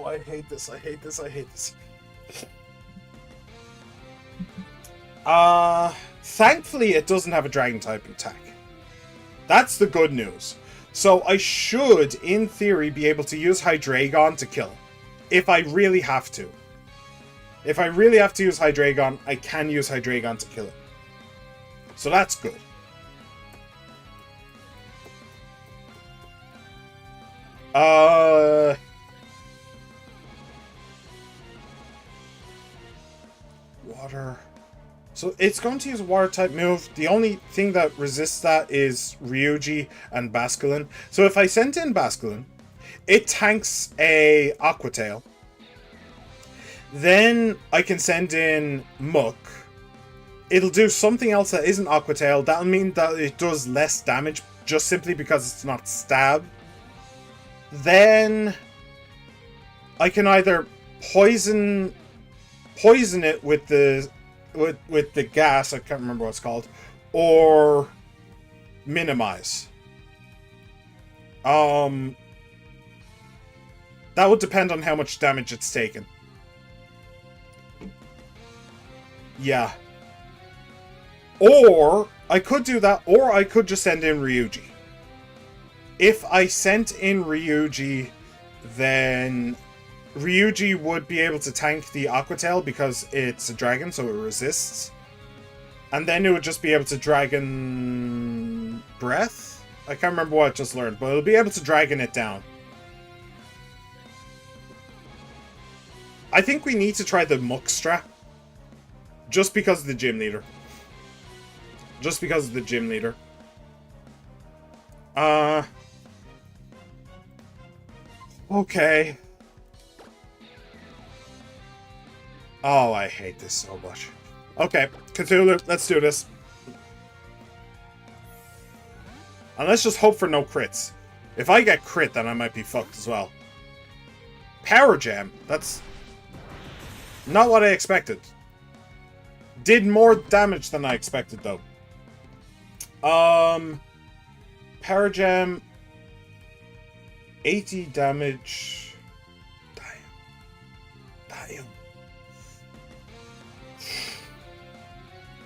I hate this, I hate this, I hate this. Thankfully it doesn't have a dragon type attack. That's the good news. So I should, in theory, be able to use Hydreigon to kill it. If I really have to. If I really have to use Hydreigon, I can use Hydreigon to kill it. So that's good. Water. So it's going to use a water type move. The only thing that resists that is Ryuji and Basculin. So if I send in Basculin, it tanks a Aqua Tail. Then I can send in Muck. It'll do something else that isn't Aqua Tail. That'll mean that it does less damage just simply because it's not stab. Then I can either poison it with the gas, I can't remember what it's called, or minimize. That would depend on how much damage it's taken. Yeah. Or I could do that, or I could just send in Ryuji. If I sent in Ryuji, then Ryuji would be able to tank the Aqua Tail because it's a dragon, so it resists. And then it would just be able to Dragon Breath? I can't remember what I just learned, but it'll be able to Dragon it down. I think we need to try the Muck strat. Just because of the gym leader. Just because of the gym leader. Okay. Oh, I hate this so much. Okay, Cthulhu, let's do this. And let's just hope for no crits. If I get crit, then I might be fucked as well. Power Jam. That's not what I expected. Did more damage than I expected, though. Power Jam. 80 damage. Damn.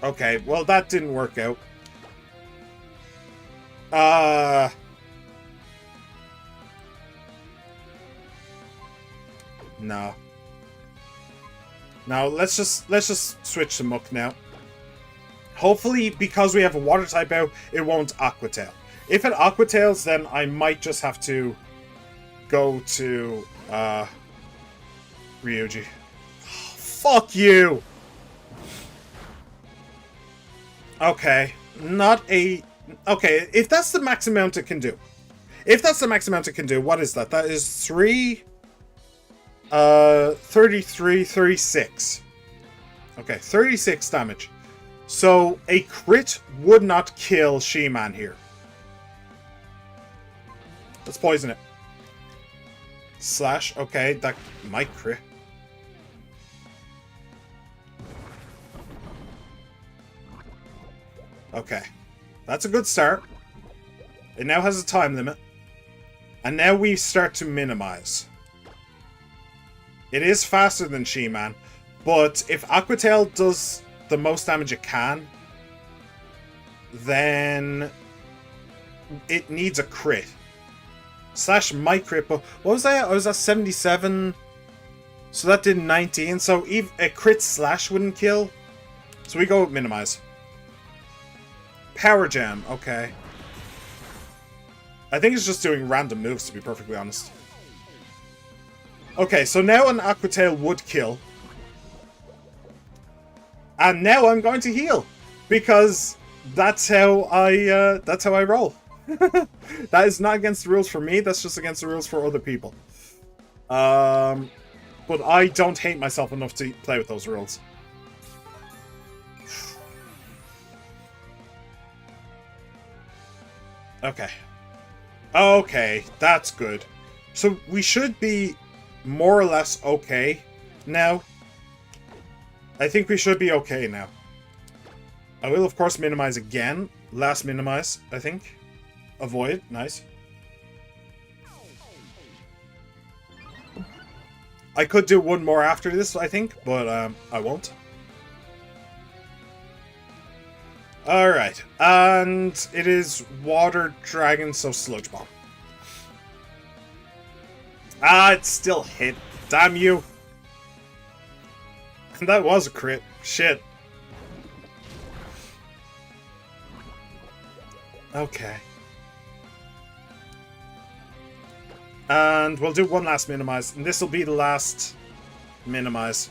Okay, well, that didn't work out. No. Now, let's just switch to Muck now. Hopefully, because we have a water type out, it won't Aqua Tail. If it Aqua Tails, then I might just have to go to Ryuji. Oh, fuck you! Okay, okay, if that's the max amount it can do. If that's the max amount it can do, what is that? That is 33, 36. Okay, 36 damage. So, a crit would not kill She-Man here. Let's poison it. Slash, okay, that might crit. Okay. That's a good start. It now has a time limit. And now we start to minimize. It is faster than She-Man, but if Aqua Tail does the most damage it can, then it needs a crit. Slash might crit, but what was that? I was at 77, so that did 19, so a crit slash wouldn't kill. So we go with minimize. Power Gem, okay. I think it's just doing random moves, to be perfectly honest. Okay, so now an Aqua Tail would kill. And now I'm going to heal. Because that's how I roll. That is not against the rules for me, that's just against the rules for other people. But I don't hate myself enough to play with those rules. Okay. Okay, that's good. So we should be more or less okay now. I think we should be okay now. I will, of course, minimize again. Last minimize, I think. Avoid, nice. I could do one more after this, I think, but I won't. Alright, and it is Water Dragon, so Sludge Bomb. Ah, it still hit. Damn you. That was a crit. Shit. Okay. And we'll do one last minimize, and this will be the last minimize.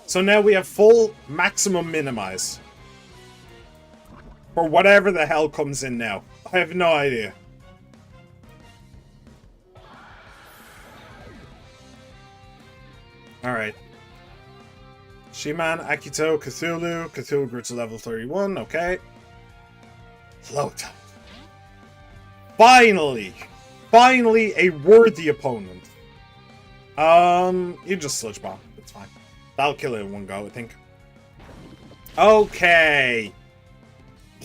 So now we have full maximum minimize. For whatever the hell comes in now. I have no idea. Alright. She-Man, Akito, Cthulhu. Cthulhu grew to level 31, okay. Float. Finally! Finally a worthy opponent. You just Sludge Bomb. It's fine. That'll kill it in one go, I think. Okay.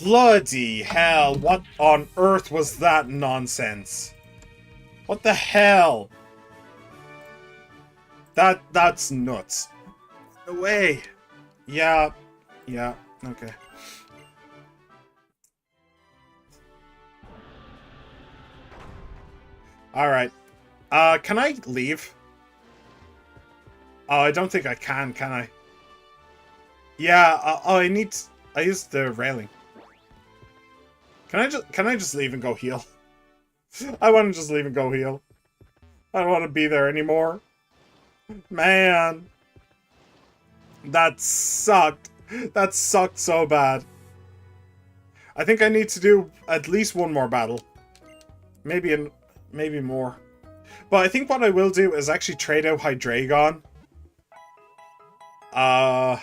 Bloody hell, what on earth was that nonsense? What the hell? That's nuts. No way. Yeah. Yeah, okay. Alright. Can I leave? Oh, I don't think I can I? Yeah, oh, I used the railing. Can I just leave and go heal? I want to just leave and go heal. I don't want to be there anymore. Man. That sucked. That sucked so bad. I think I need to do at least one more battle. Maybe more. But I think what I will do is actually trade out Hydreigon. I'll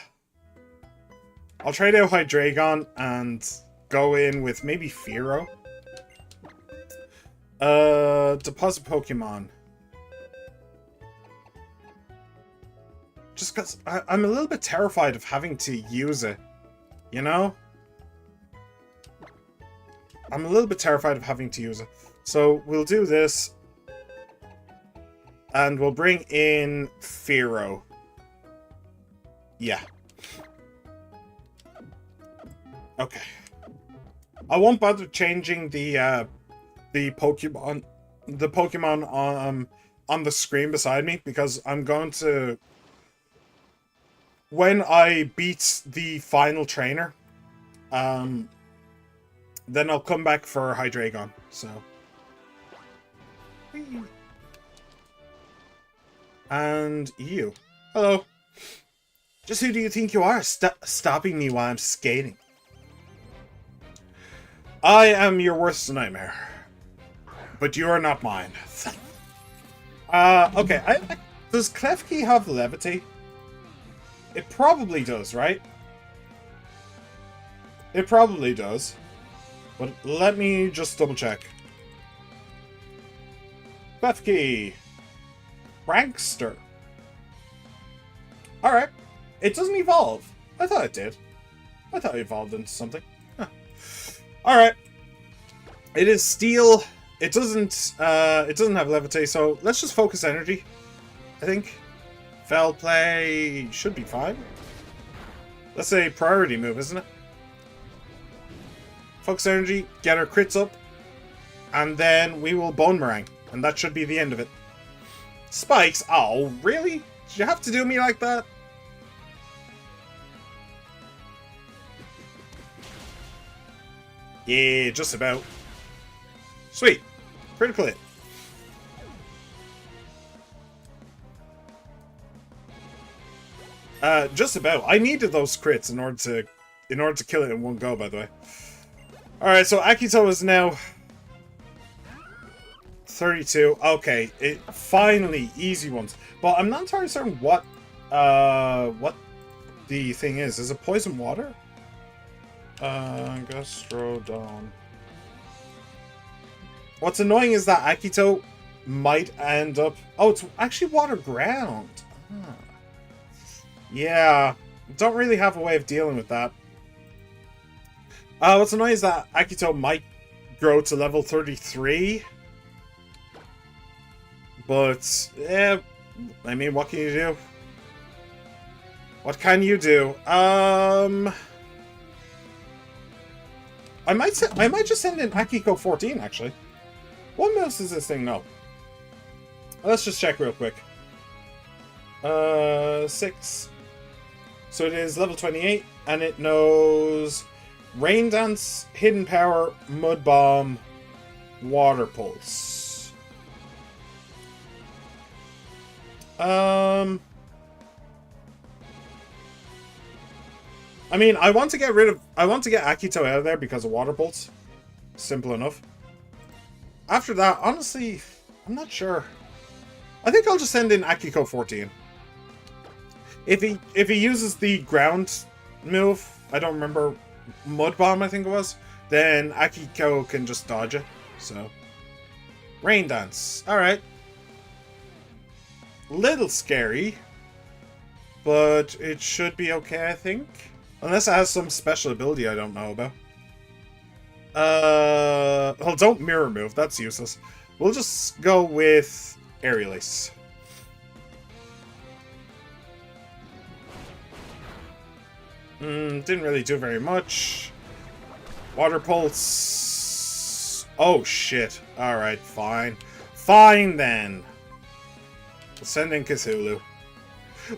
trade out Hydreigon and go in with maybe Fearow. Deposit Pokemon. Just because I'm a little bit terrified of having to use it. You know? I'm a little bit terrified of having to use it. So we'll do this. And we'll bring in Fearow. Yeah. Okay. I won't bother changing the Pokemon on the screen beside me because I'm going to, when I beat the final trainer, then I'll come back for Hydreigon. So. And you. Hello. Just who do you think you are, stopping me while I'm skating? I am your worst nightmare. But you are not mine. Okay. Does Klefki have Levitate? It probably does, right? It probably does. But let me just double check. Klefki. Prankster. Alright. It doesn't evolve. I thought it did. I thought it evolved into something. Huh. Alright. It is steel. It doesn't have Levitate, so let's just focus energy. I think. Fell play should be fine. That's a priority move, isn't it? Focus energy, get our crits up, and then we will Bone Meringue, and that should be the end of it. Spikes? Oh, really? Did you have to do me like that? Yeah, just about. Sweet. Critical hit. Just about. I needed those crits in order to kill it in one go, by the way. Alright, so Akito is now 32. Okay, it finally easy ones. But I'm not entirely certain what the thing is. Is it poison water? Gastrodon. What's annoying is that Akito might end up... Oh, it's actually water ground. Ah. Yeah, don't really have a way of dealing with that. What's annoying is that Akito might grow to level 33. But, yeah, I mean, what can you do? What can you do? I might just send in Akiko 14, actually. What moves does this thing know? Let's just check real quick. 6. So it is level 28, and it knows Rain Dance, Hidden Power, Mud Bomb, Water Pulse. I mean, I want to get Akito out of there because of Water Pulse. Simple enough. After that, honestly, I'm not sure. I think I'll just send in Akiko 14. If he uses the ground move, I don't remember, Mud Bomb I think it was, then Akiko can just dodge it. So, Rain Dance. Alright. Little scary, but it should be okay, I think. Unless it has some special ability I don't know about. Well, don't mirror move, that's useless. We'll just go with Aerial Ace. Didn't really do very much. Water Pulse. Oh, shit. Alright, fine. Fine, then. We'll send in Cthulhu.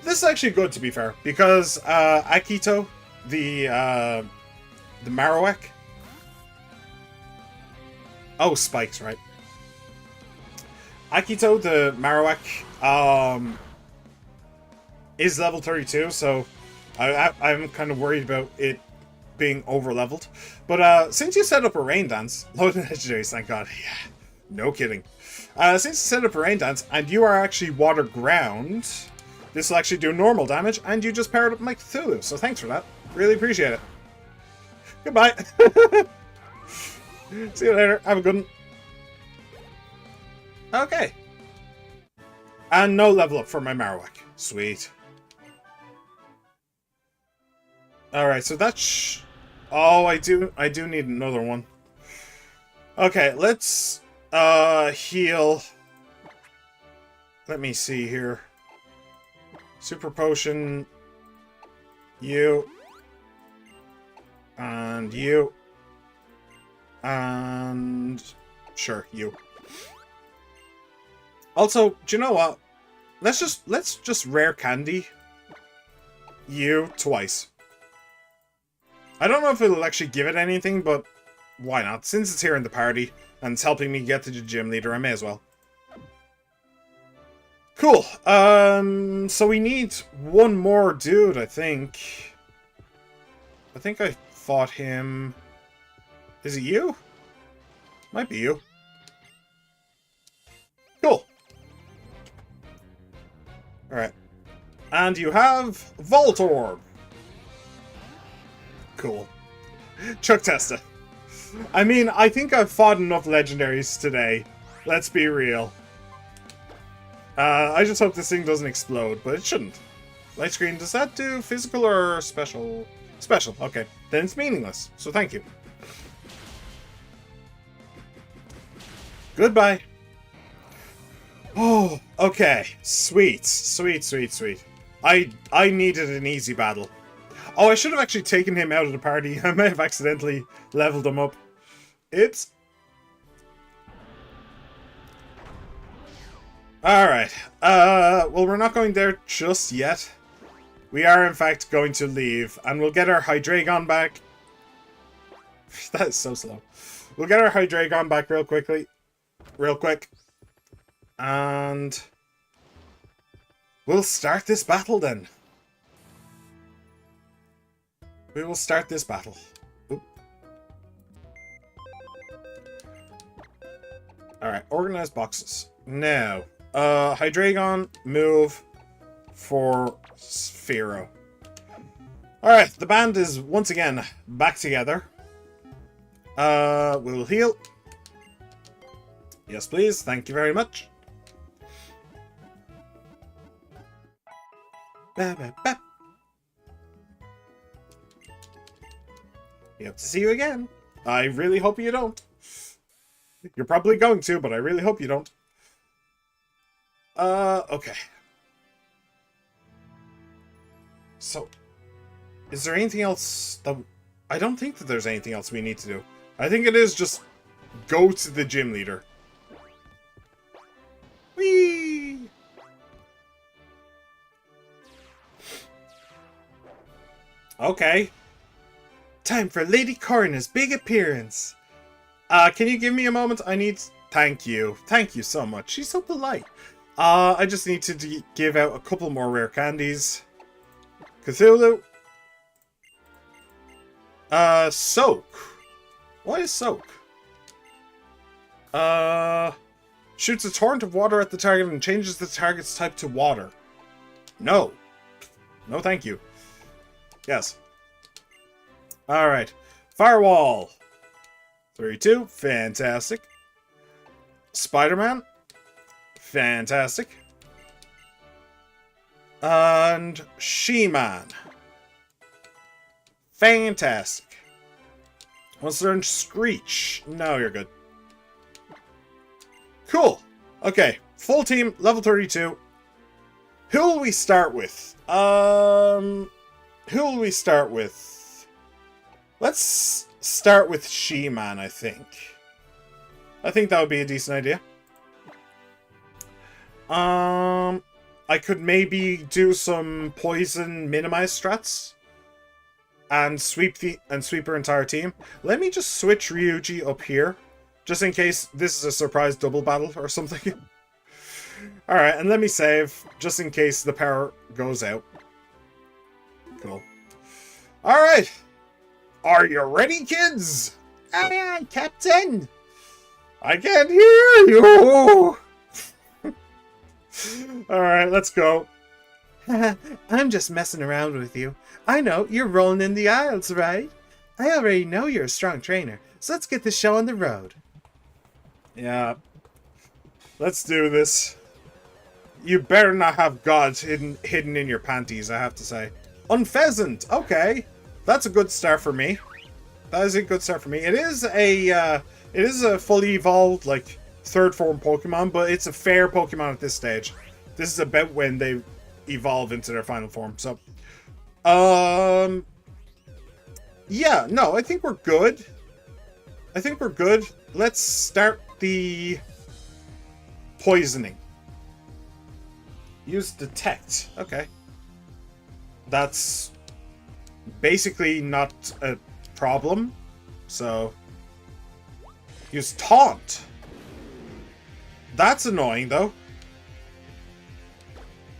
This is actually good, to be fair, because Akito, the Marowak. Oh, spikes, right. Akito, the Marowak, is level 32, so I'm kind of worried about it being over-leveled. But since you set up a Rain Dance, loading legendaries, thank God. Yeah, no kidding. Since you set up a Rain Dance, and you are actually Water Ground, this will actually do normal damage, and you just powered up my Cthulhu, so thanks for that. Really appreciate it. Goodbye. See you later. Have a good one. Okay. And no level up for my Marowak. Sweet. Alright, so that's... Oh, I do need another one. Okay, let's heal. Let me see here. Super Potion. You. And you. And... Sure, you. Also, do you know what? Let's just rare candy you twice. I don't know if it'll actually give it anything, but why not? Since it's here in the party, and it's helping me get to the gym leader, I may as well. Cool. So we need one more dude, I think. I think I fought him... Is it you? Might be you. Cool. Alright. And you have Voltorb. Cool. Chuck Testa. I mean, I think I've fought enough legendaries today. Let's be real. I just hope this thing doesn't explode, but it shouldn't. Light screen, does that do physical or special? Special, okay. Then it's meaningless, so thank you. Goodbye. Oh, okay. Sweet. Sweet, sweet, sweet. I needed an easy battle. Oh, I should have actually taken him out of the party. I may have accidentally leveled him up. Oops. Alright. Well, we're not going there just yet. We are, in fact, going to leave. And we'll get our Hydreigon back. That is so slow. We'll get our Hydreigon back real quick. And we'll start this battle then. We will start this battle. Oop. Alright, organize boxes. Now, Hydreigon, move for Sphero. Alright, the band is once again back together. We will heal. Yes, please. Thank you very much. Ba. We hope to see you again. I really hope you don't. You're probably going to, but I really hope you don't. Okay. So, is there anything else that... I don't think that there's anything else we need to do. I think it is just go to the gym leader. Whee! Okay. Time for Lady Coroner's big appearance. Can you give me a moment? I need... Thank you. Thank you so much. She's so polite. I just need to give out a couple more rare candies. Cthulhu. Soak. What is Soak? Shoots a torrent of water at the target and changes the target's type to water. No. No, thank you. Yes. Alright. Firewall. 32. Fantastic. Spider-Man. Fantastic. And She-Man. Fantastic. Let's learn Screech. No, you're good. Cool. Okay. Full team, level 32. Who will we start with? Who will we start with? Let's start with She-Man, I think. I think that would be a decent idea. I could maybe do some poison minimize strats. And sweep her entire team. Let me just switch Ryuji up here. Just in case this is a surprise double battle or something. Alright, and let me save. Just in case the power goes out. Cool. Alright. Are you ready, kids? Aye, aye, Captain. I can't hear you. Alright, let's go. I'm just messing around with you. I know, you're rolling in the aisles, right? I already know you're a strong trainer, so let's get this show on the road. Yeah. Let's do this. You better not have gods hidden in your panties, I have to say. Unpheasant! Okay. That's a good start for me. That is a good start for me. It is a fully evolved, like, third form Pokemon, but it's a fair Pokemon at this stage. This is about when they evolve into their final form, so... Yeah, no, I think we're good. I think we're good. Let's start the poisoning. Use detect. Okay. That's basically not a problem. So, use taunt. That's annoying, though.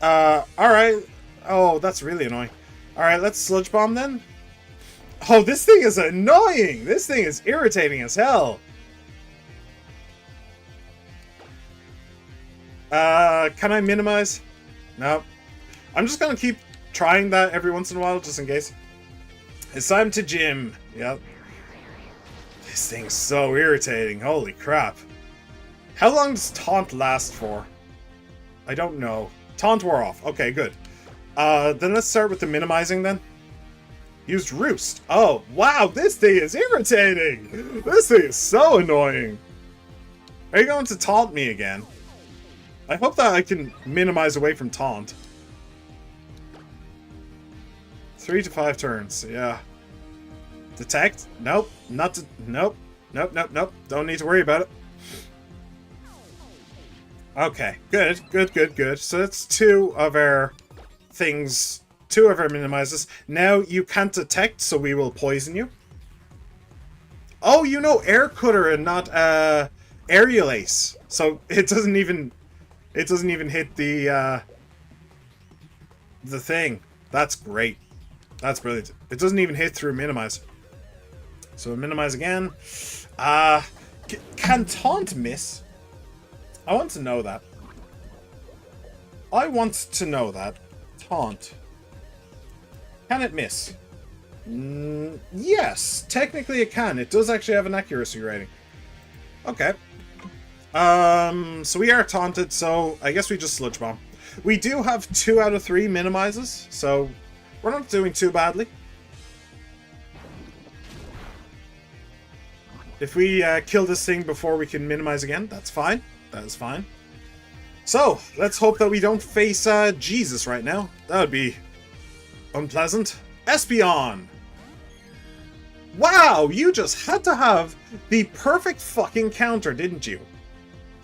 Alright. Oh, that's really annoying. Alright, let's Sludge Bomb then. Oh, this thing is annoying! This thing is irritating as hell. Can I minimize? No. I'm just gonna keep trying that every once in a while, just in case. It's time to gym. Yep. This thing's so irritating. Holy crap. How long does Taunt last for? I don't know. Taunt wore off. Okay, good. Then let's start with the minimizing then. Used Roost. Oh, wow, this thing is irritating! This thing is so annoying! Are you going to taunt me again? I hope that I can minimize away from taunt. 3 to 5 turns, yeah. Detect? Nope. Nope. Nope. Don't need to worry about it. Okay, good. So that's 2 of our things, 2 of our minimizes. Now you can't detect, so we will poison you. Oh, you know, air cutter and not aerial ace. So it doesn't even hit the thing. That's great. That's brilliant. It doesn't even hit through minimize. So minimize again. Can taunt miss? I want to know that. I want to know that. Taunt. Can it miss? Yes, technically it can. It does actually have an accuracy rating. Okay. So we are taunted, so I guess we just sludge bomb. We do have 2 out of 3 minimizes, so we're not doing too badly. If we kill this thing before we can minimize again, that's fine. That is fine. So, let's hope that we don't face Jesus right now. That would be unpleasant. Espeon! Wow, you just had to have the perfect fucking counter, didn't you?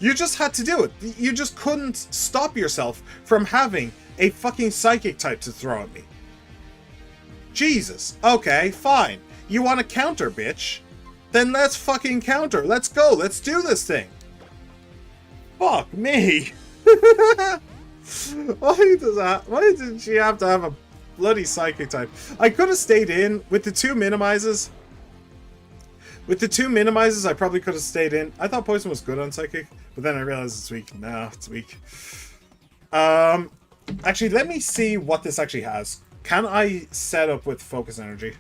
You just had to do it. You just couldn't stop yourself from having a fucking psychic type to throw at me. Jesus. Okay, fine. You want to counter, bitch? Then let's fucking counter. Let's go. Let's do this thing. Fuck me. Why did she have to have a bloody psychic type? I could have stayed in with the 2 minimizes. With the 2 minimizes, I probably could have stayed in. I thought poison was good on psychic, but then I realized it's weak. No, it's weak. Actually, let me see what this actually has. Can I set up with focus energy?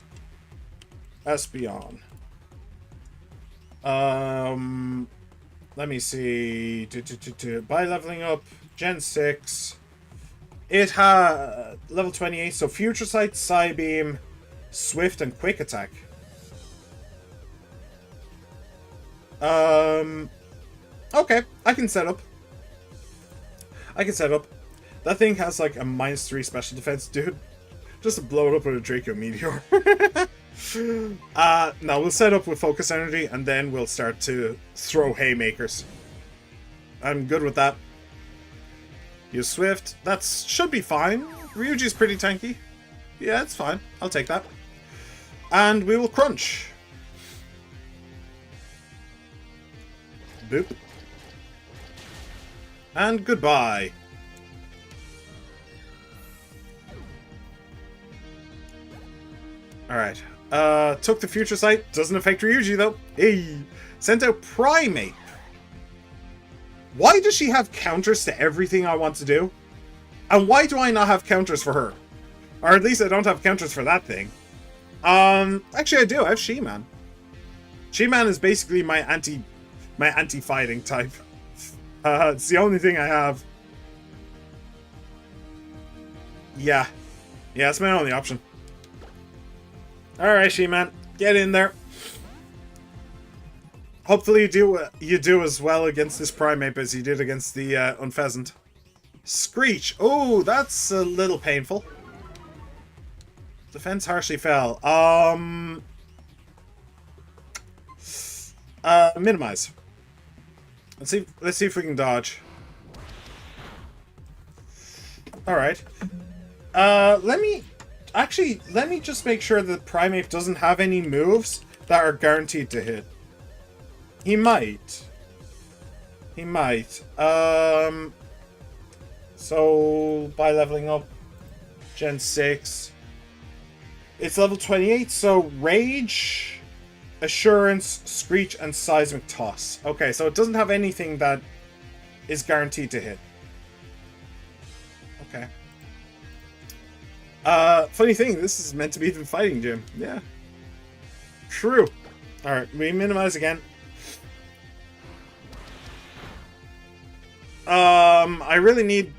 Espeon. Let me see. By leveling up, Gen 6. It has level 28, so Future Sight, Psybeam, Swift, and Quick Attack. Okay, I can set up. That thing has like a -3 special defense, dude. Just to blow it up with a Draco Meteor. No, we'll set up with focus energy and then we'll start to throw haymakers. I'm good with that. Use Swift. That should be fine. Ryuji's pretty tanky. Yeah, it's fine. I'll take that. And we will crunch. Boop. And goodbye. Alright. Took the Future Sight. Doesn't affect Ryuji, though. Hey. Sent out Primeape. Why does she have counters to everything I want to do? And why do I not have counters for her? Or at least I don't have counters for that thing. Actually I do. I have She-Man. She-Man is basically my anti-fighting type. It's the only thing I have. Yeah. Yeah, it's my only option. Alright, She-Man. Get in there. Hopefully you do as well against this Primeape as you did against the Unpheasant. Screech. Oh, that's a little painful. Defense harshly fell. Minimize. Let's see if we can dodge. Alright. Let me just make sure that Primeape doesn't have any moves that are guaranteed to hit. He might. He might. So, by leveling up Gen 6. It's level 28, so Rage, Assurance, Screech, and Seismic Toss. Okay, so it doesn't have anything that is guaranteed to hit. Okay. Funny thing, this is meant to be the fighting gym. Yeah. True. Alright, we minimize again. I really need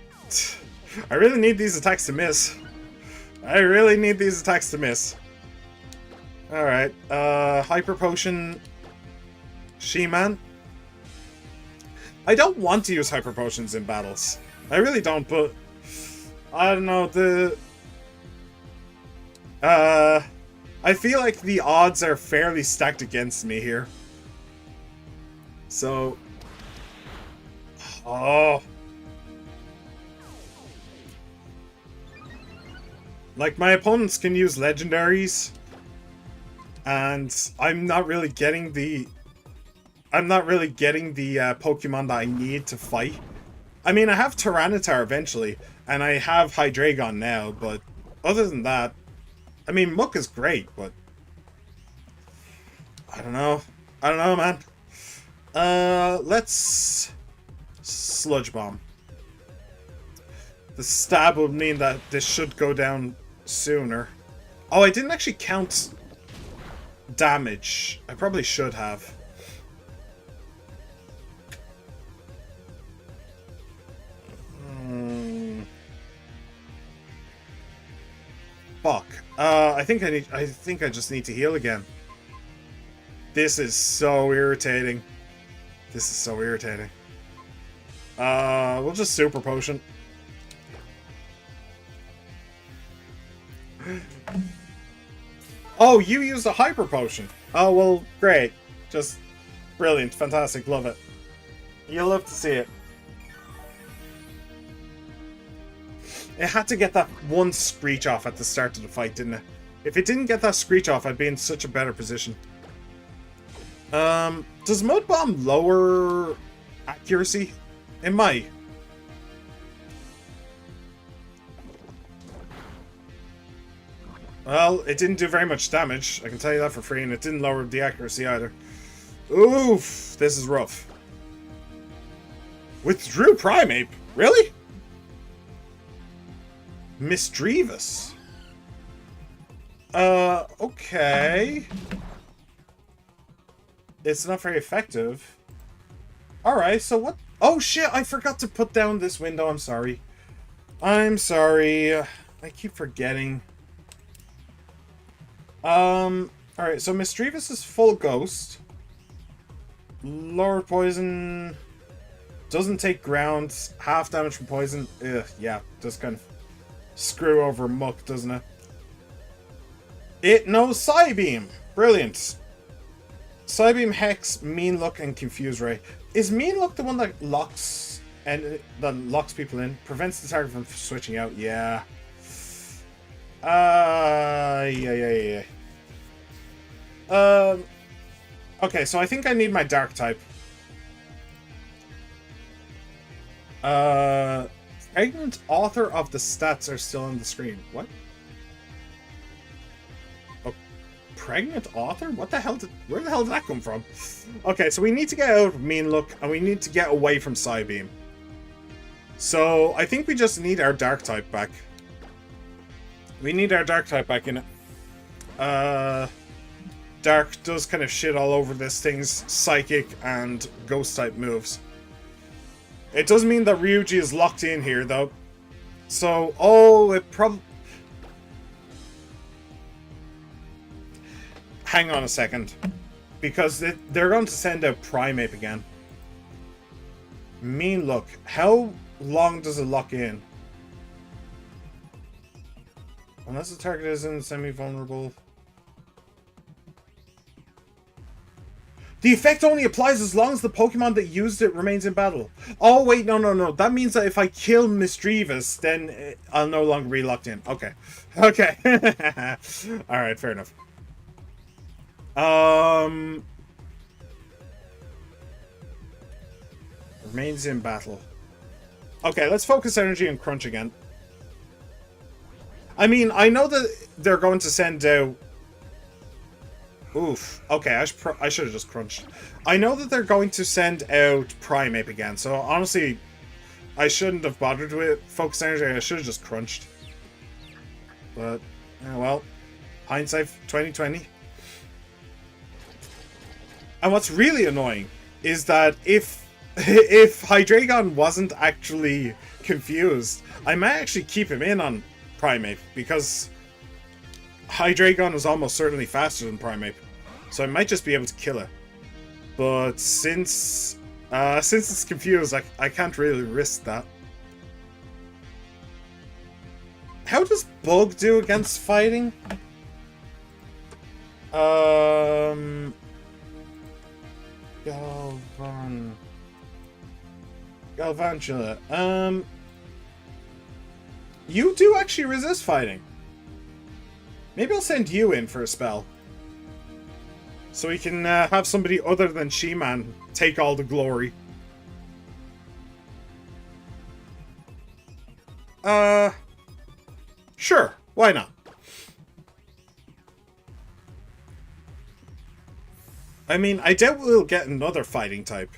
these attacks to miss. Alright, Hyper Potion, She-Man. I don't want to use Hyper Potions in battles. I really don't, but I don't know, I feel like the odds are fairly stacked against me here. So, like, my opponents can use legendaries. And I'm not really getting the Pokemon that I need to fight. I mean, I have Tyranitar eventually, and I have Hydreigon now, but other than that, I mean, Muk is great, but I don't know. I don't know, man. Let's Sludge Bomb. The stab would mean that this should go down sooner. Oh, I didn't actually count damage. I probably should have. Fuck. I think I just need to heal again. This is so irritating. This is so irritating. We'll just Super Potion. Oh, you used a Hyper Potion. Oh, well, great. Just brilliant. Fantastic. Love it. You'll love to see it. It had to get that one screech off at the start of the fight, didn't it? If it didn't get that screech off, I'd be in such a better position. Does Mud Bomb lower accuracy? It might. Well, it didn't do very much damage, I can tell you that for free, and it didn't lower the accuracy either. Oof, this is rough. Withdrew Primeape? Really? Misdreavus. Okay. It's not very effective. Alright, so what? Oh shit, I forgot to put down this window, I'm sorry. I'm sorry. I keep forgetting. Alright, so Misdreavus is full ghost. Lower poison. Doesn't take ground. Half damage from poison. Ugh, yeah, just kind of screw over Muck, doesn't it? It knows Psybeam. Brilliant. Psybeam, Hex, Mean Look, and Confuse Ray. Is Mean Look the one that locks people in? Prevents the target from switching out? Yeah. Yeah. Okay, so I think I need my Dark type. Pregnant author of the stats are still on the screen. What? Oh, pregnant author? What the hell where the hell did that come from? Okay, so we need to get out of Mean Look, and we need to get away from Psybeam. So, I think we just need our Dark type back. We need our Dark type back in it. Dark does kind of shit all over this thing's Psychic and Ghost type moves. It does mean that Ryuji is locked in here, though. So, oh, it probably... Hang on a second. Because they're going to send out Primeape again. Mean Look. How long does it lock in? Unless the target isn't semi-vulnerable. The effect only applies as long as the Pokemon that used it remains in battle. Oh, wait, no. That means that if I kill Misdreavus, then I'll no longer be locked in. Okay. Okay. Alright, fair enough. Remains in battle. Okay, let's focus energy on Crunch again. I mean, I know that they're going to send out... Oof. Okay, I should have just crunched. I know that they're going to send out Primeape again, so honestly, I shouldn't have bothered with Focus Energy. I should have just crunched. But, well, hindsight 2020. And what's really annoying is that if Hydreigon wasn't actually confused, I might actually keep him in on Primeape, because Hydreigon is almost certainly faster than Primeape, so I might just be able to kill it. But since it's confused, I can't really risk that. How does Bug do against fighting? Galvantula. You do actually resist fighting. Maybe I'll send you in for a spell. So we can have somebody other than She-Man take all the glory. Sure, why not? I mean, I doubt we'll get another fighting type.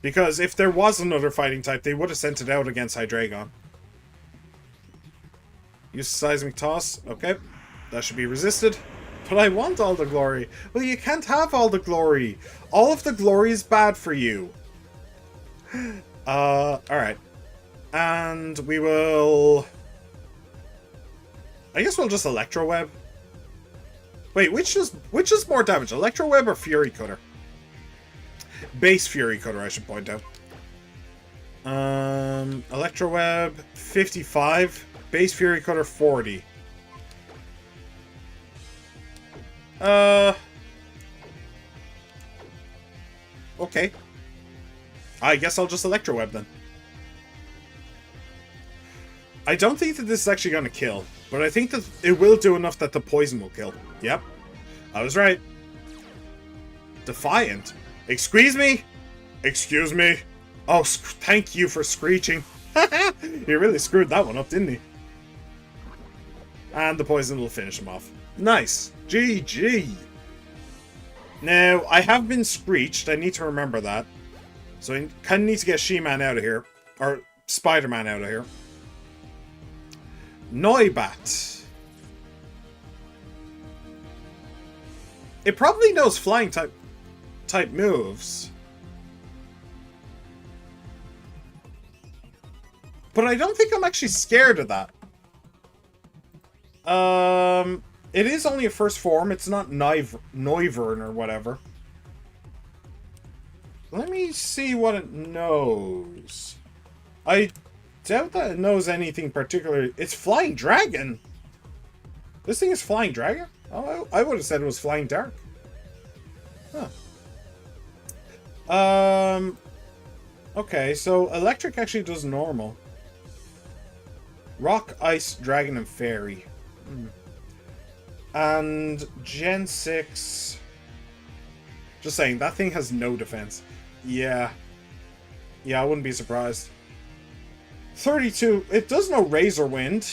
Because if there was another fighting type, they would have sent it out against Hydreigon. Use seismic toss. Okay. That should be resisted. But I want all the glory. Well, you can't have all the glory. All of the glory is bad for you. Alright. And we will... I guess we'll just Electro Web. Wait, which is more damage? Electro Web or Fury Cutter? Base Fury Cutter, I should point out. Electro Web 55. Base Fury Cutter 40. Okay. I guess I'll just Electro Web then. I don't think that this is actually going to kill, but I think that it will do enough that the poison will kill. Yep. I was right. Defiant. Excuse me? Excuse me? Oh, thank you for screeching. He really screwed that one up, didn't he? And the poison will finish him off. Nice. GG. Now, I have been screeched. I need to remember that. So I kind of need to get She-Man out of here. Or Spider-Man out of here. Noibat. It probably knows flying type moves. But I don't think I'm actually scared of that. It is only a first form. It's not Noivern or whatever. Let me see what it knows. I doubt that it knows anything particular. It's Flying Dragon. This thing is Flying Dragon? Oh, I would have said it was Flying Dark. Huh. Okay, so Electric actually does normal. Rock, Ice, Dragon, and Fairy. And Gen 6... Just saying, that thing has no defense. Yeah. Yeah, I wouldn't be surprised. 32. It does know Razor Wind.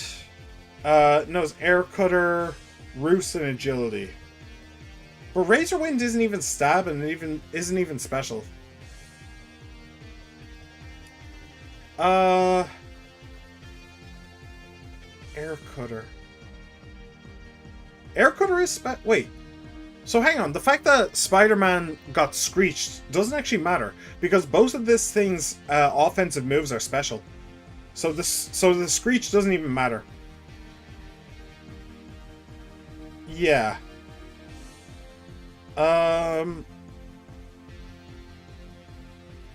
It knows Air Cutter, Roost, and Agility. But Razor Wind isn't even stab and it isn't even special. Air Cutter. Air Cutter is wait. So hang on, the fact that Spider-Man got screeched doesn't actually matter because both of this thing's offensive moves are special. So the screech doesn't even matter. Yeah.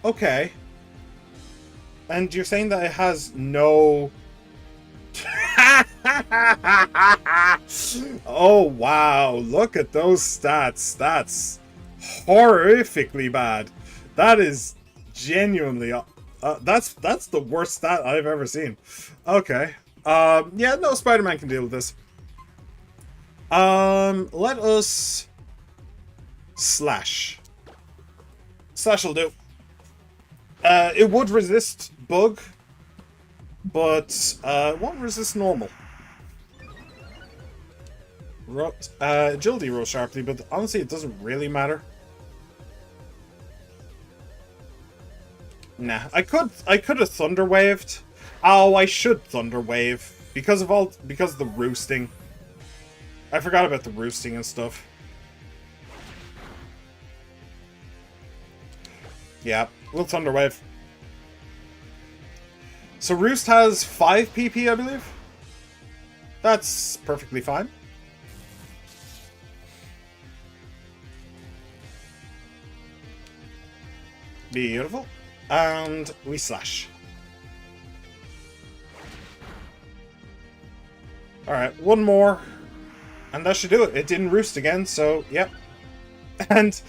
Okay. And you're saying that it has no... Oh, wow. Look at those stats. That's horrifically bad. That is genuinely... that's the worst stat I've ever seen. Okay. Yeah, no, Spider-Man can deal with this. Let us... Slash. Slash will do. It would resist Bug, but it won't resist normal. Agility rolls sharply, but honestly it doesn't really matter. Nah, I could have Thunder Waved. Oh, I should Thunder Wave because of the roosting. I forgot about the roosting and stuff. Yeah, we'll Thunder Wave. So Roost has 5 PP, I believe. That's perfectly fine. Beautiful. And we slash. Alright, one more. And that should do it. It didn't roost again, so yep. And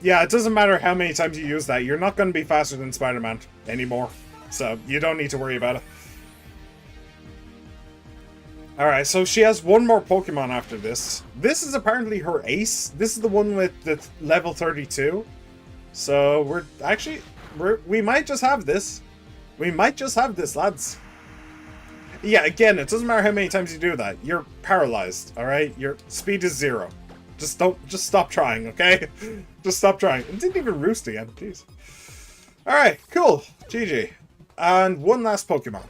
yeah, it doesn't matter how many times you use that. You're not going to be faster than Spider-Man anymore. So you don't need to worry about it. Alright, so she has one more Pokemon after this. This is apparently her ace. This is the one with the level 32. So we might just have this. We might just have this, lads. Yeah, again, it doesn't matter how many times you do that. You're paralyzed, alright? Your speed is 0. Just stop trying, okay? Just stop trying. It didn't even roost again, jeez. Alright, cool. GG. And one last Pokemon.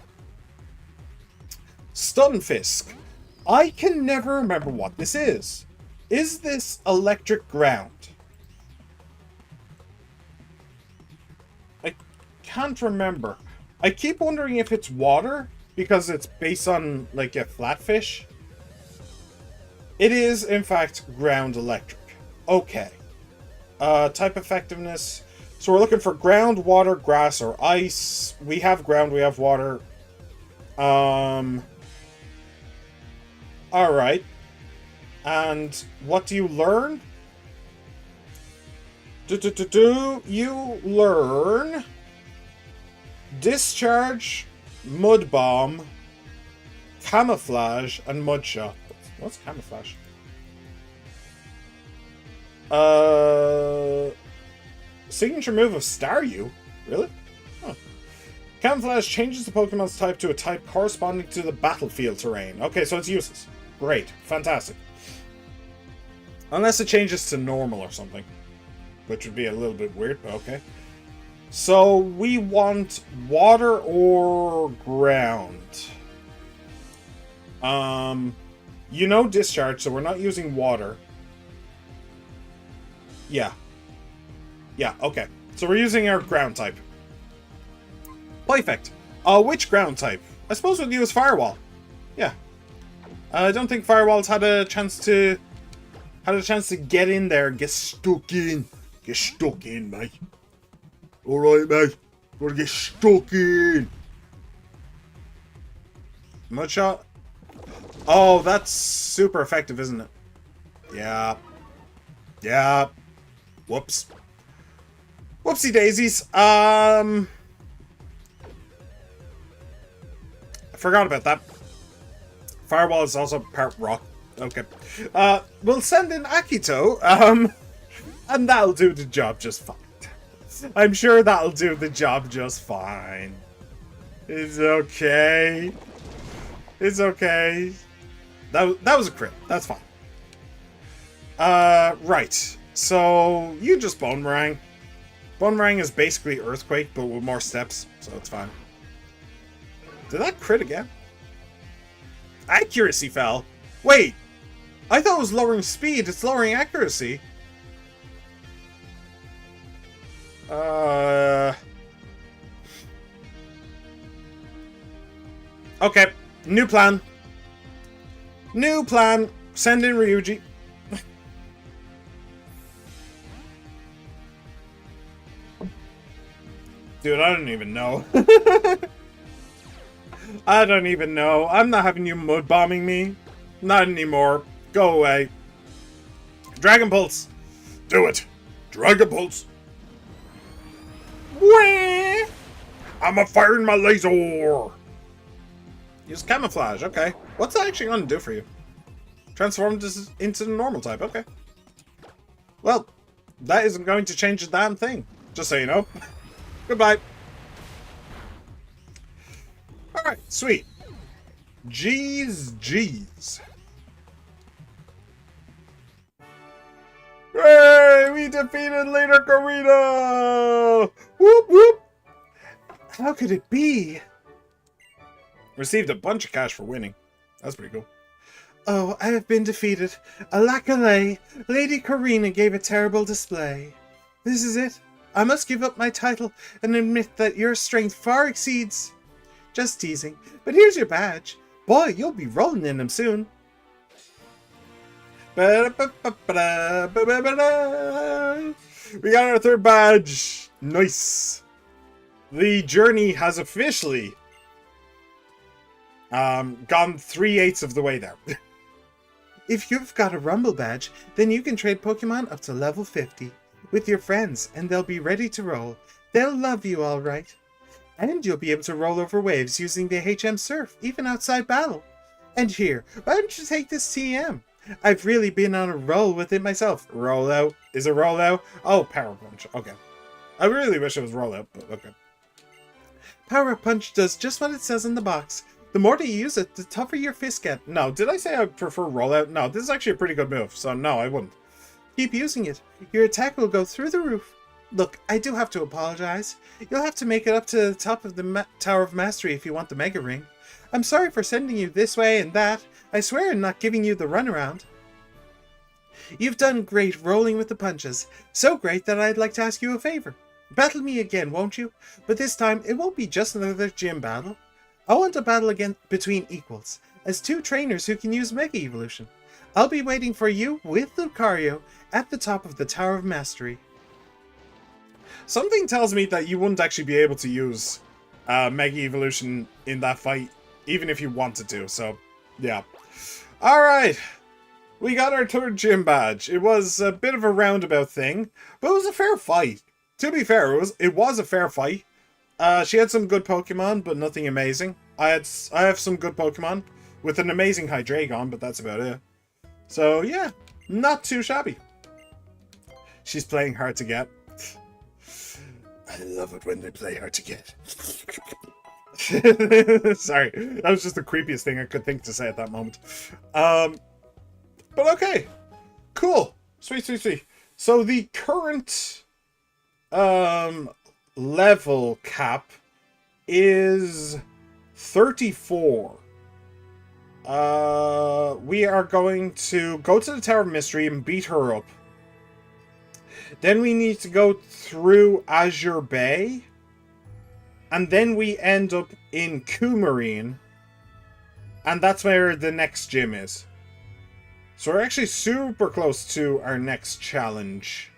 Stunfisk. I can never remember what this is. Is this electric ground? I can't remember. I keep wondering if it's water, because it's based on, like, a flatfish. It is, in fact, ground electric. Okay. Type effectiveness. So we're looking for ground, water, grass, or ice. We have ground, we have water. Alright. And what do you learn? You learn Discharge, Mud Bomb, Camouflage, and Mud Shot. What's Camouflage? Signature move of Staryu? Really? Huh. Camouflage changes the Pokemon's type to a type corresponding to the battlefield terrain. Okay, so it's useless. Great. Fantastic. Unless it changes to normal or something. Which would be a little bit weird, but okay. So we want water or ground. You know discharge, so we're not using water. Yeah. Yeah, okay. So we're using our ground type. Perfect. Which ground type? I suppose we'll use Firewall. Yeah. I don't think Firewall's had a chance to get in there and get stuck in. Get stuck in, mate. Alright, mate. Gotta get stuck in. Mudshot? Oh, that's super effective, isn't it? Yeah. Yeah. Whoops. Whoopsie daisies. I forgot about that. Firewall is also part rock. Okay. We'll send in Akito. And that'll do the job just fine. I'm sure that'll do the job just fine. It's okay. It's okay. That was a crit. That's fine. Right. So, you just Bonemerang. Bonemerang is basically Earthquake, but with more steps, so it's fine. Did that crit again? Accuracy fell. Wait. I thought it was lowering speed. It's lowering accuracy. Okay. New plan. New plan. Send in Ryuji. Dude, I don't even know. I don't even know. I'm not having you mud bombing me. Not anymore. Go away. Dragon Pulse. Do it. Dragon Pulse. Wah! I'm a firing my laser. Use Camouflage. Okay. What's that actually going to do for you? Transform this into the normal type. Okay. Well, that isn't going to change a damn thing. Just so you know. Goodbye. Alright, sweet. Jeez. Hey, we defeated Leader Karina! Whoop, whoop! How could it be? Received a bunch of cash for winning. That's pretty cool. Oh, I have been defeated. Alakalay, Lady Karina gave a terrible display. This is it. I must give up my title and admit that your strength far exceeds... Just teasing. But here's your badge. Boy, you'll be rolling in them soon. We got our third badge. Nice. The journey has officially gone 3/8 of the way there. If you've got a Rumble badge, then you can trade Pokemon up to level 50 with your friends, and they'll be ready to roll. They'll love you all right. And you'll be able to roll over waves using the HM Surf, even outside battle. And here, why don't you take this TM? I've really been on a roll with it myself. Rollout? Is it rollout? Oh, Power Punch. Okay. I really wish it was rollout, but okay. Power Punch does just what it says in the box. The more that you use it, the tougher your fists get. No, did I say I prefer rollout? No, this is actually a pretty good move, so no, I wouldn't. Keep using it. Your attack will go through the roof. Look, I do have to apologize. You'll have to make it up to the top of the Tower of Mastery if you want the Mega Ring. I'm sorry for sending you this way and that. I swear I'm not giving you the runaround. You've done great rolling with the punches. So great that I'd like to ask you a favor. Battle me again, won't you? But this time, it won't be just another gym battle. I want a battle again between equals, as two trainers who can use Mega Evolution. I'll be waiting for you with Lucario at the top of the Tower of Mastery. Something tells me that you wouldn't actually be able to use Mega Evolution in that fight, even if you wanted to, so yeah. Alright, we got our third gym badge. It was a bit of a roundabout thing, but it was a fair fight. To be fair, it was a fair fight. She had some good Pokemon, but nothing amazing. I have some good Pokemon with an amazing Hydreigon, but that's about it. So yeah, not too shabby. She's playing hard to get. I love it when they play hard to get. Sorry, that was just the creepiest thing I could think to say at that moment. But okay, cool, sweet. So the current level cap is 34. We are going to go to the Tower of Mystery and beat her up. Then we need to go through Azure Bay. And then we end up in Coumarine. And that's where the next gym is. So we're actually super close to our next challenge.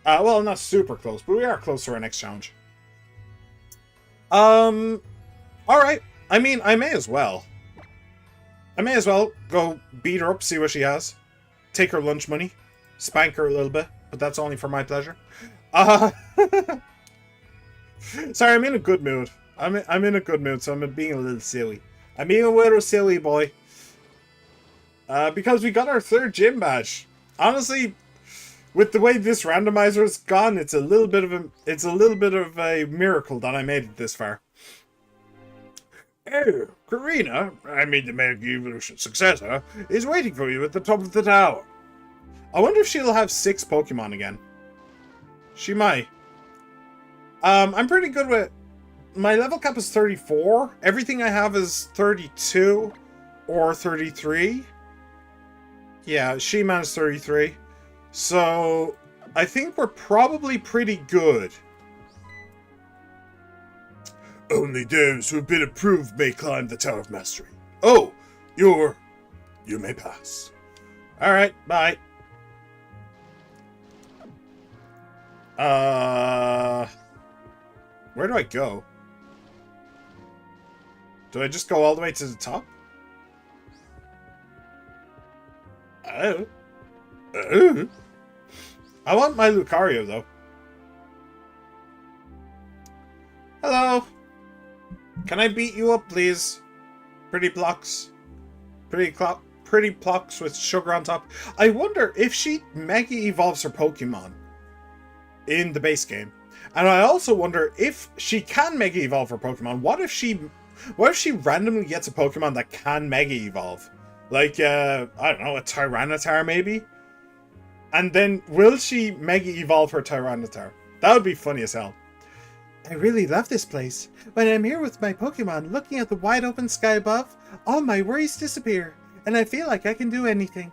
Well, not super close, but we are close to our next challenge. Alright. I mean, I may as well. I may as well go beat her up, see what she has. Take her lunch money. Spank her a little bit, but that's only for my pleasure. Sorry, I'm in a good mood. I'm in a good mood, so I'm being a little silly. I'm being a little silly, boy. Because we got our third gym badge. Honestly, with the way this randomizer's gone, it's a little bit of a miracle that I made it this far. Oh, Karina, I mean the Mega Evolution successor, is waiting for you at the top of the tower. I wonder if she'll have 6 Pokemon again. She might. I'm pretty good with... My level cap is 34. Everything I have is 32 or 33. Yeah, She-Man is 33. So, I think we're probably pretty good. Only those who have been approved may climb the Tower of Mastery. Oh, you may pass. Alright, bye. Where do I go? Do I just go all the way to the top? Oh. I want my Lucario, though. Hello. Can I beat you up, please? Pretty blocks. Pretty blocks with sugar on top. I wonder if she Mega Evolves her Pokemon in the base game. And I also wonder if she can Mega Evolve her Pokemon. What if she randomly gets a Pokemon that can Mega Evolve? Like, I don't know, a Tyranitar maybe? And then, will she Mega Evolve her Tyranitar? That would be funny as hell. I really love this place. When I'm here with my Pokemon, looking at the wide open sky above, all my worries disappear, and I feel like I can do anything.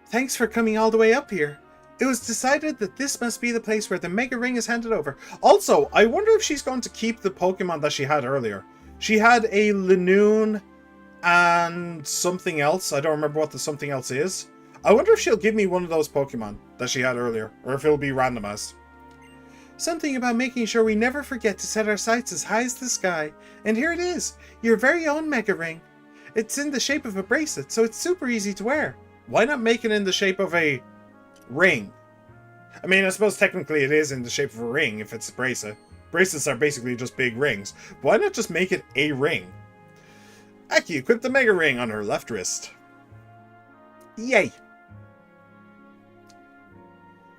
Thanks for coming all the way up here. It was decided that this must be the place where the Mega Ring is handed over. Also, I wonder if she's going to keep the Pokemon that she had earlier. She had a Linoone and something else. I don't remember what the something else is. I wonder if she'll give me one of those Pokemon that she had earlier, or if it'll be randomized. Something about making sure we never forget to set our sights as high as the sky. And here it is, your very own Mega Ring. It's in the shape of a bracelet, so it's super easy to wear. Why not make it in the shape of a ring? I mean, I suppose technically it is in the shape of a ring if it's a bracelet. Bracelets are basically just big rings. Why not just make it a ring? Aki equipped the Mega Ring on her left wrist. Yay!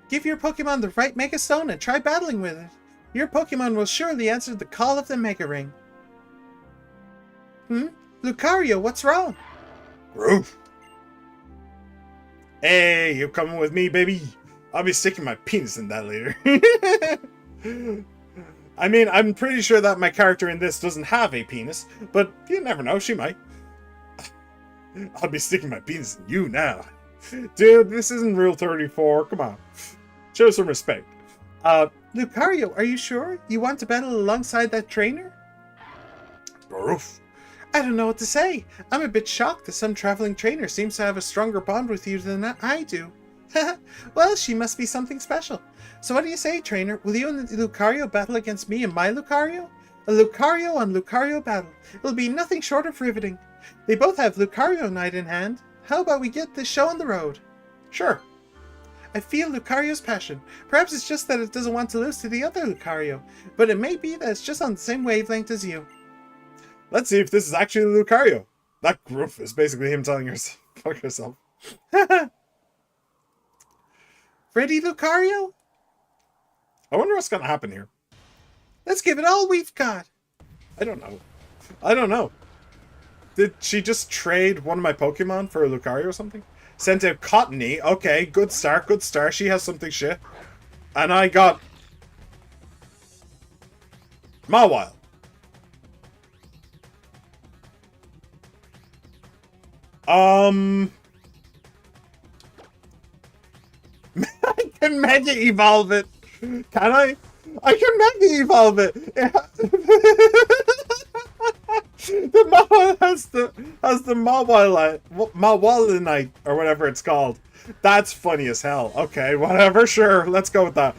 Give your Pokemon the right Mega Stone and try battling with it. Your Pokemon will surely answer the call of the Mega Ring. Lucario, what's wrong? Growth. Hey, you coming with me, baby? I'll be sticking my penis in that later. I mean, I'm pretty sure that my character in this doesn't have a penis, but you never know, she might. I'll be sticking my penis in you now. Dude, this isn't Rule 34, come on. Show some respect. Lucario, are you sure you want to battle alongside that trainer? Growth. I don't know what to say. I'm a bit shocked that some traveling trainer seems to have a stronger bond with you than I do. Well, she must be something special. So what do you say, trainer? Will you and Lucario battle against me and my Lucario? A Lucario on Lucario battle. It'll be nothing short of riveting. They both have Lucario Night in hand. How about we get this show on the road? Sure. I feel Lucario's passion. Perhaps it's just that it doesn't want to lose to the other Lucario, but it may be that it's just on the same wavelength as you. Let's see if this is actually Lucario. That growth is basically him telling her fuck herself. Ready, Lucario? I wonder what's gonna happen here. Let's give it all we've got. I don't know. Did she just trade one of my Pokemon for a Lucario or something? Sent out Cottony. Okay, good start, good start. She has something shit. And I got Mawile. I can Mega Evolve it. Can I? I can Mega Evolve it. The Mawile has the Mawalinite or whatever it's called. That's funny as hell. Okay, whatever. Sure, let's go with that.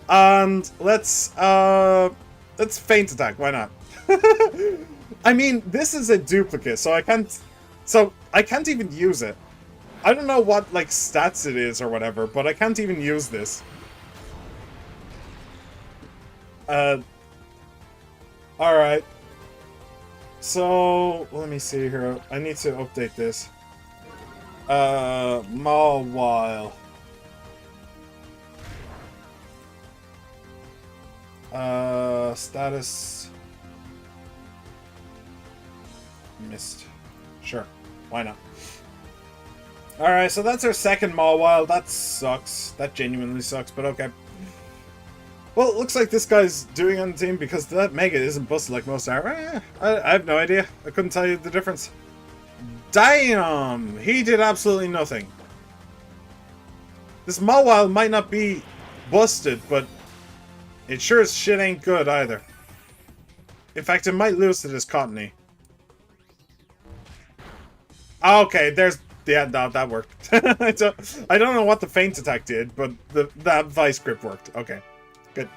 And let's feint attack. Why not? I mean, this is a duplicate, so I can't even use it. I don't know what, like, stats it is or whatever, but I can't even use this. Alright. So, let me see here. I need to update this. Mawile. Status. Missed. Sure. Why not? Alright, so that's our second Mawile. That sucks. That genuinely sucks, but okay. Well, it looks like this guy's doing on the team because that Mega isn't busted like most are. I have no idea. I couldn't tell you the difference. Damn! He did absolutely nothing. This Mawile might not be busted, but it sure as shit ain't good either. In fact, it might lose to this Cottony. Okay, there's... Yeah, no, that worked. I don't know what the feint attack did, but that Vice Grip worked. Okay, good.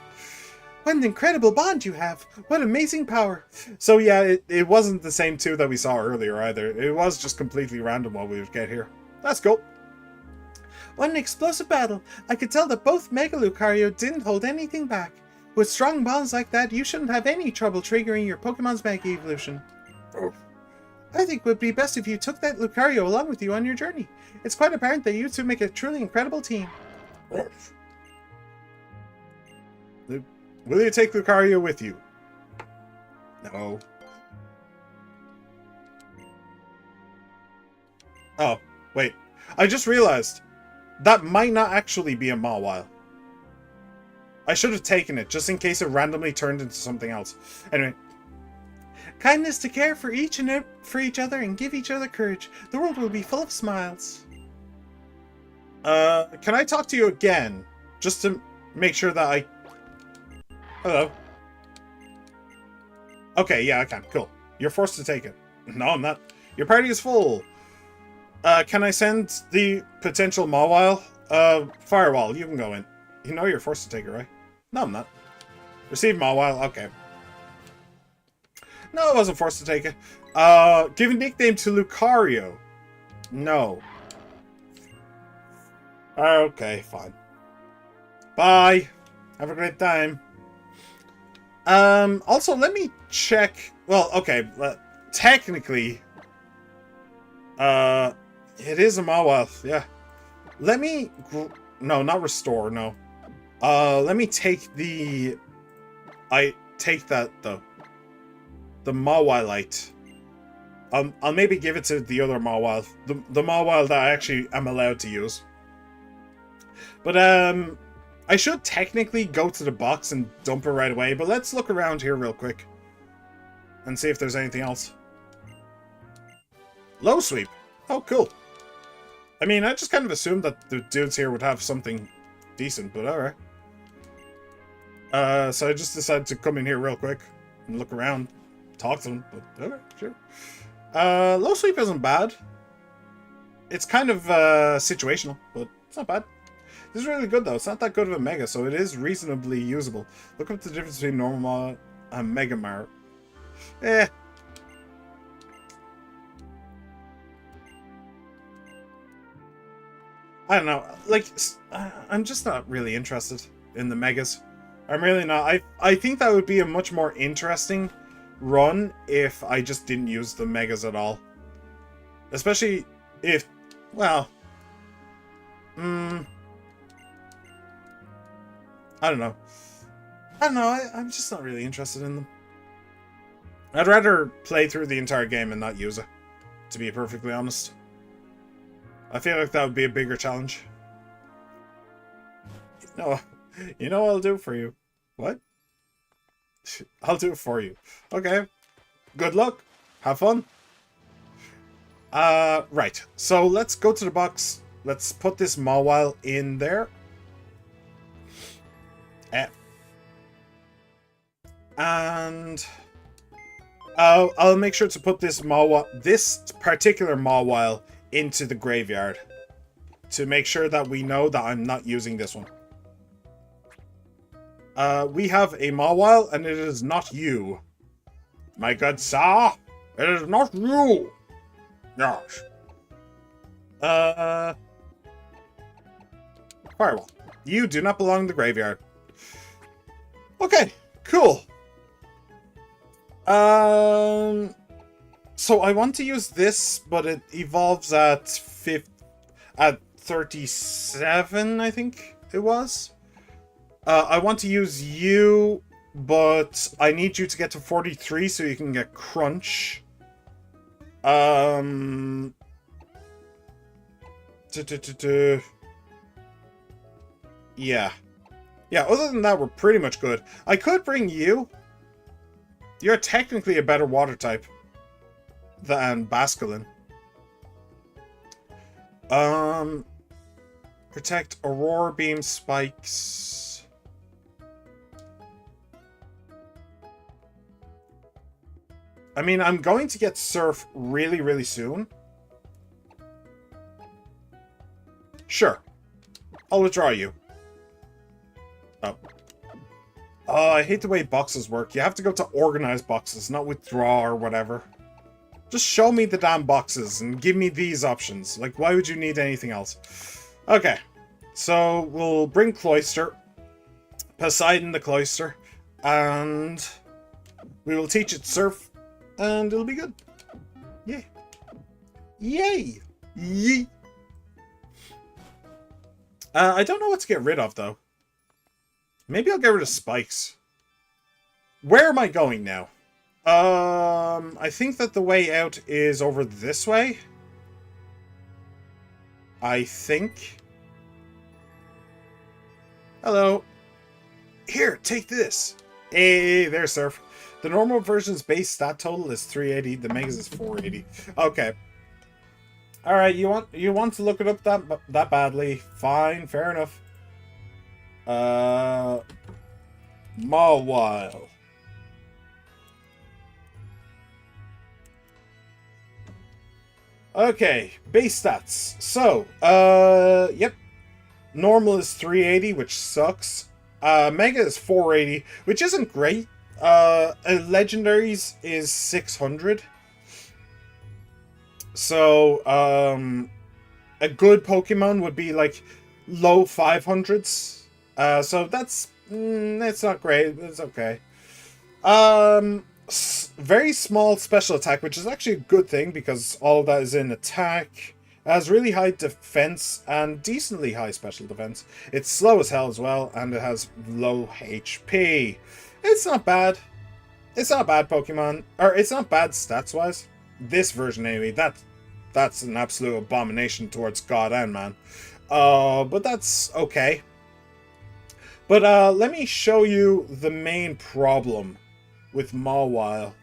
What an incredible bond you have. What amazing power. So yeah, it wasn't the same two that we saw earlier either. It was just completely random what we would get here. That's cool. What an explosive battle. I could tell that both Mega Lucario didn't hold anything back. With strong bonds like that, you shouldn't have any trouble triggering your Pokemon's Mega Evolution. Oh. I think it would be best if you took that Lucario along with you on your journey. It's quite apparent that you two make a truly incredible team. Will you take Lucario with you? No. Oh, wait. I just realized that might not actually be a Mawile. I should have taken it, just in case it randomly turned into something else. Anyway. Kindness to care for each other and give each other courage. The world will be full of smiles. Can I talk to you again? Just to make sure that I... Hello. Okay, yeah, I can. Cool. You're forced to take it. No, I'm not. Your party is full. Can I send the potential Mawile? Firewall, you can go in. You know you're forced to take it, right? No, I'm not. Receive Mawile, okay. No, I wasn't forced to take it. Give a nickname to Lucario. No. Okay, fine. Bye. Have a great time. Also, let me check. Well, okay. Technically, it is a Mawile. Yeah. Let me. No, not restore. No. Let me take the. I take that though. The Mawilite. I'll maybe give it to the other Mawile. The Mawile that I actually am allowed to use. But I should technically go to the box and dump it right away, but let's look around here real quick. And see if there's anything else. Low sweep. Oh, cool. I mean, I just kind of assumed that the dudes here would have something decent, but alright. So I just decided to come in here real quick and look around. Talk to them, but okay, sure. Low sweep isn't bad. It's kind of situational, but it's not bad. This is really good though. It's not that good of a Mega, so it is reasonably usable. Look up the difference between normal and Mega Mar. Eh. I don't know. Like, I'm just not really interested in the Megas. I'm really not. I think that would be a much more interesting run if I just didn't use the Megas at all. Especially if, well, I don't know. I'm just not really interested in them. I'd rather play through the entire game and not use it, to be perfectly honest. I feel like that would be a bigger challenge. You know what I'll do for you. What? I'll do it for you. Okay. Good luck. Have fun. Right. So let's go to the box. Let's put this Mawile in there. And I'll make sure to put this particular Mawile into the graveyard to make sure that we know that I'm not using this one. We have a Mawile, and it is not you. My good sir, it is not you. Yes. Firewall. You do not belong in the graveyard. Okay, cool. So I want to use this, but it evolves at 37, I think it was. I want to use you, but I need you to get to 43 so you can get Crunch. Yeah. Yeah, other than that, we're pretty much good. I could bring you. You're technically a better water type than Basculin. Protect Aurora Beam Spikes. I mean, I'm going to get Surf really, really soon. Sure. I'll withdraw you. Oh. Oh, I hate the way boxes work. You have to go to organize boxes, not withdraw or whatever. Just show me the damn boxes and give me these options. Like, why would you need anything else? Okay. So, we'll bring Cloyster. Poseidon the Cloyster. And we will teach it Surf. And it'll be good. Yay. Yay! Yay! I don't know what to get rid of, though. Maybe I'll get rid of Spikes. Where am I going now? I think that the way out is over this way. I think. Hello. Here, take this. Hey, there's Surf. The normal version's base stat total is 380. The Megas is 480. Okay. All right, you want to look it up that badly? Fine, fair enough. Mawile. Okay, base stats. So, yep. Normal is 380, which sucks. Mega is 480, which isn't great. Legendaries is 600. So, a good Pokemon would be like low 500s. So that's not great. It's okay. Very small special attack, which is actually a good thing because all of that is in attack. It has really high defense and decently high special defense. It's slow as hell as well, and it has low HP. It's not bad. It's not bad Pokemon, or it's not bad stats-wise. This version anyway, that's an absolute abomination towards God and man. But that's okay. But let me show you the main problem with Mawile.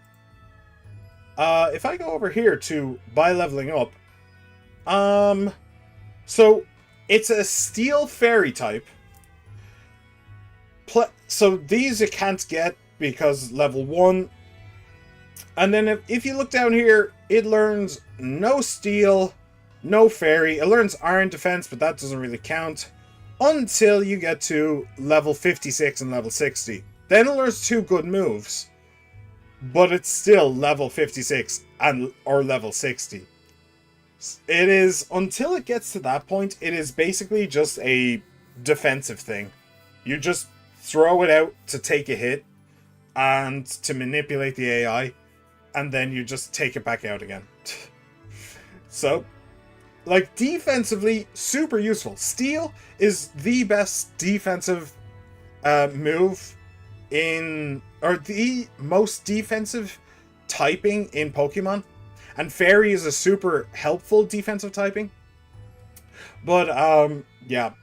If I go over here to by leveling up, so it's a steel fairy type. So these you can't get because level 1. And then if you look down here, it learns no steel, no fairy. It learns iron defense, but that doesn't really count until you get to level 56 and level 60. Then it learns 2 good moves, but it's still level 56 or level 60. It is, until it gets to that point, it is basically just a defensive thing. You just throw it out to take a hit and to manipulate the AI, and then you just take it back out again. So, like, defensively, super useful. Steel is the best defensive move in, or the most defensive typing in Pokemon. And Fairy is a super helpful defensive typing. But, yeah.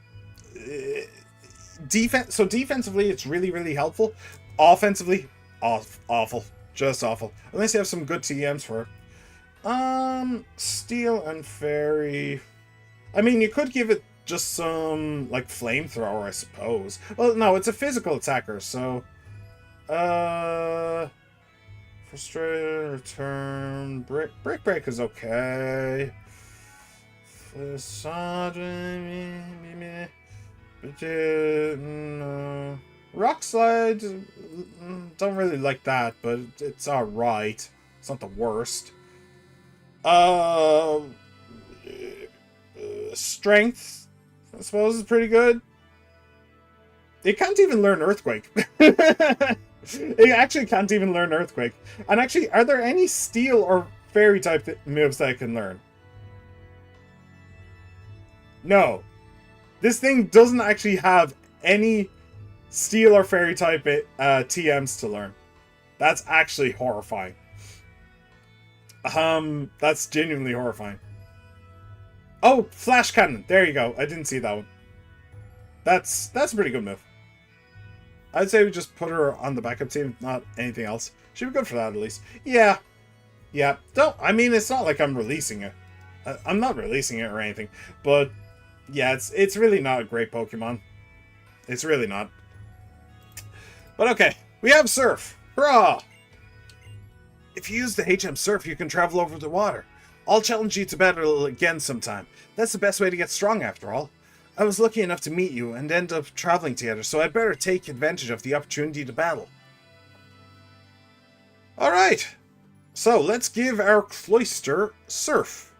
So defensively, it's really, really helpful. Offensively, awful. Just awful. Unless you have some good TMs for it. Steel and Fairy. I mean, you could give it just some, like, flamethrower, I suppose. Well, no, it's a physical attacker, so... Frustrated, return, Brick Break is okay. Rock Slide, don't really like that, but it's alright. It's not the worst. Strength, I suppose, is pretty good. It can't even learn Earthquake. It actually can't even learn Earthquake. And actually, are there any Steel or Fairy type moves that I can learn? No. This thing doesn't actually have any Steel or Fairy type TMs to learn. That's actually horrifying. That's genuinely horrifying. Oh, Flash Cannon. There you go. I didn't see that one. That's a pretty good move. I'd say we just put her on the backup team, not anything else. She'd be good for that at least. Yeah. Yeah. I mean, it's not like I'm releasing it. I'm not releasing it or anything. But, yeah, it's really not a great Pokemon. It's really not. But okay. We have Surf. Hurrah! If you use the HM Surf, you can travel over the water. I'll challenge you to battle again sometime. That's the best way to get strong, after all. I was lucky enough to meet you and end up traveling together, so I'd better take advantage of the opportunity to battle. Alright, so let's give our Cloyster Surf.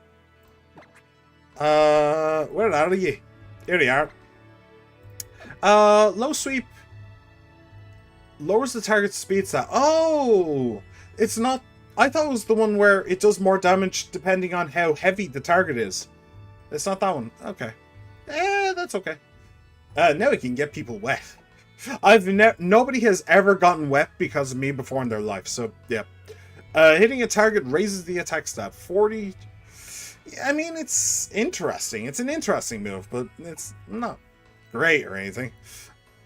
Where are you? Here they are. Low Sweep lowers the target's speed stat. Oh! It's not... I thought it was the one where it does more damage depending on how heavy the target is. It's not that one. Okay. That's okay. Now we can get people wet. Nobody has ever gotten wet because of me before in their life, so yeah. Hitting a target raises the attack stat 40. I mean, it's interesting. It's an interesting move, but it's not great or anything.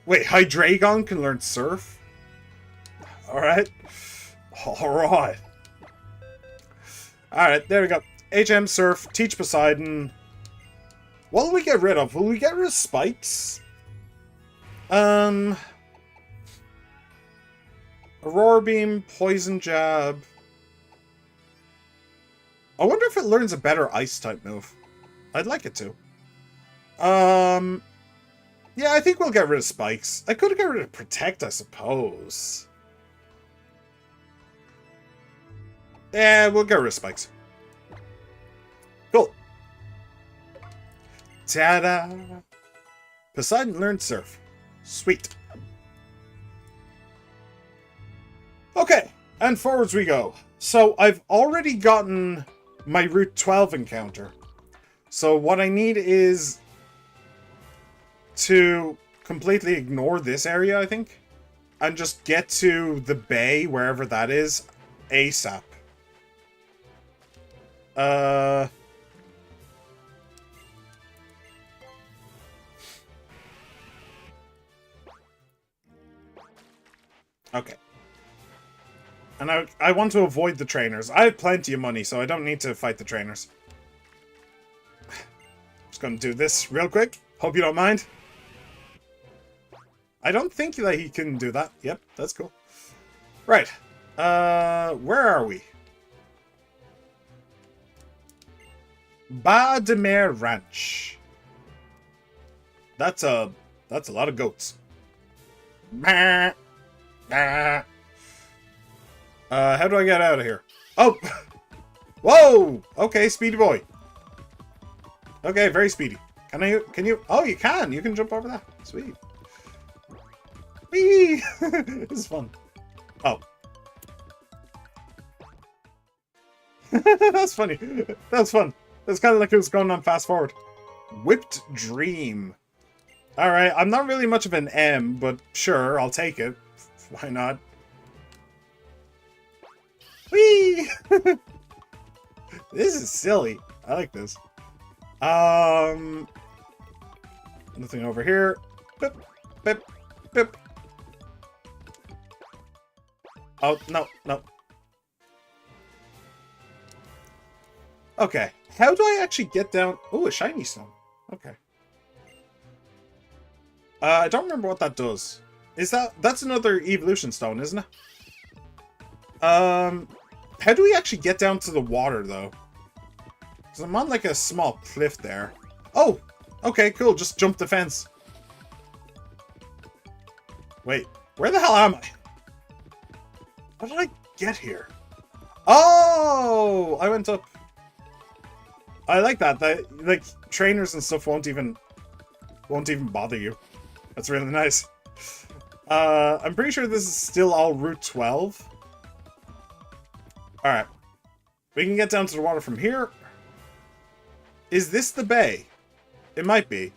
Wait, Hydreigon can learn Surf? Alright. Alright. Alright, there we go. HM Surf, Teach Poseidon. What will we get rid of? Will we get rid of Spikes? Aurora Beam, Poison Jab. I wonder if it learns a better Ice type move. I'd like it to. Yeah, I think we'll get rid of Spikes. I could have got rid of Protect, I suppose. Yeah, we'll get rid of Spikes. Cool. Ta-da! Poseidon learned Surf. Sweet. Okay, and forwards we go. So I've already gotten my Route 12 encounter. So what I need is to completely ignore this area, I think, and just get to the bay, wherever that is, ASAP. Okay. And I want to avoid the trainers. I have plenty of money, so I don't need to fight the trainers. Just gonna do this real quick. Hope you don't mind. I don't think that he can do that. Yep, that's cool. Right. Where are we? Bas de Mer Ranch. That's a lot of goats. How do I get out of here? Oh! Whoa! Okay, speedy boy. Okay, very speedy. Can you? Oh, you can! You can jump over that. Sweet. Whee! This is fun. Oh. That's funny. That's fun. It's kind of like it was going on fast forward. Whipped Dream. Alright, I'm not really much of an M, but sure, I'll take it. Why not? Whee! This is silly. I like this. Nothing over here. Bip, bip, bip. Oh, no, no. Okay. How do I actually get down? Oh, a shiny stone. Okay. I don't remember what that does. That's another evolution stone, isn't it? How do we actually get down to the water, though? Because I'm on, like, a small cliff there. Oh! Okay, cool. Just jump the fence. Wait. Where the hell am I? How did I get here? Oh! I went up. I like that. Like, trainers and stuff won't even bother you. That's really nice. I'm pretty sure this is still all Route 12. Alright. We can get down to the water from here. Is this the bay? It might be.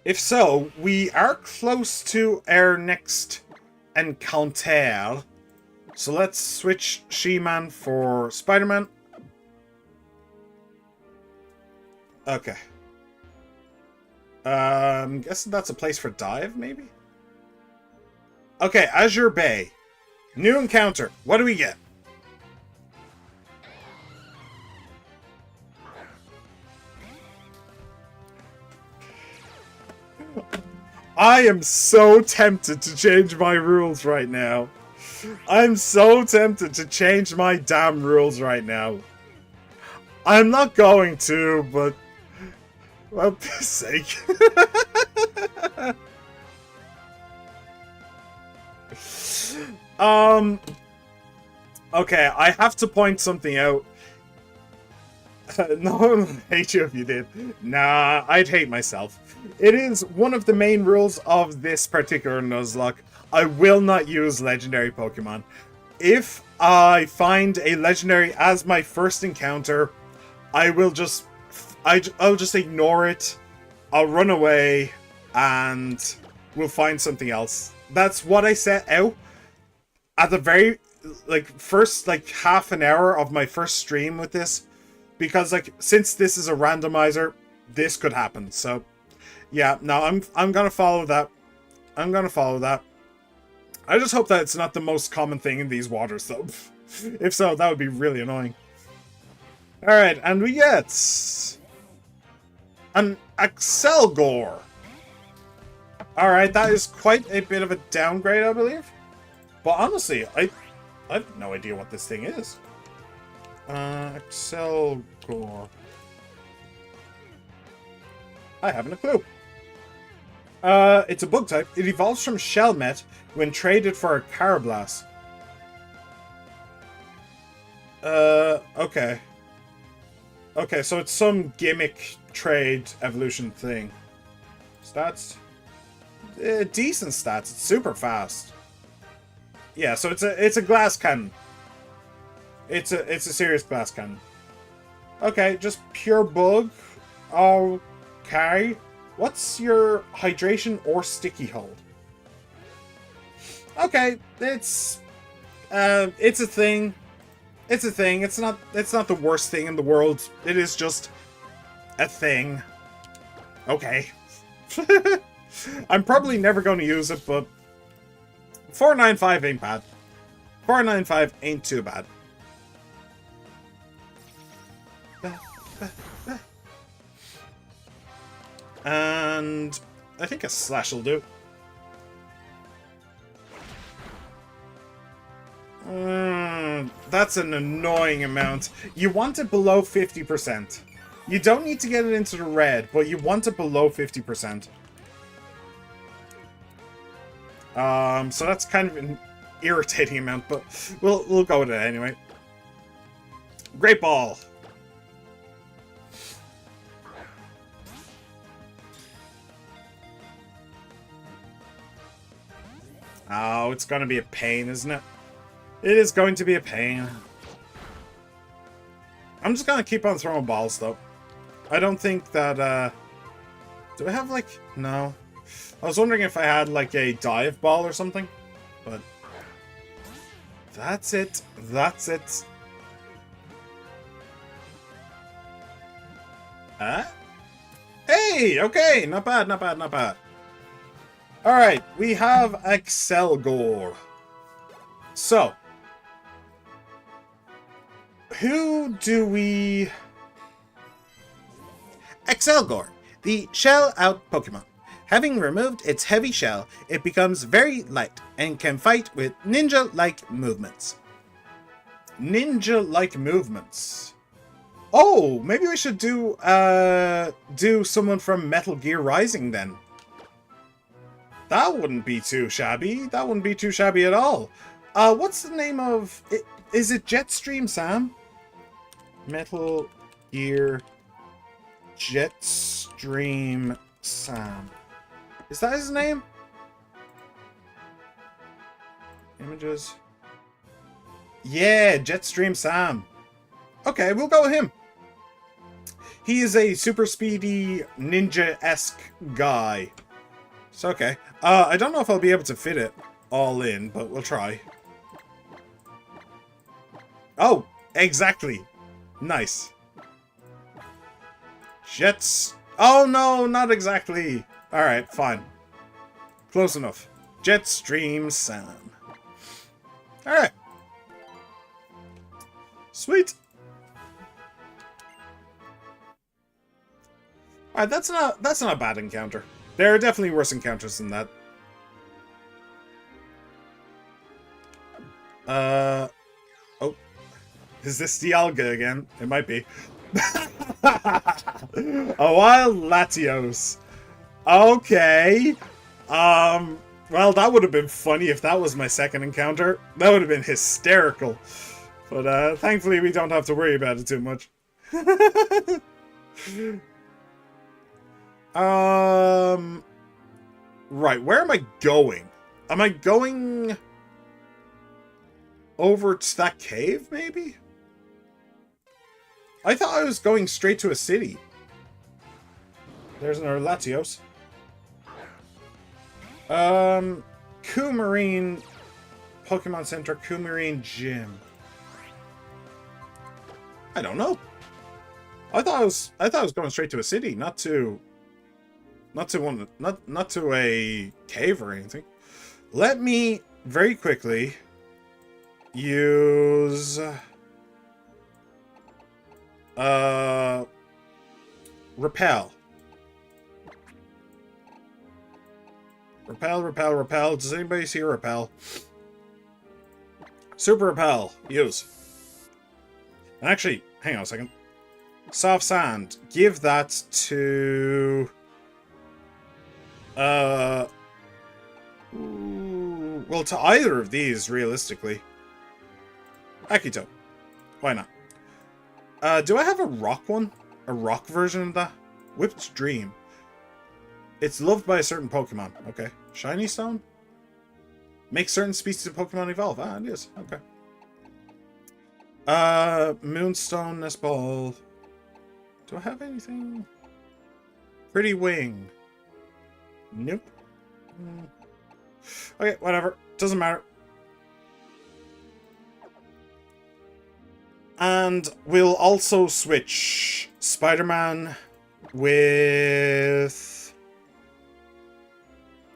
If so, we are close to our next encounter. So let's switch She-Man for Spider-Man. Okay. I'm guessing that's a place for dive, maybe? Okay, Azure Bay. New encounter. What do we get? I am so tempted to change my rules right now. I'm so tempted to change my damn rules right now. I'm not going to, but... well, piss sake. Okay, I have to point something out. No one would hate you if you did. Nah, I'd hate myself. It is one of the main rules of this particular Nuzlocke. I will not use legendary Pokemon. If I find a legendary as my first encounter, I'll just ignore it. I'll run away, and we'll find something else. That's what I set out at the very first half an hour of my first stream with this, because since this is a randomizer, this could happen. So yeah, no, I'm gonna follow that. I'm gonna follow that. I just hope that it's not the most common thing in these waters, though. If so, that would be really annoying. Alright, and we get an Axelgore. Alright, that is quite a bit of a downgrade, I believe. But honestly, I have no idea what this thing is. Axelgore. I haven't a clue. It's a bug type. It evolves from Shelmet when traded for a Carablast. Okay. Okay, so it's some gimmick trade evolution thing. Stats. Decent stats. It's super fast. Yeah, so it's a glass cannon. It's a serious glass cannon. Okay, just pure bug. Okay. What's your hydration or sticky hold? Okay, it's a thing. It's a thing. It's not the worst thing in the world. It is just a thing. Okay. I'm probably never going to use it, but 495 ain't bad. 495 ain't too bad. And I think a slash will do. That's an annoying amount. You want it below 50%. You don't need to get it into the red, but you want it below 50%. So that's kind of an irritating amount, but we'll go with it anyway. Great ball. Oh, it's gonna be a pain, isn't it? It is going to be a pain. I'm just gonna keep on throwing balls, though. I don't think that, do I have, like... No. I was wondering if I had, like, a dive ball or something. But... That's it. That's it. Hey! Okay! Not bad, not bad, not bad. Alright, we have Excelgor. So... Who do we... Excelgor, the shell-out Pokemon. Having removed its heavy shell, it becomes very light and can fight with ninja-like movements. Ninja-like movements. Oh, maybe we should do someone from Metal Gear Rising then. That wouldn't be too shabby. That wouldn't be too shabby at all. What's the name of... Is it Jetstream Sam? Metal Gear Jetstream Sam. Is that his name? Images. Yeah, Jetstream Sam. Okay, we'll go with him. He is a super speedy ninja-esque guy. So, okay. I don't know if I'll be able to fit it all in, but we'll try. Oh, exactly. Nice. Jets. Oh, no, not exactly. All right, fine. Close enough. Jetstream Sam. All right. Sweet. All right, that's not a bad encounter. There are definitely worse encounters than that. Oh. Is this Dialga again? It might be. A wild Latios. Okay. Well, that would have been funny if that was my second encounter. That would have been hysterical. But, thankfully we don't have to worry about it too much. Right, where am I going? Am I going over to that cave, maybe? I thought I was going straight to a city. There's another Latios. Coumarine Pokemon Center, Coumarine Gym. I don't know. I thought I was going straight to a city, not to a cave or anything. Let me very quickly use repel. Repel. Does anybody see repel? Super repel. Use. And actually, hang on a second. Soft sand. Give that to... well, to either of these, realistically. Akito. Why not? Do I have a rock one? A rock version of that? Whipped Dream. It's loved by a certain Pokemon. Okay. Shiny Stone? Makes certain species of Pokemon evolve. Ah, it is. Okay. Moonstone, Nest Ball. Do I have anything? Pretty Wing. Nope. Okay, whatever. Doesn't matter. And we'll also switch Spider-Man with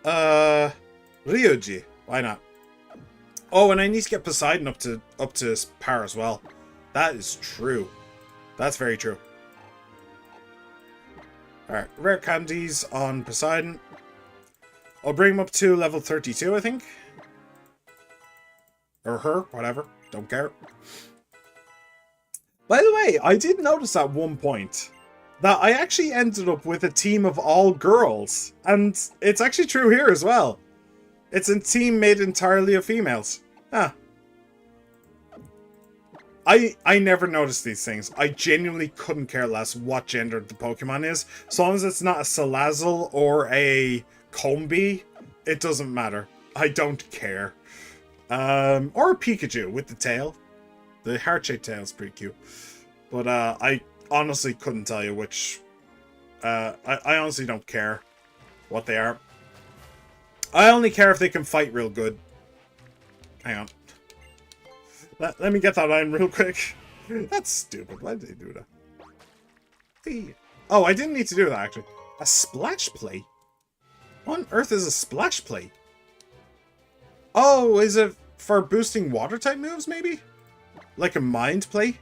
Ryuji. Why not? Oh, and I need to get Poseidon up to par as well. That is true. That's very true. Alright, rare candies on Poseidon. I'll bring him up to level 32, I think. Or her, whatever. Don't care. By the way, I did notice at one point that I actually ended up with a team of all girls. And it's actually true here as well. It's a team made entirely of females. Huh. I never noticed these things. I genuinely couldn't care less what gender the Pokemon is. As long as it's not a Salazzle or a Combi, it doesn't matter. I don't care. Or a Pikachu with the tail. The heart-shaped tail is pretty cute. But I honestly couldn't tell you which. I honestly don't care what they are. I only care if they can fight real good. Hang on. Let me get that line real quick. That's stupid. Why did they do that? Hey. Oh, I didn't need to do that, actually. A splash plate? What on earth is a splash plate? Oh, is it for boosting water-type moves, maybe? Like a mind plate?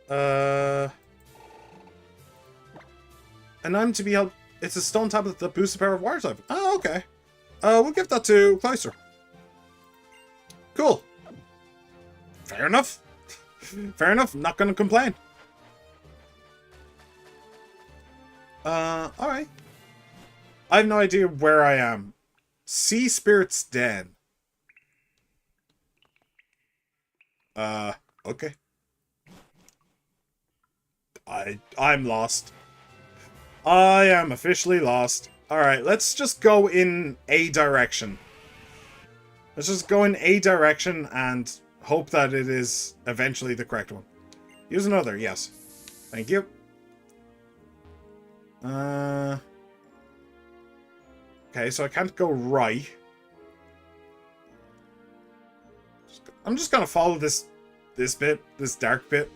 And I'm to be held... It's a stone tablet that boosts the power of water type. Oh, okay. We'll give that to Chrysler. Cool. Fair enough. Fair enough. Not gonna complain. Alright. I have no idea where I am. Sea Spirit's Den. Okay. I'm lost. I am officially lost. Alright, let's just go in a direction. Let's just go in a direction and hope that it is eventually the correct one. Use another, yes. Thank you. Okay, so I can't go right. I'm just gonna follow this dark bit.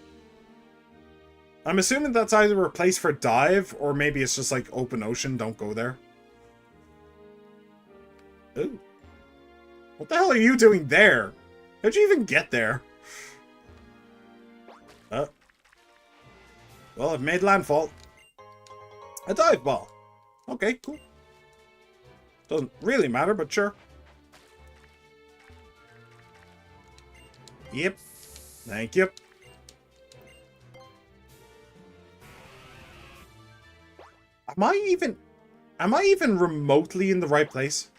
I'm assuming that's either a place for dive, or maybe it's just like open ocean, don't go there. Ooh. What the hell are you doing there? How'd you even get there? Well, I've made landfall. A dive ball. Okay, cool. Doesn't really matter, but sure. Yep. Thank you. Am I even remotely in the right place?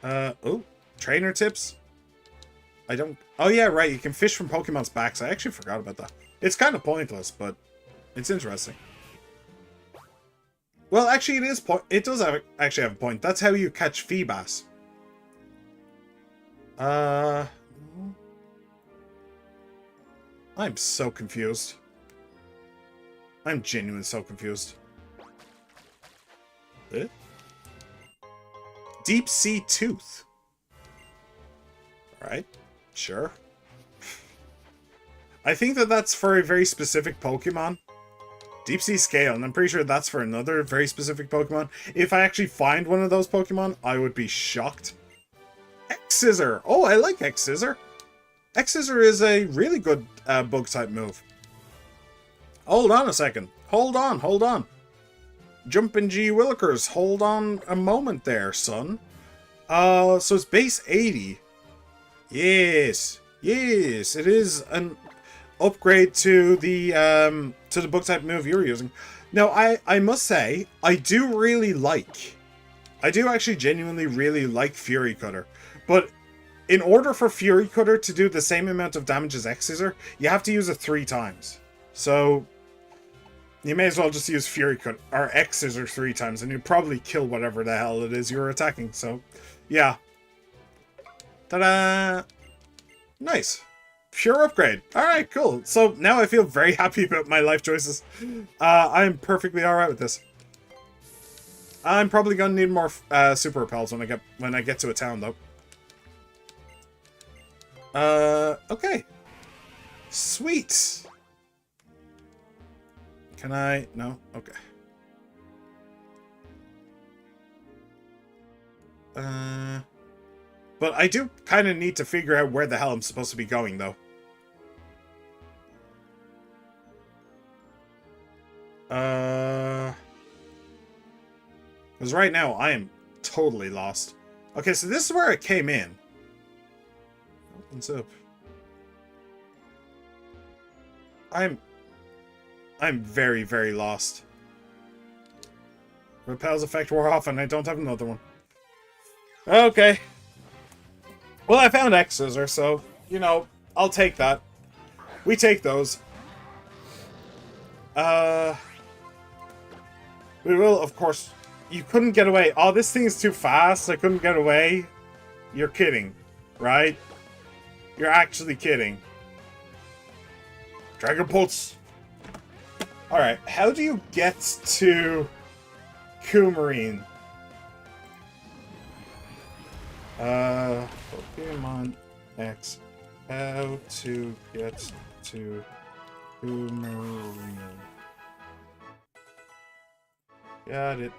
Oh, trainer tips? I don't... Oh yeah, right, you can fish from Pokemon's backs. I actually forgot about that. It's kind of pointless, but it's interesting. Well, actually, it does actually have a point. That's how you catch Feebas. I'm so confused. I'm genuinely so confused. Eh? Deep Sea Tooth. Alright, sure. I think that's for a very specific Pokemon. Deep Sea Scale, and I'm pretty sure that's for another very specific Pokemon. If I actually find one of those Pokemon, I would be shocked. X-Scissor! Oh, I like X-Scissor. X-Scissor is a really good bug-type move. Hold on a second. Hold on. Jumpin' G Willikers, hold on a moment there, son. So it's base 80. Yes, it is an upgrade to the bug type move you're using. Now, I must say, I do actually genuinely really like Fury Cutter, but in order for Fury Cutter to do the same amount of damage as X-Scissor, you have to use it 3 times. So you may as well just use Fury Cut or X Scissor 3 times, and you'd probably kill whatever the hell it is you're attacking. So, yeah. Ta-da! Nice. Pure upgrade. Alright, cool. So now I feel very happy about my life choices. I'm perfectly alright with this. I'm probably gonna need more super repels when I get to a town, though. Okay. Sweet. Can I? No? Okay. But I do kind of need to figure out where the hell I'm supposed to be going, though. Because right now, I am totally lost. Okay, so this is where I came in. Opens up. I'm very, very lost. Repel's effect wore off, and I don't have another one. Okay. Well, I found X Scissor, so, you know, I'll take that. We take those. We will, of course... You couldn't get away. Oh, this thing is too fast. I couldn't get away. You're kidding, right? You're actually kidding. Dragon Pulse. Alright, how do you get to Coumarine? Pokemon X. How to get to Coumarine. Got it.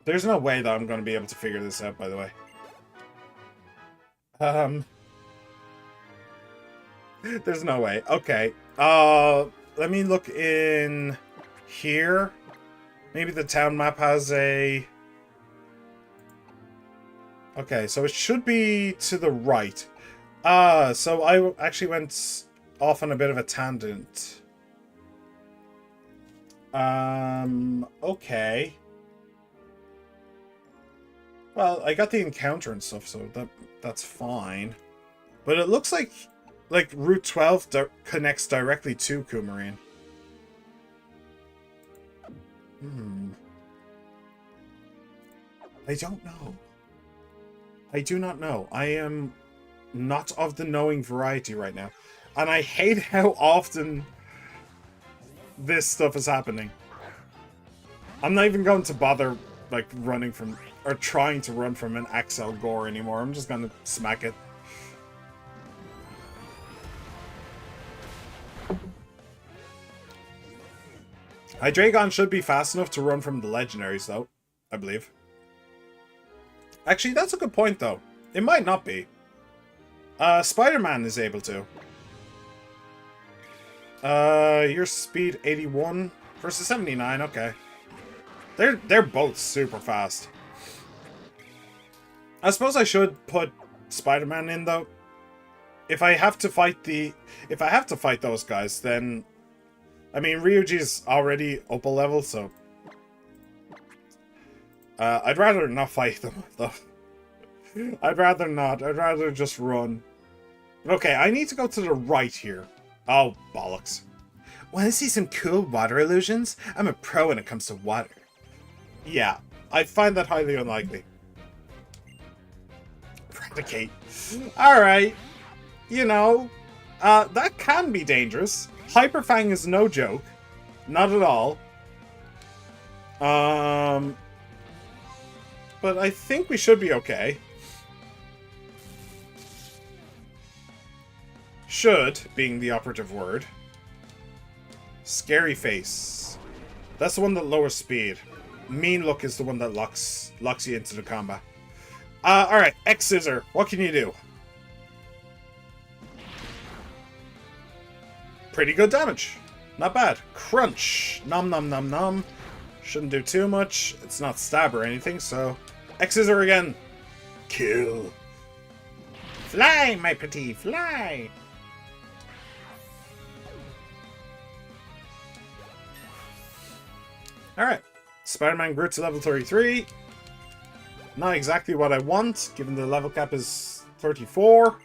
There's no way that I'm going to be able to figure this out, by the way. There's no way. Okay. Let me look in here. Maybe the town map has a... Okay, so it should be to the right. So I actually went off on a bit of a tangent. Okay. Well, I got the encounter and stuff, so that's fine. But it looks like Route 12 connects directly to Coumarine. I don't know. I do not know. I am not of the knowing variety right now. And I hate how often this stuff is happening. I'm not even going to bother, like, running from... or trying to run from an Axel Gore anymore. I'm just gonna smack it. Hydreigon should be fast enough to run from the legendaries, though. I believe. Actually, that's a good point, though. It might not be. Spider-Man is able to. Your speed 81 versus 79. Okay. They're both super fast. I suppose I should put Spider-Man in, though. If I have to fight those guys, then... I mean, Ryuji's already up a level, so... I'd rather not fight them, though. I'd rather not. I'd rather just run. Okay, I need to go to the right here. Oh, bollocks. Want to see some cool water illusions? I'm a pro when it comes to water. Yeah, I find that highly unlikely. Predicate. Alright. You know, that can be dangerous. Hyperfang is no joke. Not at all. But I think we should be okay. Should, being the operative word. Scary Face. That's the one that lowers speed. Mean Look is the one that locks you into the combat. Alright, X Scissor. What can you do? Pretty good damage. Not bad. Crunch. Nom nom nom nom. Shouldn't do too much. It's not stab or anything, so... X Scissor again. Kill. Fly, my petit, fly. Alright. Spider-Man grew to level 33. Not exactly what I want, given the level cap is 34.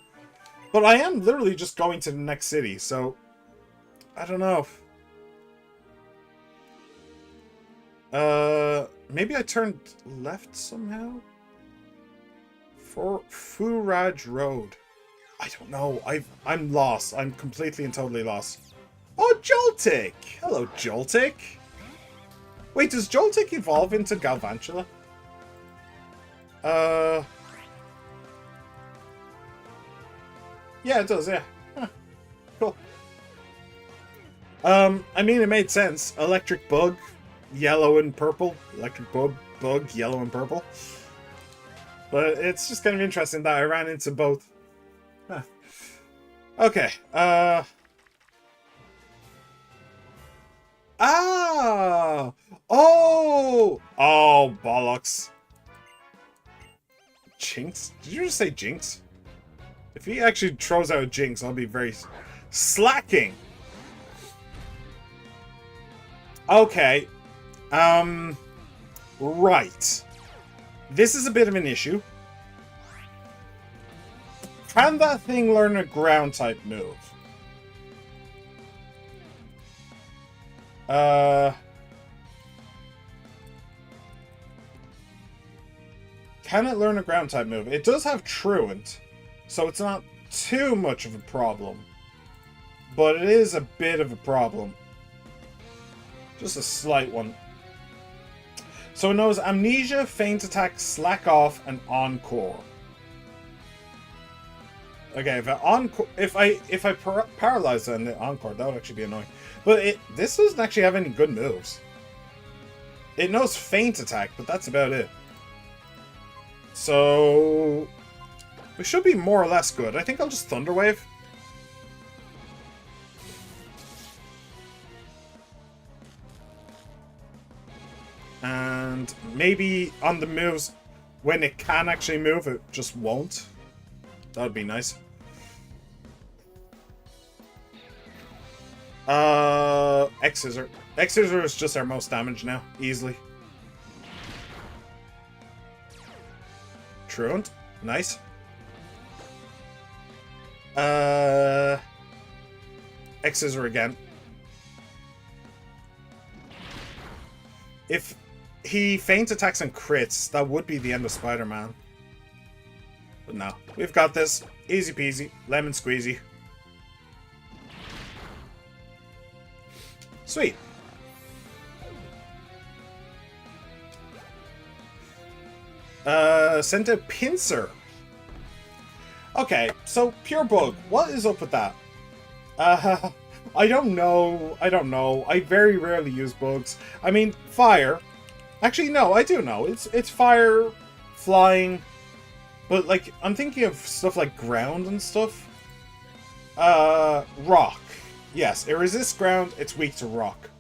But I am literally just going to the next city, so... I don't know. Maybe I turned left somehow? For Furaj Road. I don't know. I'm lost. I'm completely and totally lost. Oh, Joltik! Hello, Joltik. Wait, does Joltik evolve into Galvantula? Yeah, it does, yeah. Huh. Cool. I mean, it made sense. Electric Bug, yellow and purple. Electric Bug, yellow and purple. But it's just kind of interesting that I ran into both. Huh. Okay, Ah! Oh! Oh, bollocks. Jinx? Did you just say Jinx? If he actually throws out Jinx, I'll be very slacking. Okay. Right. This is a bit of an issue. Can that thing learn a ground type move? Can it learn a ground type move? It does have Truant, so it's not too much of a problem. But it is a bit of a problem. Just a slight one. So it knows Amnesia, Feint Attack, Slack Off, and Encore. Okay, if I paralyze on the Encore, that would actually be annoying. But this doesn't actually have any good moves. It knows Feint Attack, but that's about it. So we should be more or less good. I think I'll just Thunder Wave. And maybe on the moves, when it can actually move, it just won't. That would be nice. X-Scissor. X-Scissor is just our most damage now, easily. Truant. Nice. X-Scissor again. If he Feint Attacks and crits, that would be the end of Spider-Man. But no, we've got this. Easy peasy. Lemon squeezy. Sweet. Sent a Pinsir. Okay, so Pure Bug. What is up with that? I don't know. I very rarely use bugs. I mean, fire. Actually, no, I do know. It's fire, flying. But, like, I'm thinking of stuff like ground and stuff. Rock. Yes, it resists ground, it's weak to rock.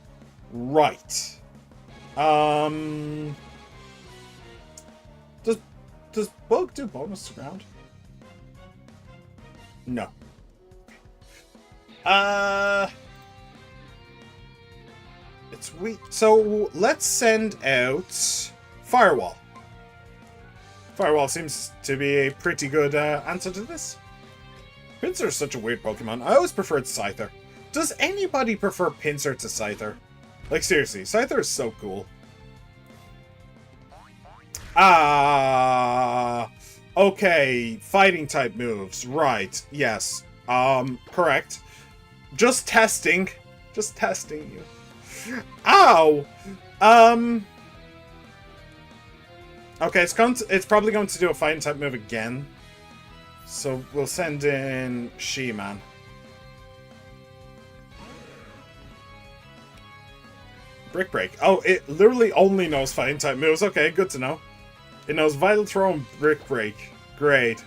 Right. Does bug do bonus to ground? No. It's weak. So, let's send out Firewall. Firewall seems to be a pretty good answer to this. Pinsir is such a weird Pokemon. I always preferred Scyther. Does anybody prefer Pinsir to Scyther? Like, seriously, Scyther is so cool. Okay, fighting type moves. Right, yes. Correct. Just testing. Just testing you. Ow! Okay, it's probably going to do a fighting type move again. So we'll send in She-Man. Brick Break. Oh, it literally only knows fighting type moves. Okay, good to know. It knows Vital Throw and Brick Break. Great.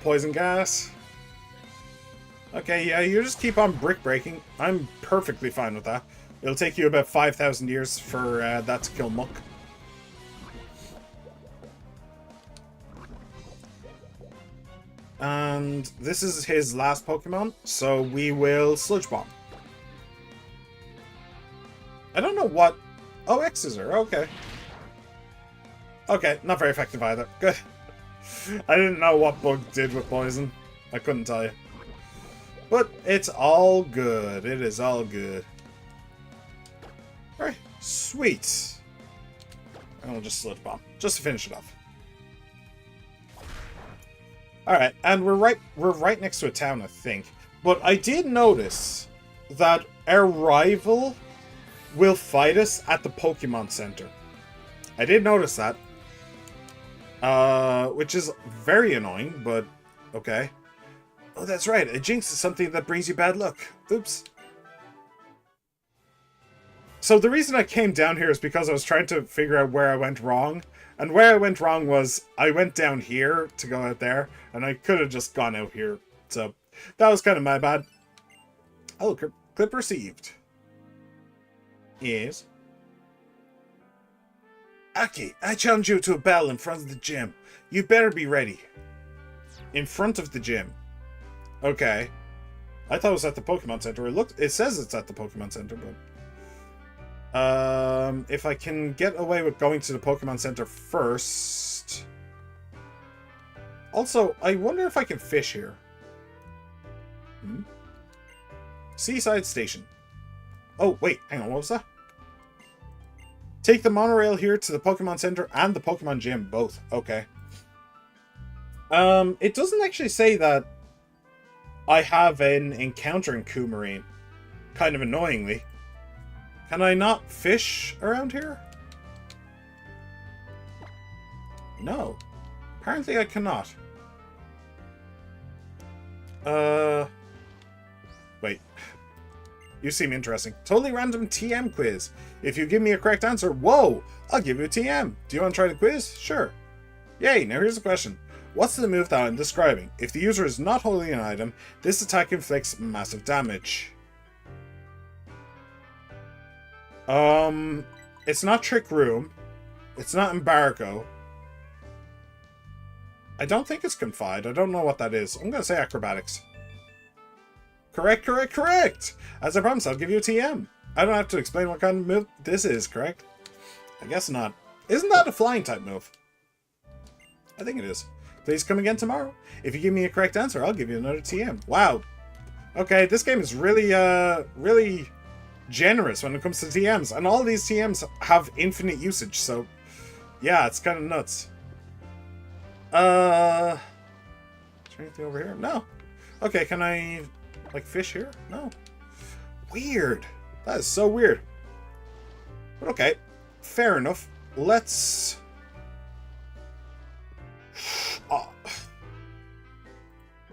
Poison Gas. Okay, yeah, you just keep on Brick Breaking. I'm perfectly fine with that. It'll take you about 5,000 years for that to kill Muck. And this is his last Pokemon, so we will Sludge Bomb. I don't know what... Oh, X-Scissor, okay. Okay, not very effective either. Good. I didn't know what bug did with poison. I couldn't tell you. But it's all good. It is all good. Alright, sweet. And we'll just Sludge Bomb, just to finish it off. Alright, and we're right next to a town, I think. But I did notice that our rival will fight us at the Pokemon Center. I did notice that. Which is very annoying, but okay. Oh, that's right. A jinx is something that brings you bad luck. Oops. So the reason I came down here is because I was trying to figure out where I went wrong. And where I went wrong was I went down here to go out there, and I could have just gone out here. So that was kind of my bad. Oh, clip received. Yes. Aki, I challenge you to a battle in front of the gym. You better be ready. In front of the gym. Okay. I thought it was at the Pokemon Center. It says it's at the Pokemon Center, but... if I can get away with going to the Pokemon Center first... Also, I wonder if I can fish here. Seaside Station. Oh, wait, hang on, what was that? Take the monorail here to the Pokemon Center and the Pokemon Gym, both. Okay. It doesn't actually say that I have an encounter in Coumarine. Kind of annoyingly. Can I not fish around here? No. Apparently I cannot. Wait. You seem interesting. Totally random TM quiz. If you give me a correct answer, whoa, I'll give you a TM. Do you want to try the quiz? Sure. Yay, now here's the question. What's the move that I'm describing? If the user is not holding an item, this attack inflicts massive damage. It's not Trick Room. It's not Embargo. I don't think it's Confide. I don't know what that is. I'm gonna say Acrobatics. Correct! As I promised, I'll give you a TM. I don't have to explain what kind of move this is, correct? I guess not. Isn't that a flying type move? I think it is. Please come again tomorrow. If you give me a correct answer, I'll give you another TM. Wow. Okay, this game is really, really generous when it comes to TMs. And all these TMs have infinite usage, so... yeah, it's kind of nuts. Is there anything over here? No. Okay, can I... like fish here? No. Weird. That is so weird. But okay. Fair enough. Let's...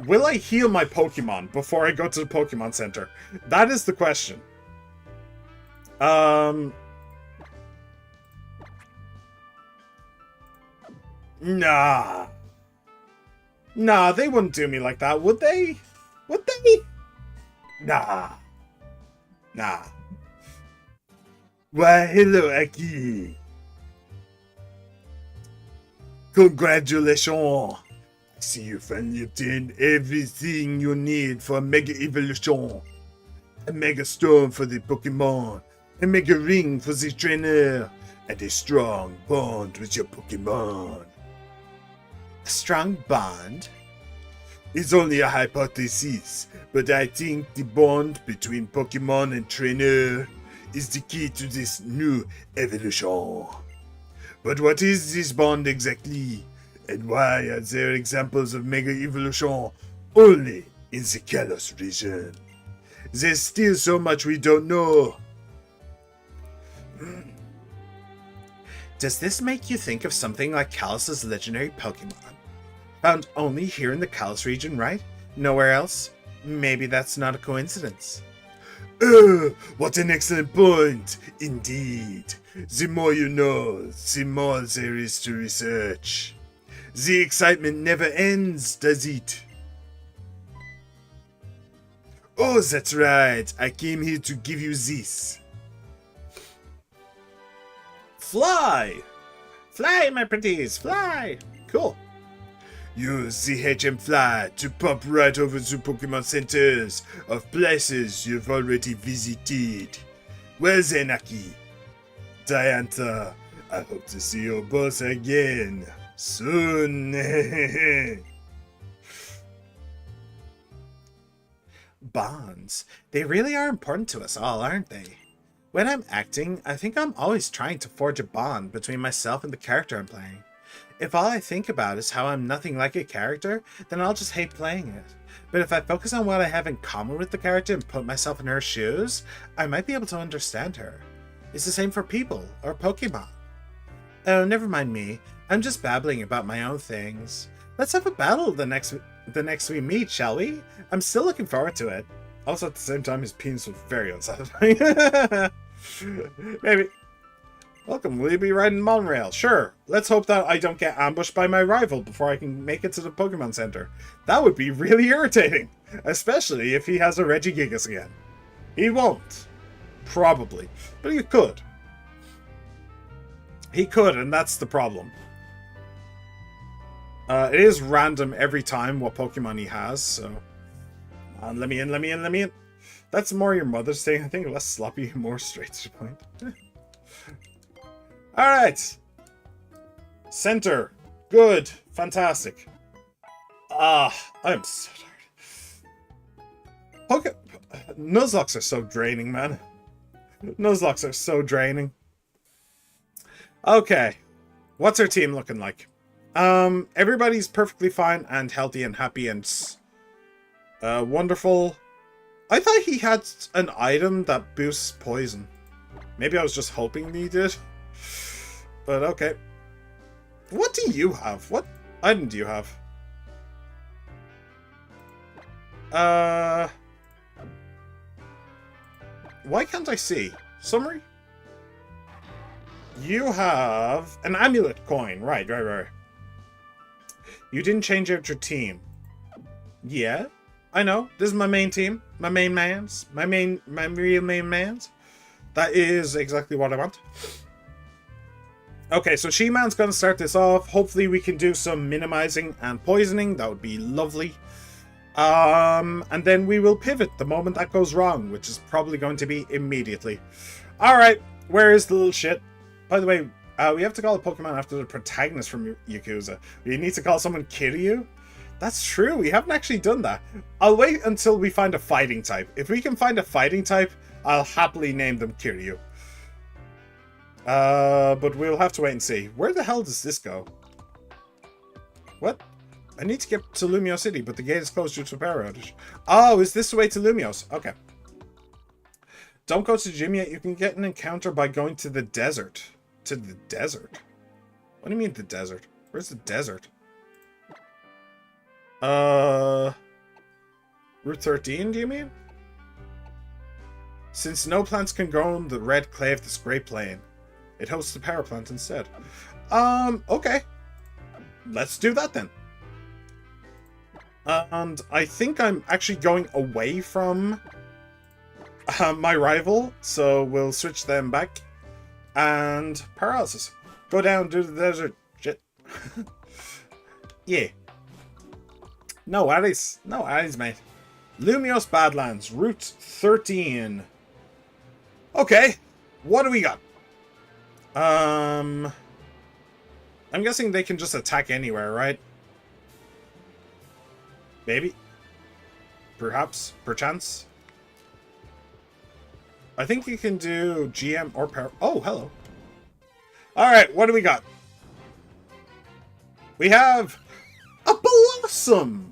will I heal my Pokemon before I go to the Pokemon Center? That is the question. Nah. Nah, they wouldn't do me like that, would they? Would they? Nah. Nah. Why, hello, Aki. Congratulations. I see you finally obtained everything you need for Mega Evolution. A Mega Stone for the Pokemon, a Mega Ring for the trainer, and a strong bond with your Pokemon. A strong bond? It's only a hypothesis, but I think the bond between Pokemon and trainer is the key to this new evolution. But what is this bond exactly? And why are there examples of Mega Evolution only in the Kalos region? There's still so much we don't know. Does this make you think of something like Kalos' legendary Pokemon? Found only here in the Kalos region, right? Nowhere else? Maybe that's not a coincidence. What an excellent point! Indeed. The more you know, the more there is to research. The excitement never ends, does it? Oh, that's right. I came here to give you this. Fly! Fly, my pretties, fly! Cool. Use the HM Fly to pop right over to Pokemon Centers of places you've already visited. Well then, Aki. Diantha, I hope to see your boss again soon. Bonds. They really are important to us all, aren't they? When I'm acting, I think I'm always trying to forge a bond between myself and the character I'm playing. If all I think about is how I'm nothing like a character, then I'll just hate playing it. But if I focus on what I have in common with the character and put myself in her shoes, I might be able to understand her. It's the same for people, or Pokemon. Oh, never mind me. I'm just babbling about my own things. Let's have a battle the next we meet, shall we? I'm still looking forward to it. Also, at the same time, his penis was very unsatisfying. Maybe. Welcome, will you be riding monorail? Sure. Let's hope that I don't get ambushed by my rival before I can make it to the Pokemon Center. That would be really irritating. Especially if he has a Regigigas again. He won't. Probably. But he could. He could, and that's the problem. It is random every time what Pokemon he has, so... let me in. That's more your mother's thing. I think less sloppy, more straight to the point. Alright. Center. Good. Fantastic. I am so tired. Nuzlocks are so draining, man. Nuzlocke are so draining. Okay. What's our team looking like? Everybody's perfectly fine and healthy and happy and wonderful. I thought he had an item that boosts poison. Maybe I was just hoping he did. But okay. What do you have? What item do you have? Why can't I see? Summary? You have an amulet coin. Right. You didn't change out your team. Yeah, I know. This is my main team. My main mans. My real main mans. That is exactly what I want. Okay, so She-Man's gonna start this off. Hopefully we can do some minimizing and poisoning. That would be lovely. And then we will pivot the moment that goes wrong, which is probably going to be immediately. Alright, where is the little shit? By the way, we have to call a Pokemon after the protagonist from Yakuza. We need to call someone Kiryu? That's true, we haven't actually done that. I'll wait until we find a fighting type. If we can find a fighting type, I'll happily name them Kiryu. But we'll have to wait and see. Where the hell does this go? What? I need to get to Lumio City, but the gate is closed due to a power outage. Oh, is this the way to Lumios? Okay. Don't go to the gym yet. You can get an encounter by going to the desert. To the desert? What do you mean the desert? Where's the desert? Route 13, do you mean? Since no plants can grow in the red clay of this great plain, it hosts the power plant instead. Okay. Let's do that then. And I think I'm actually going away from my rival, so we'll switch them back. And paralysis. Go down, do the desert. Shit. Yeah. No Addis. No Addis, mate. Lumios Badlands, Route 13. Okay. What do we got? I'm guessing they can just attack anywhere, right? Maybe. Perhaps. Perchance. I think you can do GM or power. Oh, hello. Alright, what do we got? We have a Blossom.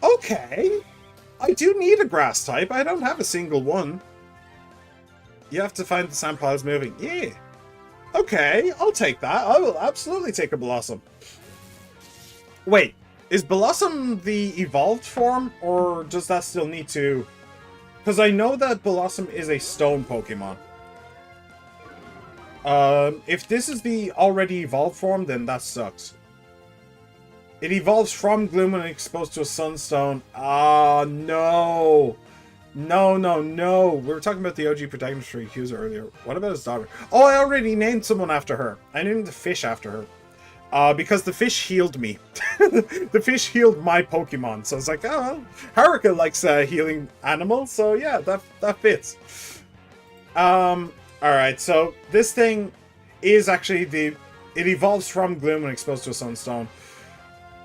Okay. I do need a grass type. I don't have a single one. You have to find the sand piles moving. Yeah. Okay, I'll take that. I will absolutely take a Blossom. Wait, is Blossom the evolved form, or does that still need to... Because I know that Blossom is a stone Pokemon. If this is the already evolved form, then that sucks. It evolves from Gloom when exposed to a Sunstone. Ah, no. No. We were talking about the OG protagonist for Yakuza earlier. What about his daughter? Oh, I already named someone after her. I named the fish after her. Because the fish healed me. The fish healed my Pokemon. So it's like, oh, Haruka likes healing animals. So yeah, that fits. Alright, so this thing, is actually it evolves from Gloom when exposed to a Sunstone.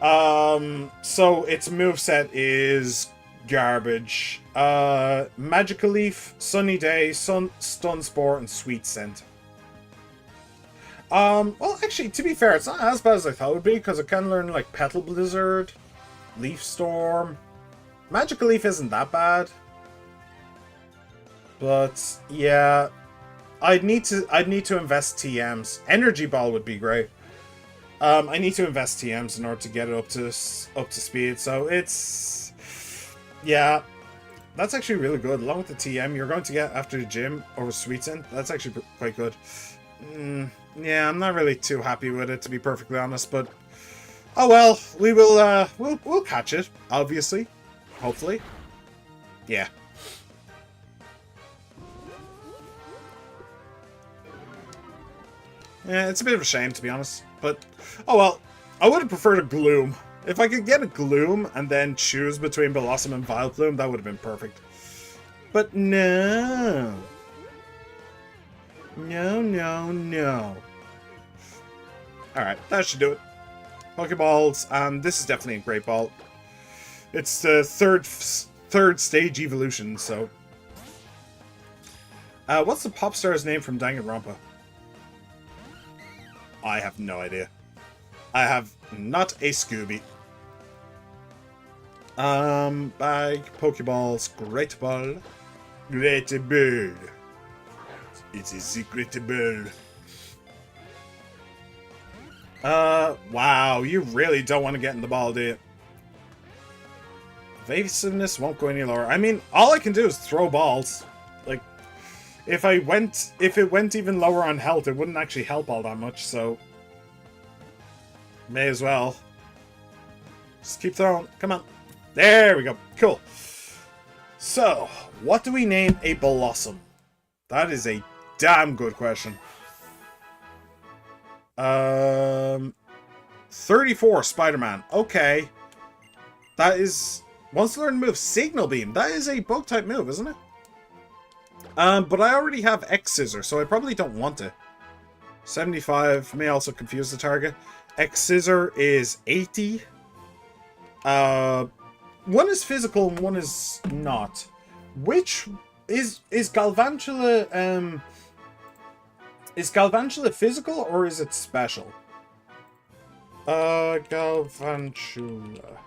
So its moveset is garbage. Magical Leaf, Sunny Day, Stun Spore, and Sweet Scent. Well, actually, to be fair, it's not as bad as I thought it would be, because it can learn, like, Petal Blizzard, Leaf Storm. Magical Leaf isn't that bad. But, yeah, I'd need to invest TMs. Energy Ball would be great. I need to invest TMs in order to get it up to speed, so it's... Yeah, that's actually really good. Along with the TM you're going to get after the gym over Sweet Scent, that's actually quite good. Yeah, I'm not really too happy with it, to be perfectly honest, but... Oh well, we will, we'll catch it, obviously. Hopefully. Yeah. Yeah, it's a bit of a shame, to be honest. But, oh well, I would have preferred a Gloom. If I could get a Gloom and then choose between Blossom and Vileplume, that would have been perfect. But no. No, no, no. Alright, that should do it. Pokeballs, and this is definitely a Great Ball. It's the third stage evolution, so... what's the pop star's name from Danganronpa? I have no idea. I have not a Scooby. Bag, Pokeballs, Great Ball. Great Ball. It's a secret ball. Wow, you really don't want to get in the ball, do you? Evasiveness won't go any lower. I mean, all I can do is throw balls. Like, if it went even lower on health, it wouldn't actually help all that much, so... May as well. Just keep throwing. Come on. There we go. Cool. So, what do we name a Blossom? That is a damn good question. 34, Spider-Man. Okay. That is... Once learned move, Signal Beam. That is a Bug-type move, isn't it? But I already have X-Scissor, so I probably don't want it. 75 may also confuse the target. X-Scissor is 80. One is physical and one is not. Which is Galvantula is Galvantula physical or is it special? Galvantula.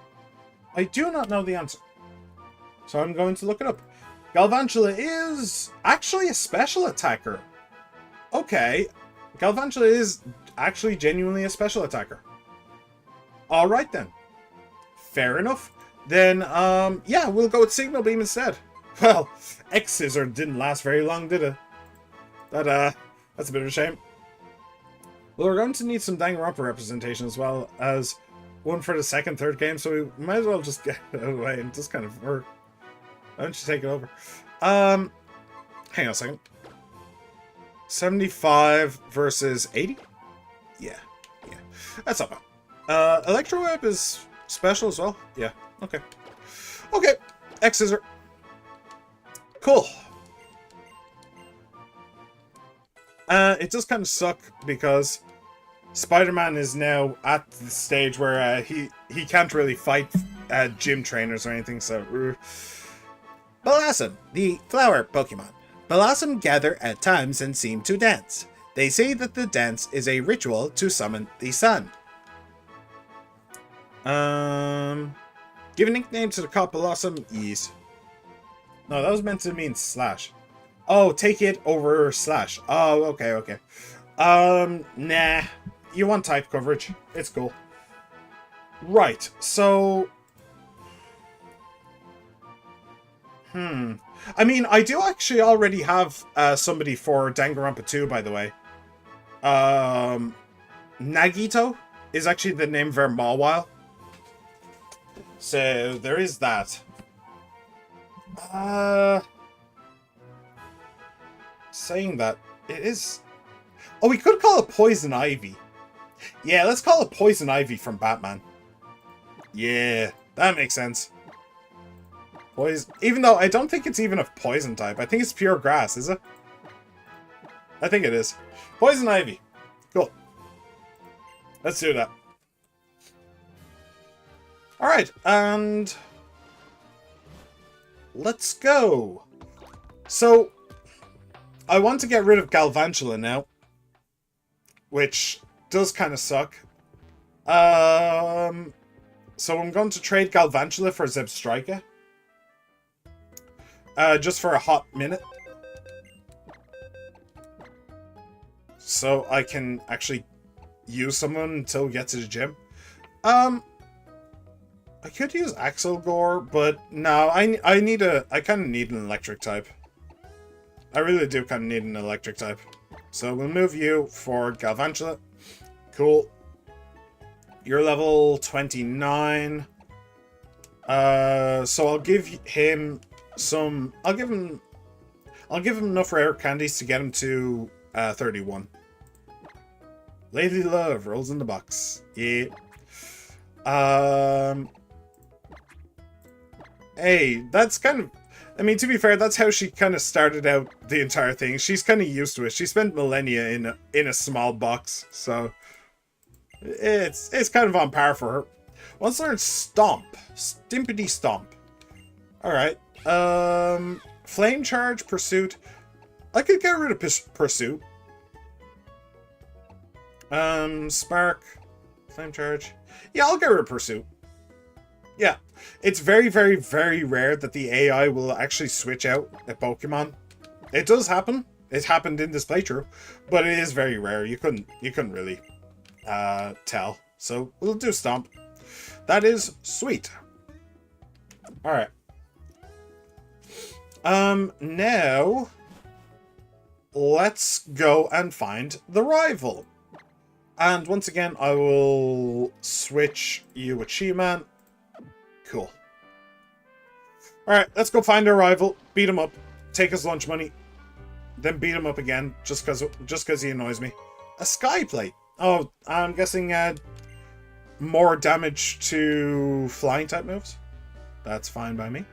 I do not know the answer. So I'm going to look it up. Galvantula is actually a special attacker. Okay. Galvantula is actually genuinely a special attacker. Alright then. Fair enough. Then, yeah, we'll go with Signal Beam instead. Well, X-Scissor didn't last very long, did it? That's a bit of a shame. Well, we're going to need some Danganronpa representation as well as one for the second, third game, so we might as well just get it out of the way and just kind of work. Why don't you take it over? Hang on a second. 75 versus 80? Yeah. That's not bad. Electro Web is special as well? Yeah, okay. Okay, X-Scissor. Cool. It does kind of suck because Spider-Man is now at the stage where he can't really fight gym trainers or anything, so... Blossom, the flower Pokemon. Blossom gather at times and seem to dance. They say that the dance is a ritual to summon the sun. Give a nickname to the cop Blossom. Yes. No, that was meant to mean slash. Oh, take it over slash. Oh, okay. Nah. You want type coverage. It's cool. Right, so... I mean, I do actually already have somebody for Danganronpa 2, by the way. Nagito is actually the name for Mawile. So, there is that. Saying that, it is... Oh, we could call it Poison Ivy. Yeah, let's call it Poison Ivy from Batman. Yeah, that makes sense. Poison... Even though I don't think it's even a poison type. I think it's pure grass, is it? I think it is. Poison Ivy. Cool. Let's do that. Alright, and let's go. So, I want to get rid of Galvantula now, which does kind of suck. So I'm going to trade Galvantula for Zebstrika. Just for a hot minute. So I can actually use someone until we get to the gym. I could use Axelgore, but no, I kind of need an electric type. I really do kind of need an electric type. So we'll move you for Galvantula. Cool. You're level 29. So I'll give him some. I'll give him enough rare candies to get him to 31. Lady Love rolls in the box. Yeah. Hey, that's kind of. I mean, to be fair, that's how she kind of started out the entire thing. She's kind of used to it. She spent millennia in a small box, so it's kind of on par for her. Let's learn Stomp. Stimpity Stomp. Alright. Flame Charge, Pursuit. I could get rid of Pursuit. Spark. Flame Charge. Yeah, I'll get rid of Pursuit. Yeah. It's very, very, very rare that the AI will actually switch out a Pokemon. It does happen. It happened in this playthrough, but it is very rare. You couldn't really tell. So we'll do Stomp. That is sweet. Alright. Now let's go and find the rival. And once again, I will switch you with She-Man. Cool. Alright, let's go find our rival, beat him up, take his lunch money, then beat him up again, just cause he annoys me. A Sky Plate. Oh, I'm guessing more damage to flying type moves. That's fine by me.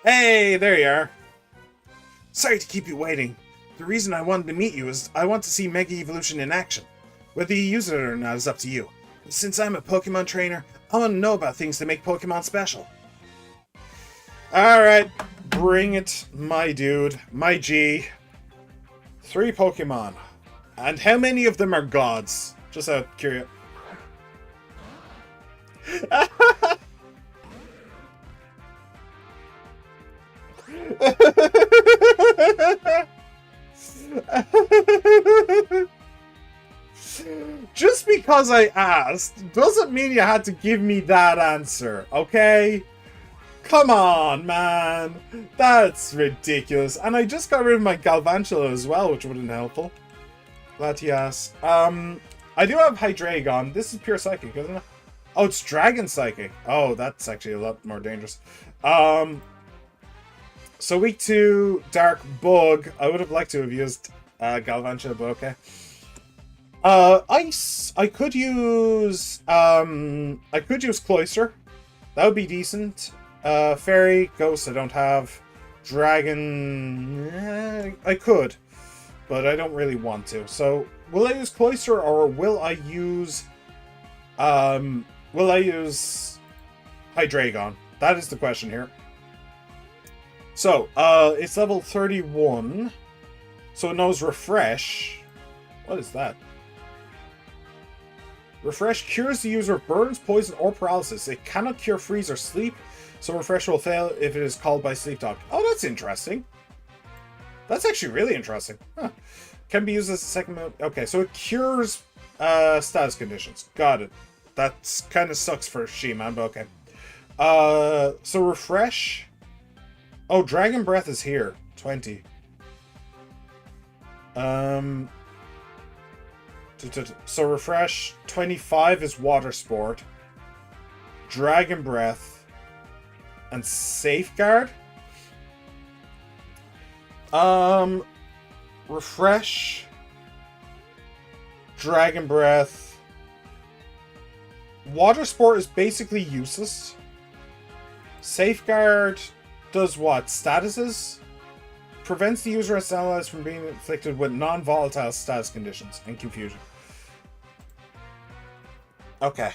Hey, there you are. Sorry to keep you waiting. The reason I wanted to meet you is I want to see Mega Evolution in action. Whether you use it or not is up to you. Since I'm a Pokemon trainer, I want to know about things that make Pokemon special. Alright, bring it, my dude, my G. 3 Pokemon. And how many of them are gods? Just out of curiosity. Just because I asked doesn't mean you had to give me that answer, okay? Come on, man. That's ridiculous. And I just got rid of my Galvantula as well, which would have been helpful. Latias. I do have Hydreigon. This is pure Psychic, isn't it? Oh, it's Dragon Psychic. Oh, that's actually a lot more dangerous. So weak to Dark Bug. I would have liked to have used Galvantula, but okay. Ice. I could use Cloyster. That would be decent. Fairy, Ghost I don't have. Dragon, I could, but I don't really want to. So, will I use Cloyster or will I use Hydreigon? That is the question here. So, it's level 31. So it knows Refresh. What is that? Refresh cures the user of burns, poison, or paralysis. It cannot cure freeze or sleep, so Refresh will fail if it is called by Sleep Talk. Oh, that's interesting. That's actually really interesting. Huh. Can be used as a second move. Okay, so it cures status conditions. Got it. That kind of sucks for She-Man, but okay. So Refresh. Oh, Dragon Breath is here. 20. So Refresh, 25 is Water Sport, Dragon Breath, and Safeguard. Refresh, Dragon Breath. Water Sport is basically useless. Safeguard does what? Statuses? prevents the user and allies from being inflicted with non-volatile status conditions and confusion. Okay.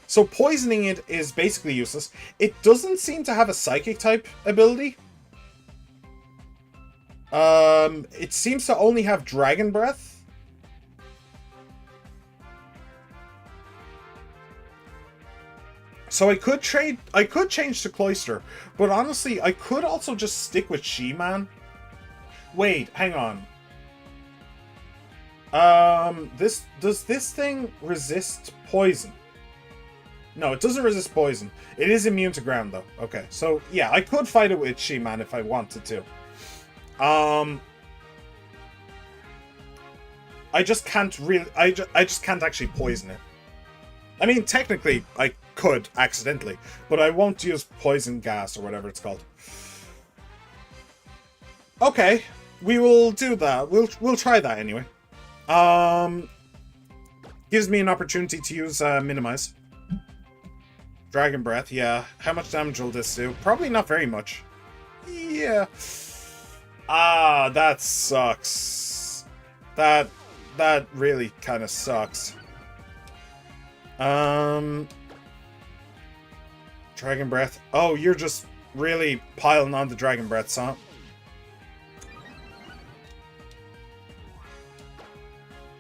So poisoning it is basically useless. It doesn't seem to have a psychic type ability. It seems to only have dragon breath. So I could change to Cloister, but honestly, I could also just stick with She-Man. Wait, hang on. Does this thing resist poison? No, it doesn't resist poison. It is immune to ground, though. Okay, so yeah, I could fight it with She-Man if I wanted to. I just can't really. I just can't actually poison it. I mean, technically, I could accidentally, but I won't use poison gas or whatever it's called. Okay, we will do that. We'll try that anyway. Gives me an opportunity to use minimize. Dragon breath, yeah. How much damage will this do? Probably not very much. Yeah. Ah, that sucks. That really kind of sucks. Dragon breath. Oh, you're just really piling on the dragon breath, huh?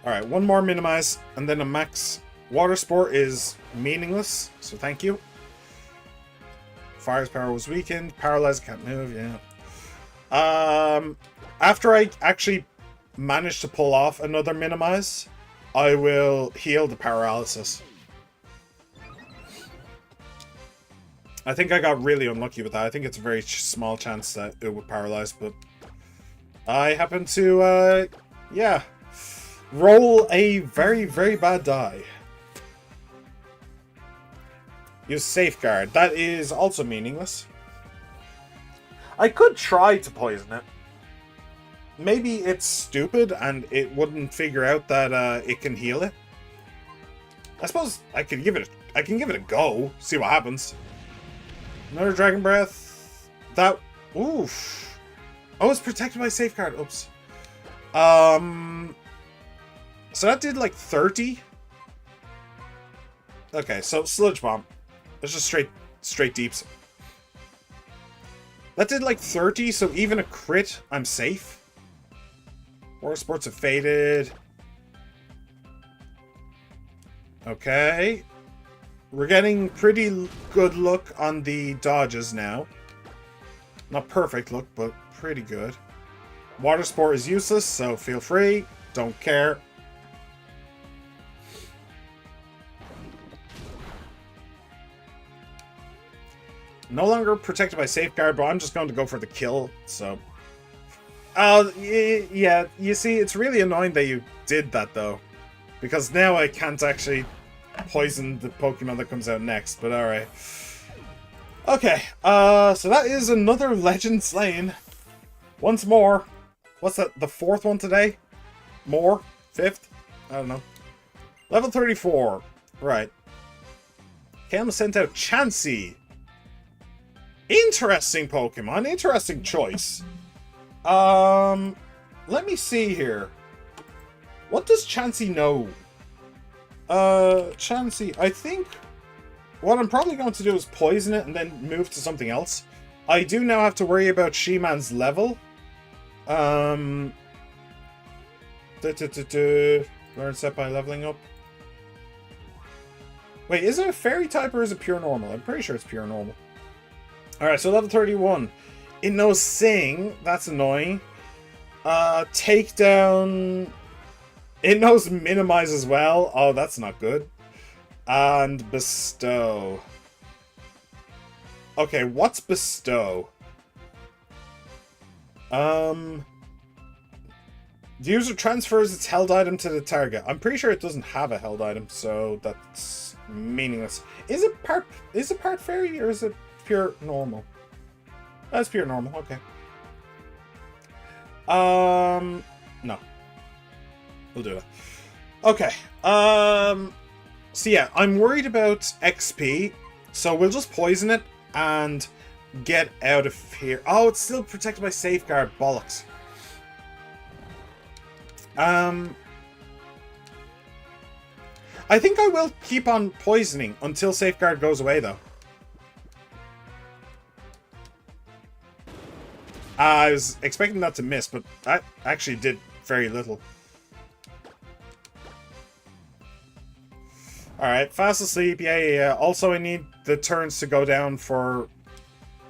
Alright, one more minimize, and then a max. Water sport is meaningless, so thank you. Fire's power was weakened. Paralyzed, can't move, yeah. After I actually manage to pull off another minimize, I will heal the paralysis. I think I got really unlucky with that. I think it's a very small chance that it would paralyze, but I happen to, yeah, roll a very, very bad die. Use safeguard. That is also meaningless. I could try to poison it. Maybe it's stupid and it wouldn't figure out that it can heal it. I suppose I can give it a go. See what happens. Another dragon breath. That oof. Oh, it's protected by safeguard. Oops. So that did like 30. Okay, so sludge bomb. It's just straight deeps. That did like 30, so even a crit, I'm safe. War sports have faded. Okay. We're getting pretty good look on the dodges now. Not perfect look, but pretty good. Water sport is useless, so feel free. Don't care. No longer protected by safeguard, but I'm just going to go for the kill, so... yeah, you see, it's really annoying that you did that, though. Because now I can't actually poison the Pokemon that comes out next, but alright. Okay, so that is another Legend slain. Once more. What's that, the fourth one today? More? Fifth? I don't know. Level 34. Right. Cam sent out Chansey. Interesting Pokemon. Interesting choice. Let me see here. What does Chansey know? Chansey, I think what I'm probably going to do is poison it and then move to something else. I do now have to worry about She-Man's level. Learn set by leveling up. Wait, is it a fairy type or is it pure normal? I'm pretty sure it's pure normal. Alright, so level 31. It knows Sing. That's annoying. Takedown. It knows Minimize as well. Oh, that's not good. And Bestow. Okay, what's Bestow? The user transfers its held item to the target. I'm pretty sure it doesn't have a held item, so that's meaningless. Is it part fairy or is it pure normal? That's pure normal, okay. No. We'll do that. Okay. So yeah, I'm worried about XP, so we'll just poison it, and get out of here. Oh, it's still protected by safeguard. Bollocks. I think I will keep on poisoning until safeguard goes away, though. I was expecting that to miss, but that actually did very little. Alright, fast asleep. Yeah. Also, I need the turns to go down for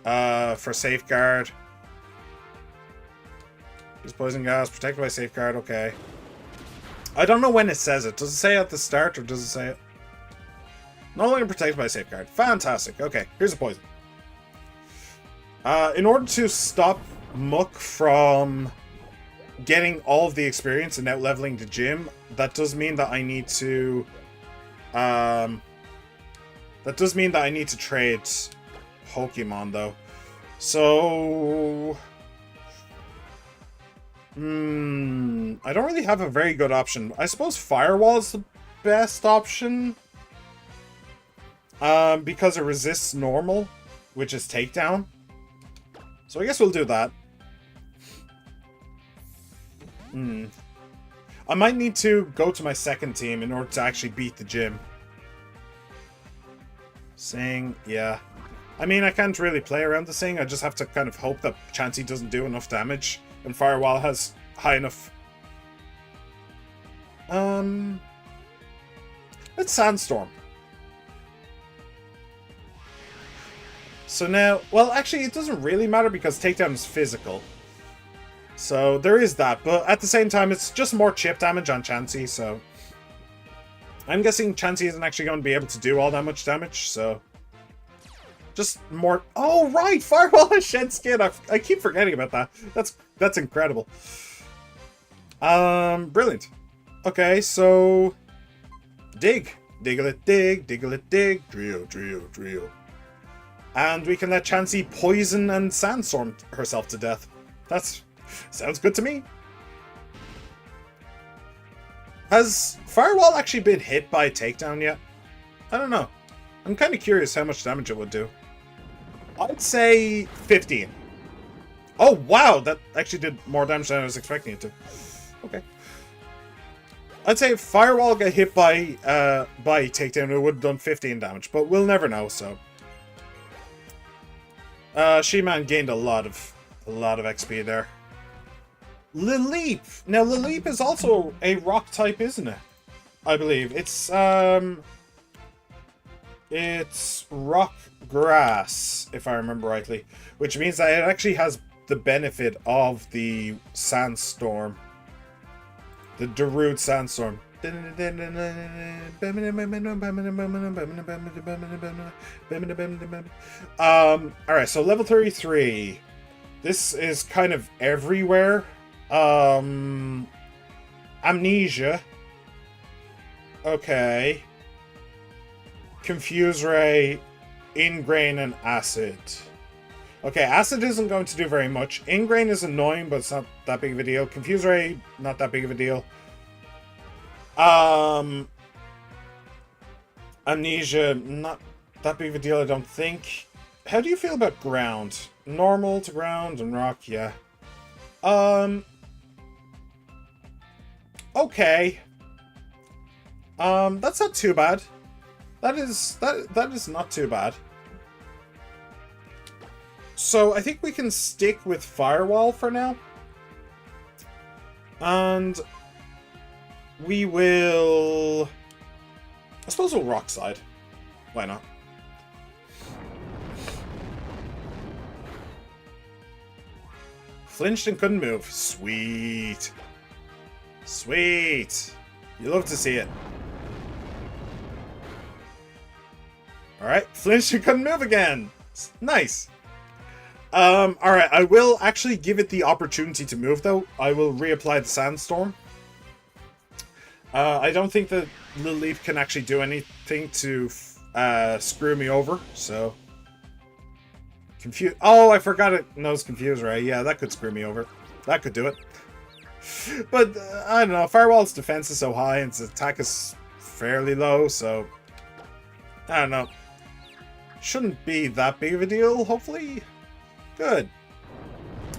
safeguard. Use poison gas, protected by safeguard, okay. I don't know when it says it. Does it say at the start, or does it say it? No longer protected by safeguard. Fantastic. Okay, here's a poison. In order to stop Muck from getting all of the experience and out leveling the gym, that does mean that I need to trade Pokemon, though. So I don't really have a very good option. I suppose Firewall is the best option. Because it resists normal, which is takedown. So I guess we'll do that. I might need to go to my second team in order to actually beat the gym. Sing, yeah. I mean, I can't really play around the Sing. I just have to kind of hope that Chansey doesn't do enough damage. And Firewall has high enough. Let's Sandstorm. So now, well, actually, it doesn't really matter because takedown is physical. So there is that, but at the same time, it's just more chip damage on Chansey, so I'm guessing Chansey isn't actually going to be able to do all that much damage, so just more. Oh right, Fireball has shed skin. I keep forgetting about that. That's incredible. Brilliant. Okay, so dig, Diglett, dig, Diglett, dig, Trio. And we can let Chansey poison and sandstorm herself to death. That's sounds good to me. Has Firewall actually been hit by takedown yet? I don't know. I'm kind of curious how much damage it would do. I'd say 15. Oh wow, that actually did more damage than I was expecting it to. Okay. I'd say if Firewall got hit by takedown, it would have done 15 damage, but we'll never know. So, She-Man gained a lot of XP there. Lileep. Now Lileep is also a rock type, isn't it? I believe it's rock grass, if I remember rightly, which means that it actually has the benefit of the sandstorm, the Darude sandstorm. Alright, so level 33. This is kind of everywhere. Amnesia. Okay. Confuse Ray, Ingrain, and Acid. Okay, Acid isn't going to do very much. Ingrain is annoying, but it's not that big of a deal. Confuse Ray, not that big of a deal. Amnesia, not that big of a deal, I don't think. How do you feel about ground? Normal to ground and rock, yeah. Okay. That's not too bad. That is not too bad. So I think we can stick with Firewall for now. And we will, I suppose we'll Rock Slide. Why not? Flinched and couldn't move. Sweet. Sweet. You love to see it. Alright, flinched and couldn't move again. Nice. Alright, I will actually give it the opportunity to move, though. I will reapply the Sandstorm. I don't think that Lileep can actually do anything to screw me over, so... Oh, I forgot it knows Confuse Ray. Yeah, that could screw me over. That could do it. But, I don't know, Firewall's defense is so high and its attack is fairly low, so... I don't know. Shouldn't be that big of a deal, hopefully. Good.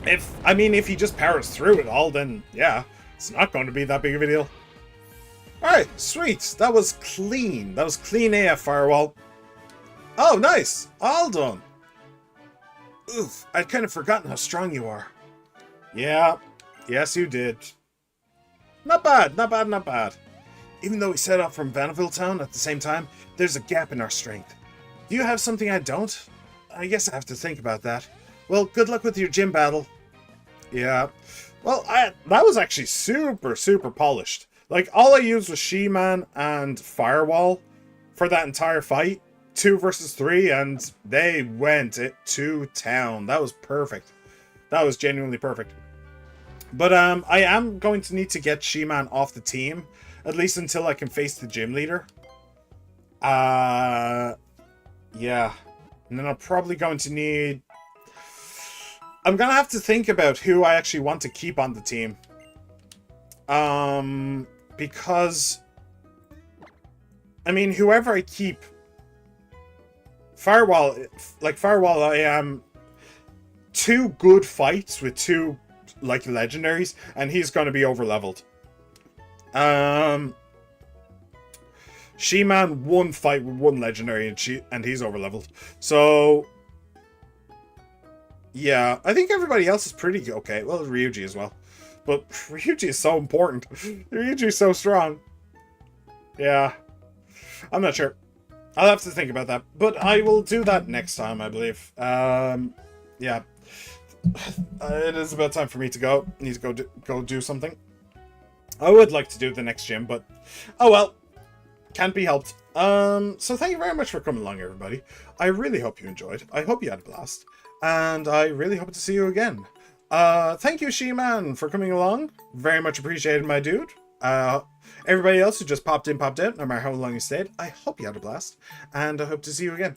If he just powers through it all, then yeah, it's not going to be that big of a deal. Alright, sweet. That was clean. That was clean AF Firewall. Oh, nice. All done. Oof, I'd kind of forgotten how strong you are. Yeah. Yes, you did. Not bad, not bad, not bad. Even though we set off from Vanderbilt Town at the same time, there's a gap in our strength. Do you have something I don't? I guess I have to think about that. Well, good luck with your gym battle. Yeah. Well, that was actually super, super polished. Like, all I used was She-Man and Firewall for that entire fight. 2 versus 3, and they went it to town. That was perfect. That was genuinely perfect. But I am going to need to get She-Man off the team, at least until I can face the gym leader. Yeah. And then I'm probably going to need... I'm going to have to think about who I actually want to keep on the team. Because... I mean, whoever I keep... Firewall, I am 2 good fights with 2, like, legendaries, and he's going to be over-leveled. She-Man 1 fight with 1 legendary, and he's over-leveled. So, yeah, I think everybody else is pretty okay. Well, Ryuji as well. But Ryuji is so important. Ryuji is so strong. Yeah. I'm not sure. I'll have to think about that. But I will do that next time, I believe. Yeah. It is about time for me to go. I need to go do something. I would like to do the next gym, but... oh well. Can't be helped. So thank you very much for coming along, everybody. I really hope you enjoyed. I hope you had a blast. And I really hope to see you again. Thank you, She-Man, for coming along. Very much appreciated, my dude. Everybody else who just popped in, popped out, no matter how long you stayed, I hope you had a blast. And I hope to see you again.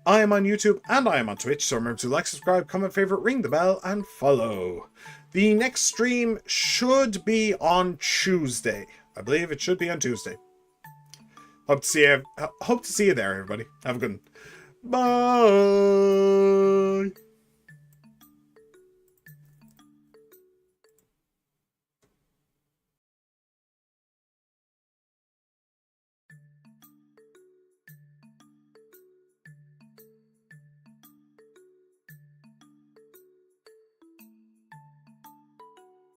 I am on YouTube and I am on Twitch, so remember to like, subscribe, comment, favorite, ring the bell, and follow. The next stream should be on Tuesday. I believe it should be on Tuesday. Hope to see you there, everybody. Have a good one. Bye.